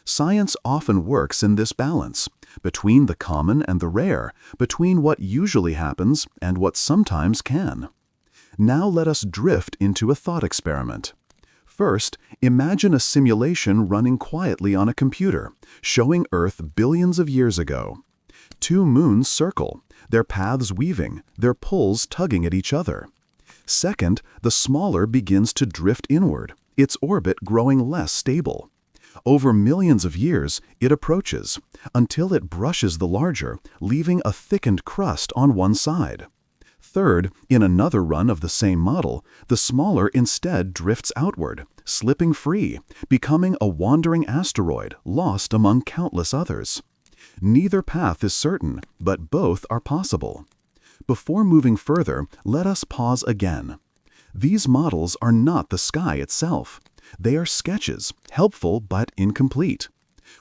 Science often works in this balance, between the common and the rare, between what usually happens and what sometimes can. Now let us drift into a thought experiment. First, imagine a simulation running quietly on a computer, showing Earth billions of years ago. Two moons circle, their paths weaving, their poles tugging at each other. Second, the smaller begins to drift inward, its orbit growing less stable. Over millions of years, it approaches, until it brushes the larger, leaving a thickened crust on one side. Third, in another run of the same model, the smaller instead drifts outward, slipping free, becoming a wandering asteroid lost among countless others. Neither path is certain, but both are possible. Before moving further, let us pause again. These models are not the sky itself. They are sketches, helpful but incomplete.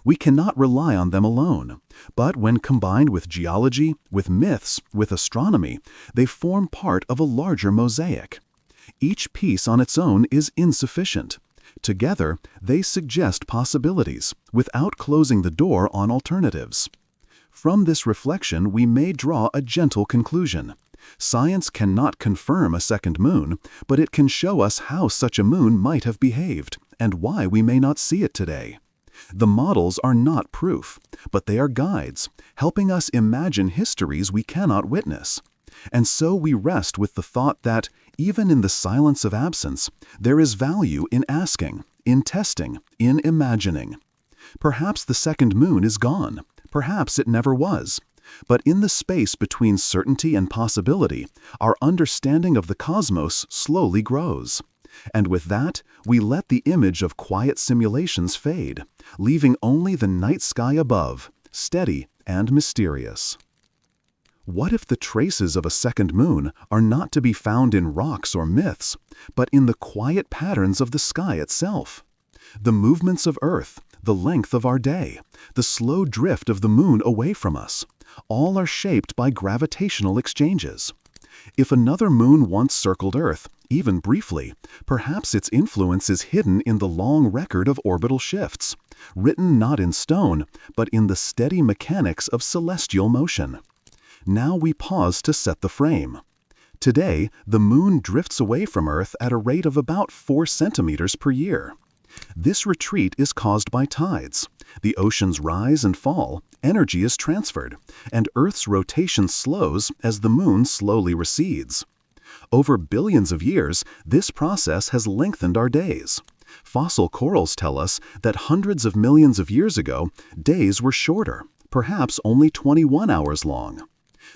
We cannot rely on them alone, but when combined with geology, with myths, with astronomy, they form part of a larger mosaic. Each piece on its own is insufficient. Together, they suggest possibilities, without closing the door on alternatives. From this reflection, we may draw a gentle conclusion. Science cannot confirm a second moon, but it can show us how such a moon might have behaved, and why we may not see it today. The models are not proof, but they are guides, helping us imagine histories we cannot witness. And so we rest with the thought that, even in the silence of absence, there is value in asking, in testing, in imagining. Perhaps the second moon is gone, perhaps it never was. But in the space between certainty and possibility, our understanding of the cosmos slowly grows. And with that, we let the image of quiet simulations fade, leaving only the night sky above, steady and mysterious. What if the traces of a second moon are not to be found in rocks or myths, but in the quiet patterns of the sky itself? The movements of Earth, the length of our day, the slow drift of the moon away from us, all are shaped by gravitational exchanges. If another moon once circled Earth, even briefly, perhaps its influence is hidden in the long record of orbital shifts, written not in stone, but in the steady mechanics of celestial motion. Now we pause to set the frame. Today, the moon drifts away from Earth at a rate of about 4 centimeters per year. This retreat is caused by tides. The oceans rise and fall, energy is transferred, and Earth's rotation slows as the moon slowly recedes. Over billions of years, this process has lengthened our days. Fossil corals tell us that hundreds of millions of years ago, days were shorter, perhaps only 21 hours long.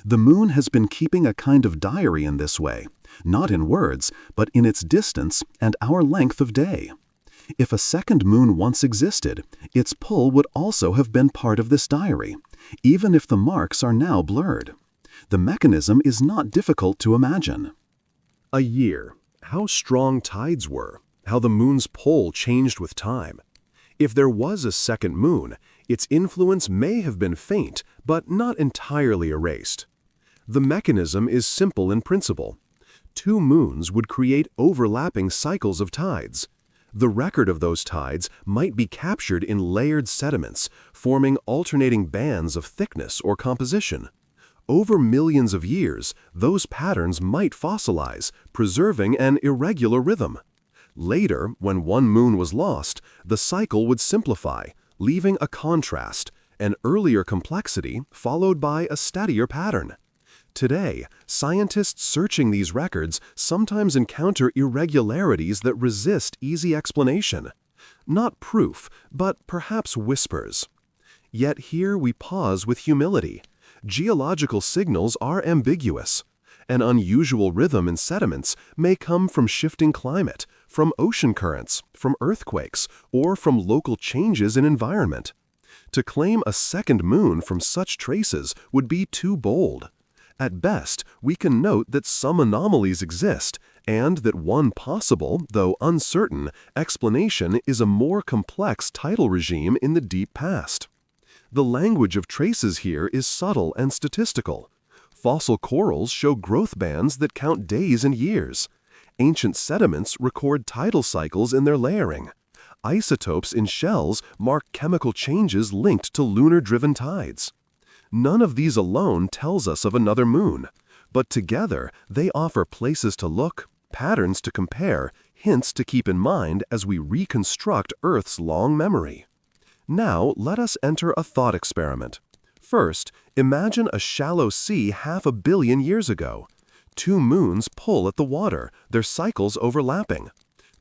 The moon has been keeping a kind of diary in this way, not in words, but in its distance and our length of day. If a second moon once existed, its pull would also have been part of this diary, even if the marks are now blurred. The mechanism is not difficult to imagine. A year. How strong tides were, how the moon's pull changed with time. If there was a second moon, its influence may have been faint, but not entirely erased. The mechanism is simple in principle. 2 moons would create overlapping cycles of tides. The record of those tides might be captured in layered sediments, forming alternating bands of thickness or composition. Over millions of years, those patterns might fossilize, preserving an irregular rhythm. Later, when one moon was lost, the cycle would simplify, leaving a contrast, an earlier complexity followed by a steadier pattern. Today, scientists searching these records sometimes encounter irregularities that resist easy explanation. Not proof, but perhaps whispers. Yet here we pause with humility. Geological signals are ambiguous. An unusual rhythm in sediments may come from shifting climate, from ocean currents, from earthquakes, or from local changes in environment. To claim a second moon from such traces would be too bold. At best, we can note that some anomalies exist, and that one possible, though uncertain, explanation is a more complex tidal regime in the deep past. The language of traces here is subtle and statistical. Fossil corals show growth bands that count days and years. Ancient sediments record tidal cycles in their layering. Isotopes in shells mark chemical changes linked to lunar-driven tides. None of these alone tells us of another moon, but together they offer places to look, patterns to compare, hints to keep in mind as we reconstruct Earth's long memory. Now let us enter a thought experiment. First, imagine a shallow sea 500 million years ago. Two moons pull at the water, their cycles overlapping.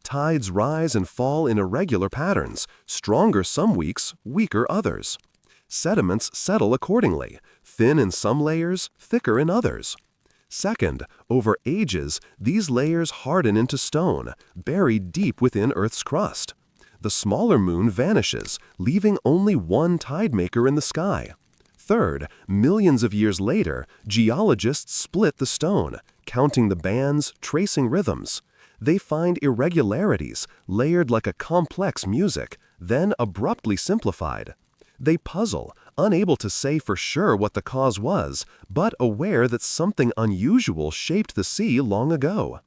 Tides rise and fall in irregular patterns, stronger some weeks, weaker others. Sediments settle accordingly, thin in some layers, thicker in others. Second, over ages, these layers harden into stone, buried deep within Earth's crust. The smaller moon vanishes, leaving only one tidemaker in the sky. Third, millions of years later, geologists split the stone, counting the bands, tracing rhythms. They find irregularities, layered like a complex music, then abruptly simplified. They puzzle, unable to say for sure what the cause was, but aware that something unusual shaped the sea long ago.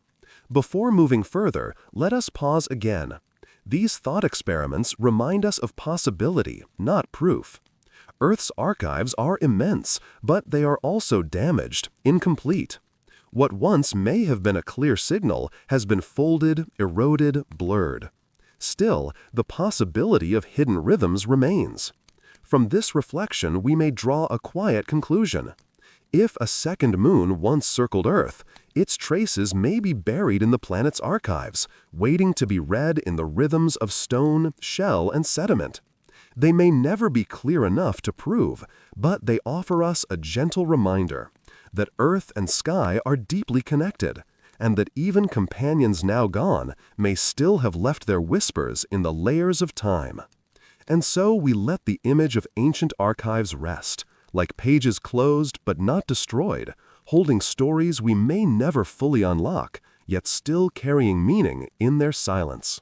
Before moving further, let us pause again. These thought experiments remind us of possibility, not proof. Earth's archives are immense, but they are also damaged, incomplete. What once may have been a clear signal has been folded, eroded, blurred. Still, the possibility of hidden rhythms remains. From this reflection, we may draw a quiet conclusion. If a second moon once circled Earth, its traces may be buried in the planet's archives, waiting to be read in the rhythms of stone, shell, and sediment. They may never be clear enough to prove, but they offer us a gentle reminder that Earth and sky are deeply connected, and that even companions now gone may still have left their whispers in the layers of time. And so we let the image of ancient archives rest, like pages closed but not destroyed, holding stories we may never fully unlock, yet still carrying meaning in their silence.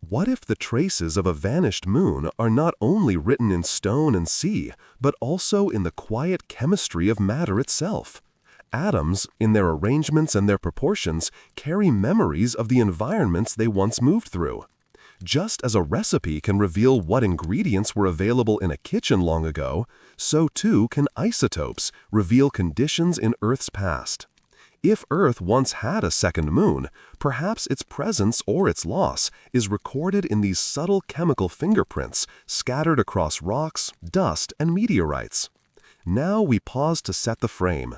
What if the traces of a vanished moon are not only written in stone and sea, but also in the quiet chemistry of matter itself? Atoms, in their arrangements and their proportions, carry memories of the environments they once moved through. Just as a recipe can reveal what ingredients were available in a kitchen long ago, so too can isotopes reveal conditions in Earth's past. If Earth once had a second moon, perhaps its presence or its loss is recorded in these subtle chemical fingerprints scattered across rocks, dust, and meteorites. Now we pause to set the frame.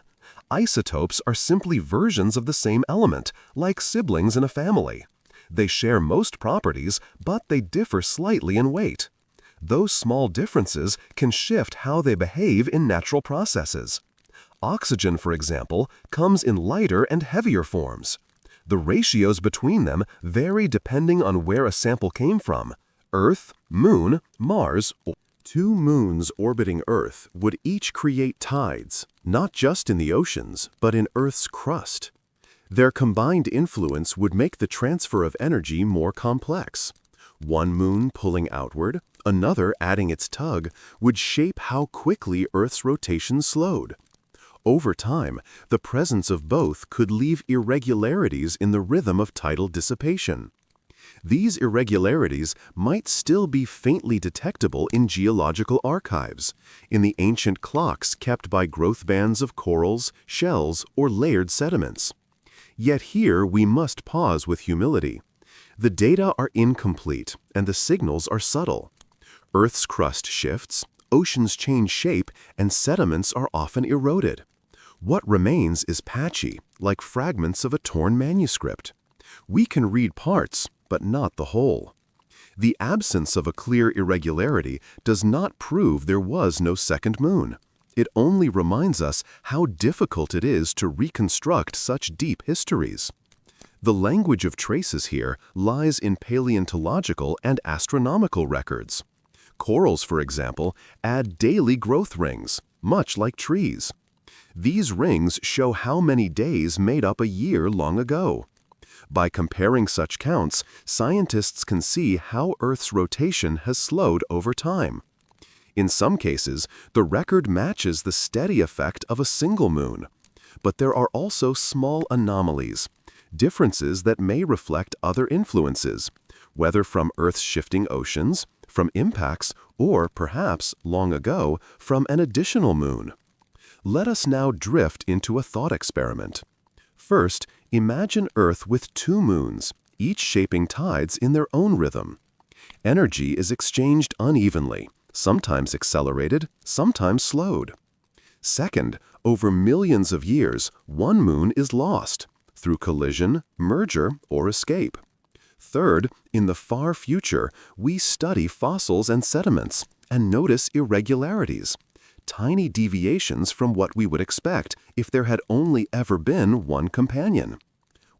Isotopes are simply versions of the same element, like siblings in a family. They share most properties, but they differ slightly in weight. Those small differences can shift how they behave in natural processes. Oxygen, for example, comes in lighter and heavier forms. The ratios between them vary depending on where a sample came from: Earth, Moon, Mars, or Two moons orbiting Earth would each create tides, not just in the oceans, but in Earth's crust. Their combined influence would make the transfer of energy more complex. One moon pulling outward, another adding its tug, would shape how quickly Earth's rotation slowed. Over time, the presence of both could leave irregularities in the rhythm of tidal dissipation. These irregularities might still be faintly detectable in geological archives, in the ancient clocks kept by growth bands of corals, shells, or layered sediments. Yet here we must pause with humility. The data are incomplete, and the signals are subtle. Earth's crust shifts, oceans change shape, and sediments are often eroded. What remains is patchy, like fragments of a torn manuscript. We can read parts, but not the whole. The absence of a clear irregularity does not prove there was no second moon. It only reminds us how difficult it is to reconstruct such deep histories. The language of traces here lies in paleontological and astronomical records. Corals, for example, add daily growth rings, much like trees. These rings show how many days made up a year long ago. By comparing such counts, scientists can see how Earth's rotation has slowed over time. In some cases, the record matches the steady effect of a single moon. But there are also small anomalies, differences that may reflect other influences. whether from Earth's shifting oceans, from impacts, or perhaps, long ago, from an additional moon. Let us now drift into a thought experiment. First, imagine Earth with two moons, each shaping tides in their own rhythm. Energy is exchanged unevenly, sometimes accelerated, sometimes slowed. Second, over millions of years, one moon is lost through collision, merger, or escape. Third, in the far future, we study fossils and sediments and notice irregularities, tiny deviations from what we would expect if there had only ever been one companion.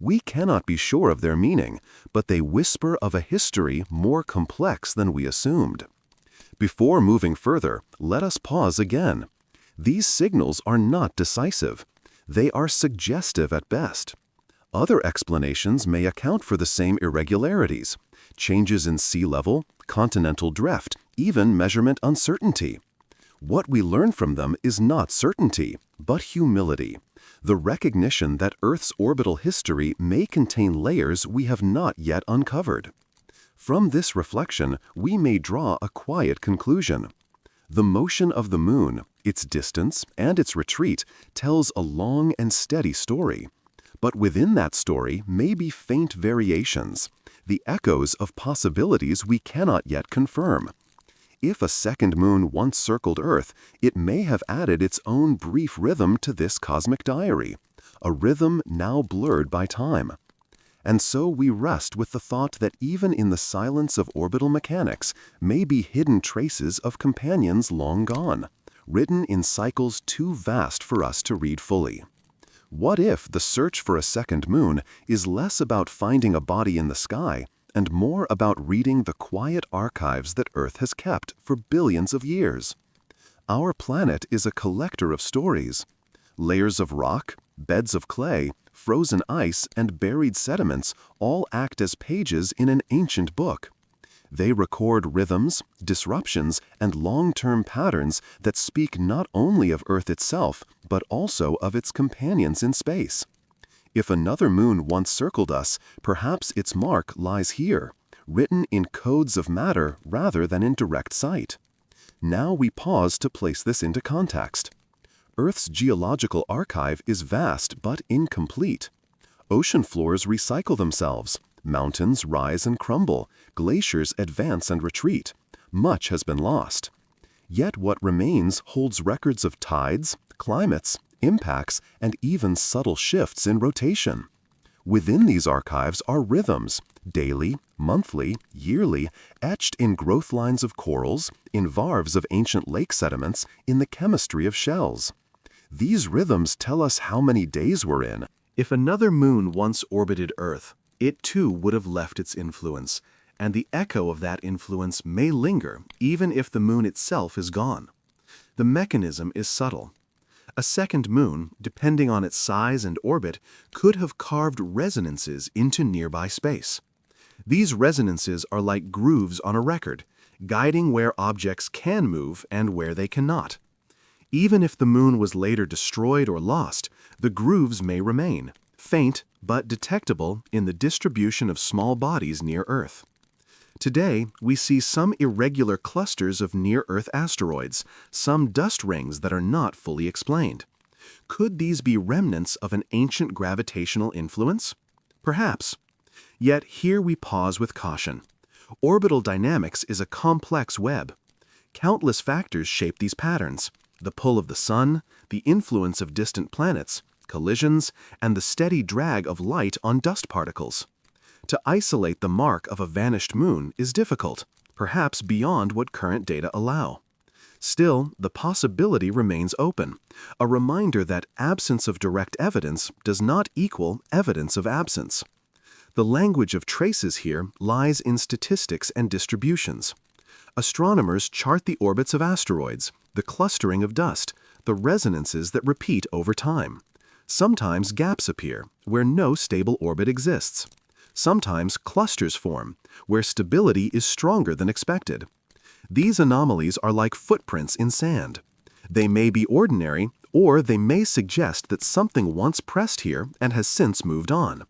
We cannot be sure of their meaning, but they whisper of a history more complex than we assumed. Before moving further, let us pause again. These signals are not decisive. They are suggestive at best. Other explanations may account for the same irregularities, changes in sea level, continental drift, even measurement uncertainty. What we learn from them is not certainty, but humility, the recognition that Earth's orbital history may contain layers we have not yet uncovered. From this reflection, we may draw a quiet conclusion. The motion of the moon, its distance, and its retreat tells a long and steady story. But within that story may be faint variations, the echoes of possibilities we cannot yet confirm. If a second moon once circled Earth, it may have added its own brief rhythm to this cosmic diary, a rhythm now blurred by time. And so we rest with the thought that even in the silence of orbital mechanics may be hidden traces of companions long gone, written in cycles too vast for us to read fully. What if the search for a second moon is less about finding a body in the sky and more about reading the quiet archives that Earth has kept for billions of years? Our planet is a collector of stories. Layers of rock, beds of clay, frozen ice, and buried sediments all act as pages in an ancient book. They record rhythms, disruptions, and long-term patterns that speak not only of Earth itself, but also of its companions in space. If another moon once circled us, perhaps its mark lies here, written in codes of matter rather than in direct sight. Now we pause to place this into context. Earth's geological archive is vast but incomplete. Ocean floors recycle themselves. Mountains rise and crumble, glaciers advance and retreat. Much has been lost. Yet what remains holds records of tides, climates, impacts, and even subtle shifts in rotation. Within these archives are rhythms, daily, monthly, yearly, etched in growth lines of corals, in varves of ancient lake sediments, in the chemistry of shells. These rhythms tell us how many days we're in. If another moon once orbited Earth, it too would have left its influence, and the echo of that influence may linger even if the moon itself is gone. The mechanism is subtle. A second moon, depending on its size and orbit, could have carved resonances into nearby space. These resonances are like grooves on a record, guiding where objects can move and where they cannot. Even if the moon was later destroyed or lost, the grooves may remain, faint but detectable in the distribution of small bodies near Earth. Today, we see some irregular clusters of near-Earth asteroids, some dust rings that are not fully explained. Could these be remnants of an ancient gravitational influence? Perhaps. Yet here we pause with caution. Orbital dynamics is a complex web. Countless factors shape these patterns: the pull of the sun, the influence of distant planets, collisions, and the steady drag of light on dust particles. To isolate the mark of a vanished moon is difficult, perhaps beyond what current data allow. Still, the possibility remains open, a reminder that absence of direct evidence does not equal evidence of absence. The language of traces here lies in statistics and distributions. Astronomers chart the orbits of asteroids, the clustering of dust, the resonances that repeat over time. Sometimes gaps appear, where no stable orbit exists. Sometimes clusters form, where stability is stronger than expected. These anomalies are like footprints in sand. They may be ordinary, or they may suggest that something once pressed here and has since moved on.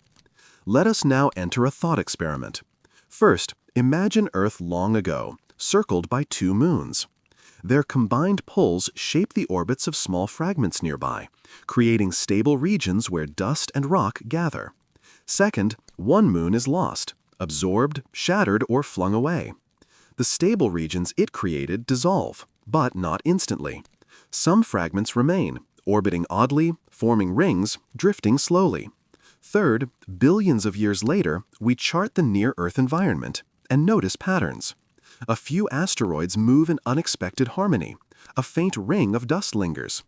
Let us now enter a thought experiment. First, imagine Earth long ago, circled by two moons. Their combined pulls shape the orbits of small fragments nearby, creating stable regions where dust and rock gather. Second, one moon is lost, absorbed, shattered, or flung away. The stable regions it created dissolve, but not instantly. Some fragments remain, orbiting oddly, forming rings, drifting slowly. Third, billions of years later, we chart the near-Earth environment and notice patterns. A few asteroids move in unexpected harmony. A faint ring of dust lingers.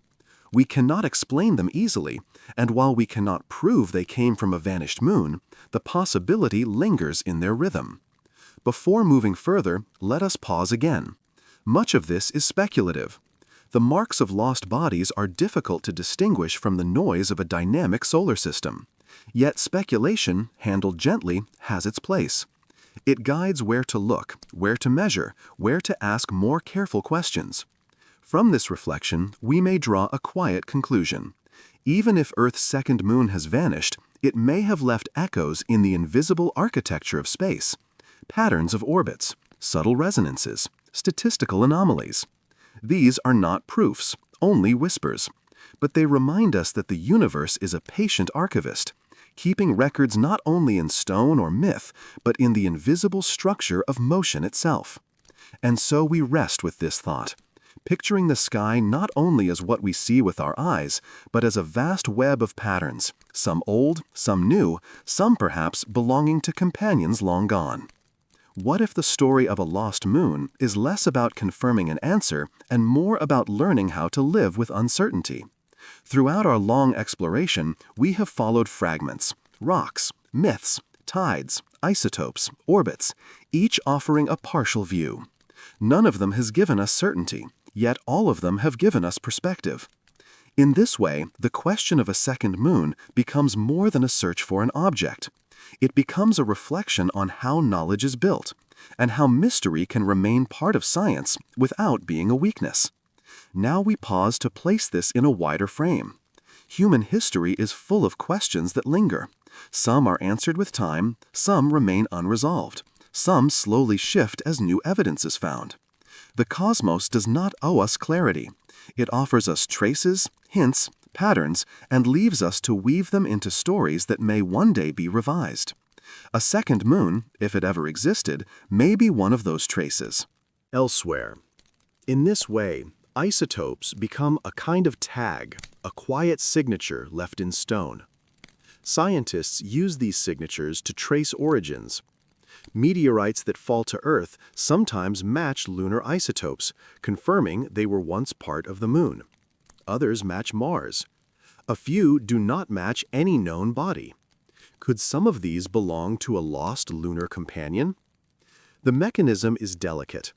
We cannot explain them easily, and while we cannot prove they came from a vanished moon, the possibility lingers in their rhythm. Before moving further, let us pause again. Much of this is speculative. The marks of lost bodies are difficult to distinguish from the noise of a dynamic solar system. Yet speculation, handled gently, has its place. It guides where to look, where to measure, where to ask more careful questions. From this reflection, we may draw a quiet conclusion. Even if Earth's second moon has vanished, it may have left echoes in the invisible architecture of space. Patterns of orbits, subtle resonances, statistical anomalies. These are not proofs, only whispers. But they remind us that the universe is a patient archivist, keeping records not only in stone or myth, but in the invisible structure of motion itself. And so we rest with this thought, picturing the sky not only as what we see with our eyes, but as a vast web of patterns, some old, some new, some perhaps belonging to companions long gone. What if the story of a lost moon is less about confirming an answer and more about learning how to live with uncertainty? Throughout our long exploration, we have followed fragments, rocks, myths, tides, isotopes, orbits, each offering a partial view. None of them has given us certainty, yet all of them have given us perspective. In this way, the question of a second moon becomes more than a search for an object. It becomes a reflection on how knowledge is built, and how mystery can remain part of science without being a weakness. Now we pause to place this in a wider frame. Human history is full of questions that linger. Some are answered with time, some remain unresolved, some slowly shift as new evidence is found. The cosmos does not owe us clarity. It offers us traces, hints, patterns, and leaves us to weave them into stories that may one day be revised. A second moon, if it ever existed, may be one of those traces. Elsewhere. In this way, isotopes become a kind of tag, a quiet signature left in stone. Scientists use these signatures to trace origins. Meteorites that fall to Earth sometimes match lunar isotopes, confirming they were once part of the Moon. Others match Mars. A few do not match any known body. Could some of these belong to a lost lunar companion? The mechanism is delicate.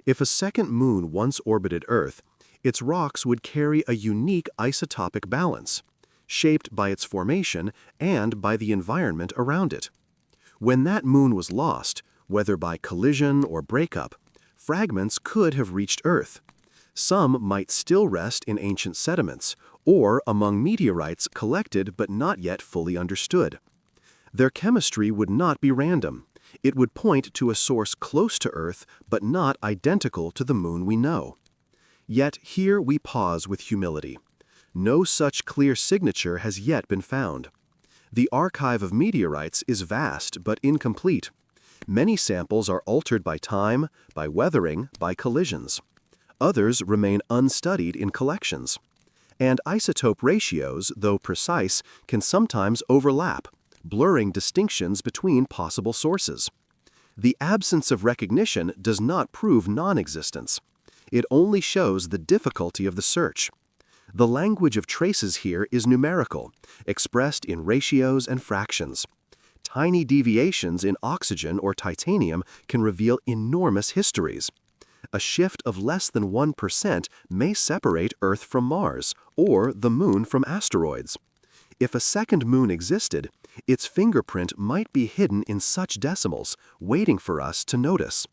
If a second moon once orbited Earth, its rocks would carry a unique isotopic balance, shaped by its formation and by the environment around it. When that moon was lost, whether by collision or breakup, fragments could have reached Earth. Some might still rest in ancient sediments, or among meteorites collected but not yet fully understood. Their chemistry would not be random. It would point to a source close to Earth but not identical to the moon we know. Yet here we pause with humility. No such clear signature has yet been found. The archive of meteorites is vast but incomplete. Many samples are altered by time, by weathering, by collisions. Others remain unstudied in collections. And isotope ratios, though precise, can sometimes overlap, blurring distinctions between possible sources. The absence of recognition does not prove non-existence. It only shows the difficulty of the search. The language of traces here is numerical, expressed in ratios and fractions. Tiny deviations in oxygen or titanium can reveal enormous histories. A shift of less than 1% may separate Earth from Mars, or the Moon from asteroids. If a second moon existed, its fingerprint might be hidden in such decimals, waiting for us to notice.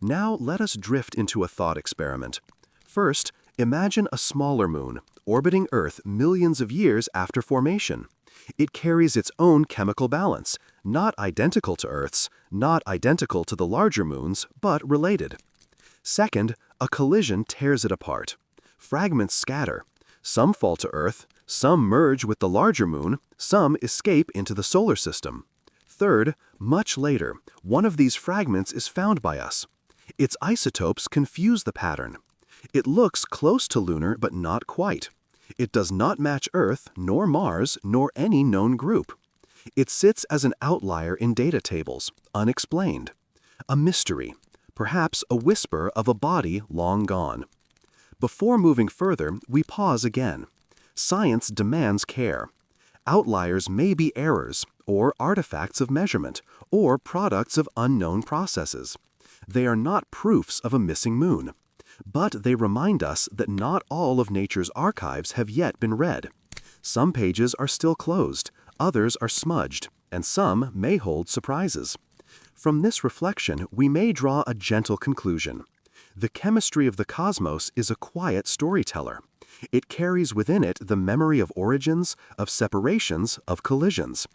Now let us drift into a thought experiment. First, imagine a smaller moon, orbiting Earth millions of years after formation. It carries its own chemical balance, not identical to Earth's, not identical to the larger moons, but related. Second, a collision tears it apart. Fragments scatter. Some fall to Earth, some merge with the larger moon, some escape into the solar system. Third, much later, one of these fragments is found by us. Its isotopes confuse the pattern. It looks close to lunar, but not quite. It does not match Earth, nor Mars, nor any known group. It sits as an outlier in data tables, unexplained. A mystery, perhaps a whisper of a body long gone. Before moving further, we pause again. Science demands care. Outliers may be errors, or artifacts of measurement, or products of unknown processes. They are not proofs of a missing moon. But they remind us that not all of nature's archives have yet been read. Some pages are still closed, others are smudged, and some may hold surprises. From this reflection, we may draw a gentle conclusion. The chemistry of the cosmos is a quiet storyteller. It carries within it the memory of origins, of separations, of collisions.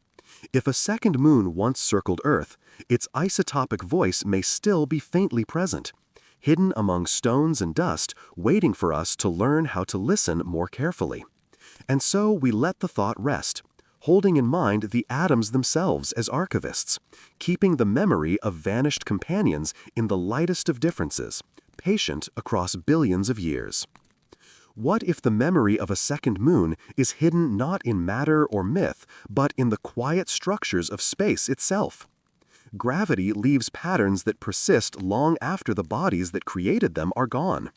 If a second moon once circled Earth, its isotopic voice may still be faintly present, hidden among stones and dust, waiting for us to learn how to listen more carefully. And so we let the thought rest, holding in mind the atoms themselves as archivists, keeping the memory of vanished companions in the lightest of differences, patient across billions of years. What if the memory of a second moon is hidden not in matter or myth, but in the quiet structures of space itself? Gravity leaves patterns that persist long after the bodies that created them are gone.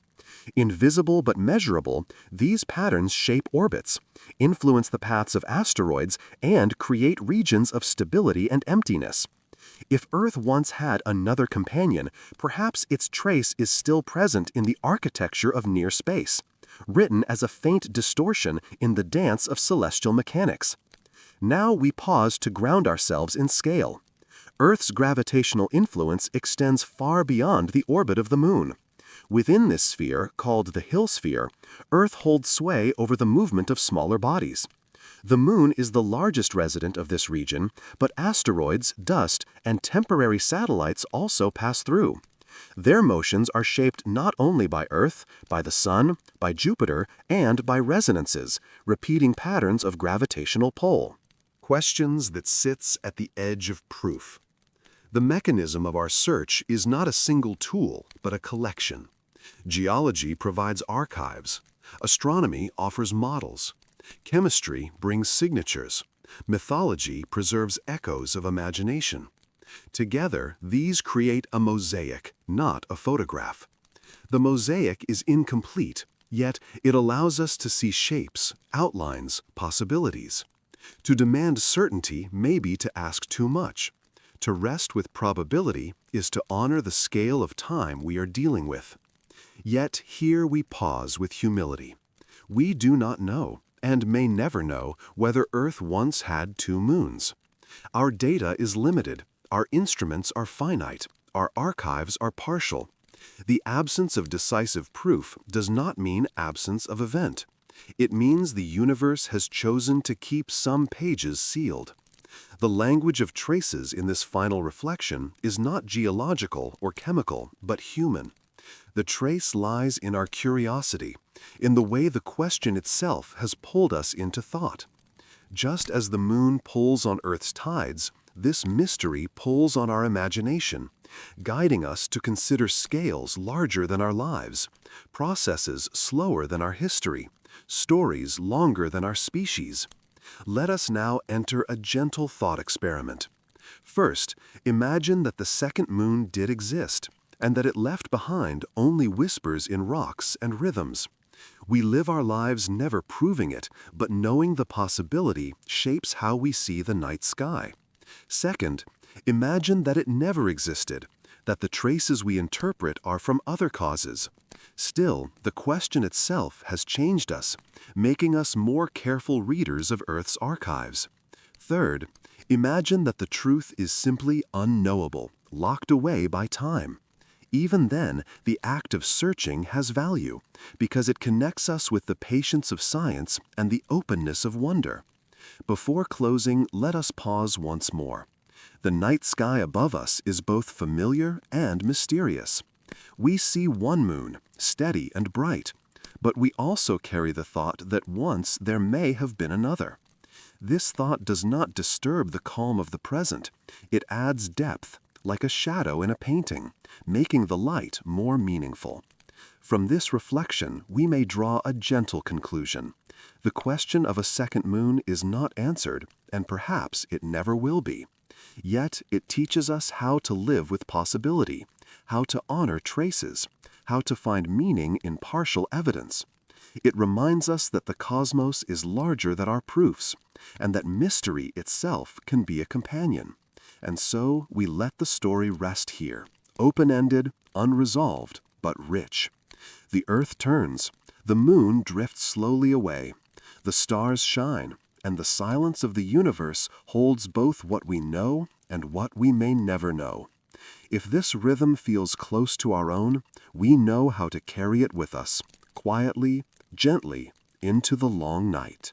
Invisible but measurable, these patterns shape orbits, influence the paths of asteroids, and create regions of stability and emptiness. If Earth once had another companion, perhaps its trace is still present in the architecture of near space, written as a faint distortion in the dance of celestial mechanics. Now we pause to ground ourselves in scale. Earth's gravitational influence extends far beyond the orbit of the moon. Within this sphere, called the Hill sphere, Earth holds sway over the movement of smaller bodies. The moon is the largest resident of this region, but asteroids, dust, and temporary satellites also pass through. Their motions are shaped not only by Earth, by the Sun, by Jupiter, and by resonances, repeating patterns of gravitational pull. Questions that sits at the edge of proof. The mechanism of our search is not a single tool, but a collection. Geology provides archives. Astronomy offers models. Chemistry brings signatures. Mythology preserves echoes of imagination. Together, these create a mosaic, not a photograph. The mosaic is incomplete, yet it allows us to see shapes, outlines, possibilities. To demand certainty may be to ask too much. To rest with probability is to honor the scale of time we are dealing with. Yet here we pause with humility. We do not know, and may never know, whether Earth once had two moons. Our data is limited, our instruments are finite, our archives are partial. The absence of decisive proof does not mean absence of event. It means the universe has chosen to keep some pages sealed. The language of traces in this final reflection is not geological or chemical, but human. The trace lies in our curiosity, in the way the question itself has pulled us into thought. Just as the moon pulls on Earth's tides, this mystery pulls on our imagination, guiding us to consider scales larger than our lives, processes slower than our history, stories longer than our species. Let us now enter a gentle thought experiment. First, imagine that the second moon did exist, and that it left behind only whispers in rocks and rhythms. We live our lives never proving it, but knowing the possibility shapes how we see the night sky. Second, imagine that it never existed, that the traces we interpret are from other causes. Still, the question itself has changed us, making us more careful readers of Earth's archives. Third, imagine that the truth is simply unknowable, locked away by time. Even then, the act of searching has value, because it connects us with the patience of science and the openness of wonder. Before closing, let us pause once more. The night sky above us is both familiar and mysterious. We see one moon, steady and bright, but we also carry the thought that once there may have been another. This thought does not disturb the calm of the present. It adds depth, like a shadow in a painting, making the light more meaningful. From this reflection, we may draw a gentle conclusion. The question of a second moon is not answered, and perhaps it never will be. Yet it teaches us how to live with possibility, how to honor traces, how to find meaning in partial evidence. It reminds us that the cosmos is larger than our proofs, and that mystery itself can be a companion. And so we let the story rest here, open-ended, unresolved, but rich. The earth turns, the moon drifts slowly away, the stars shine, and the silence of the universe holds both what we know and what we may never know. If this rhythm feels close to our own, we know how to carry it with us, quietly, gently, into the long night.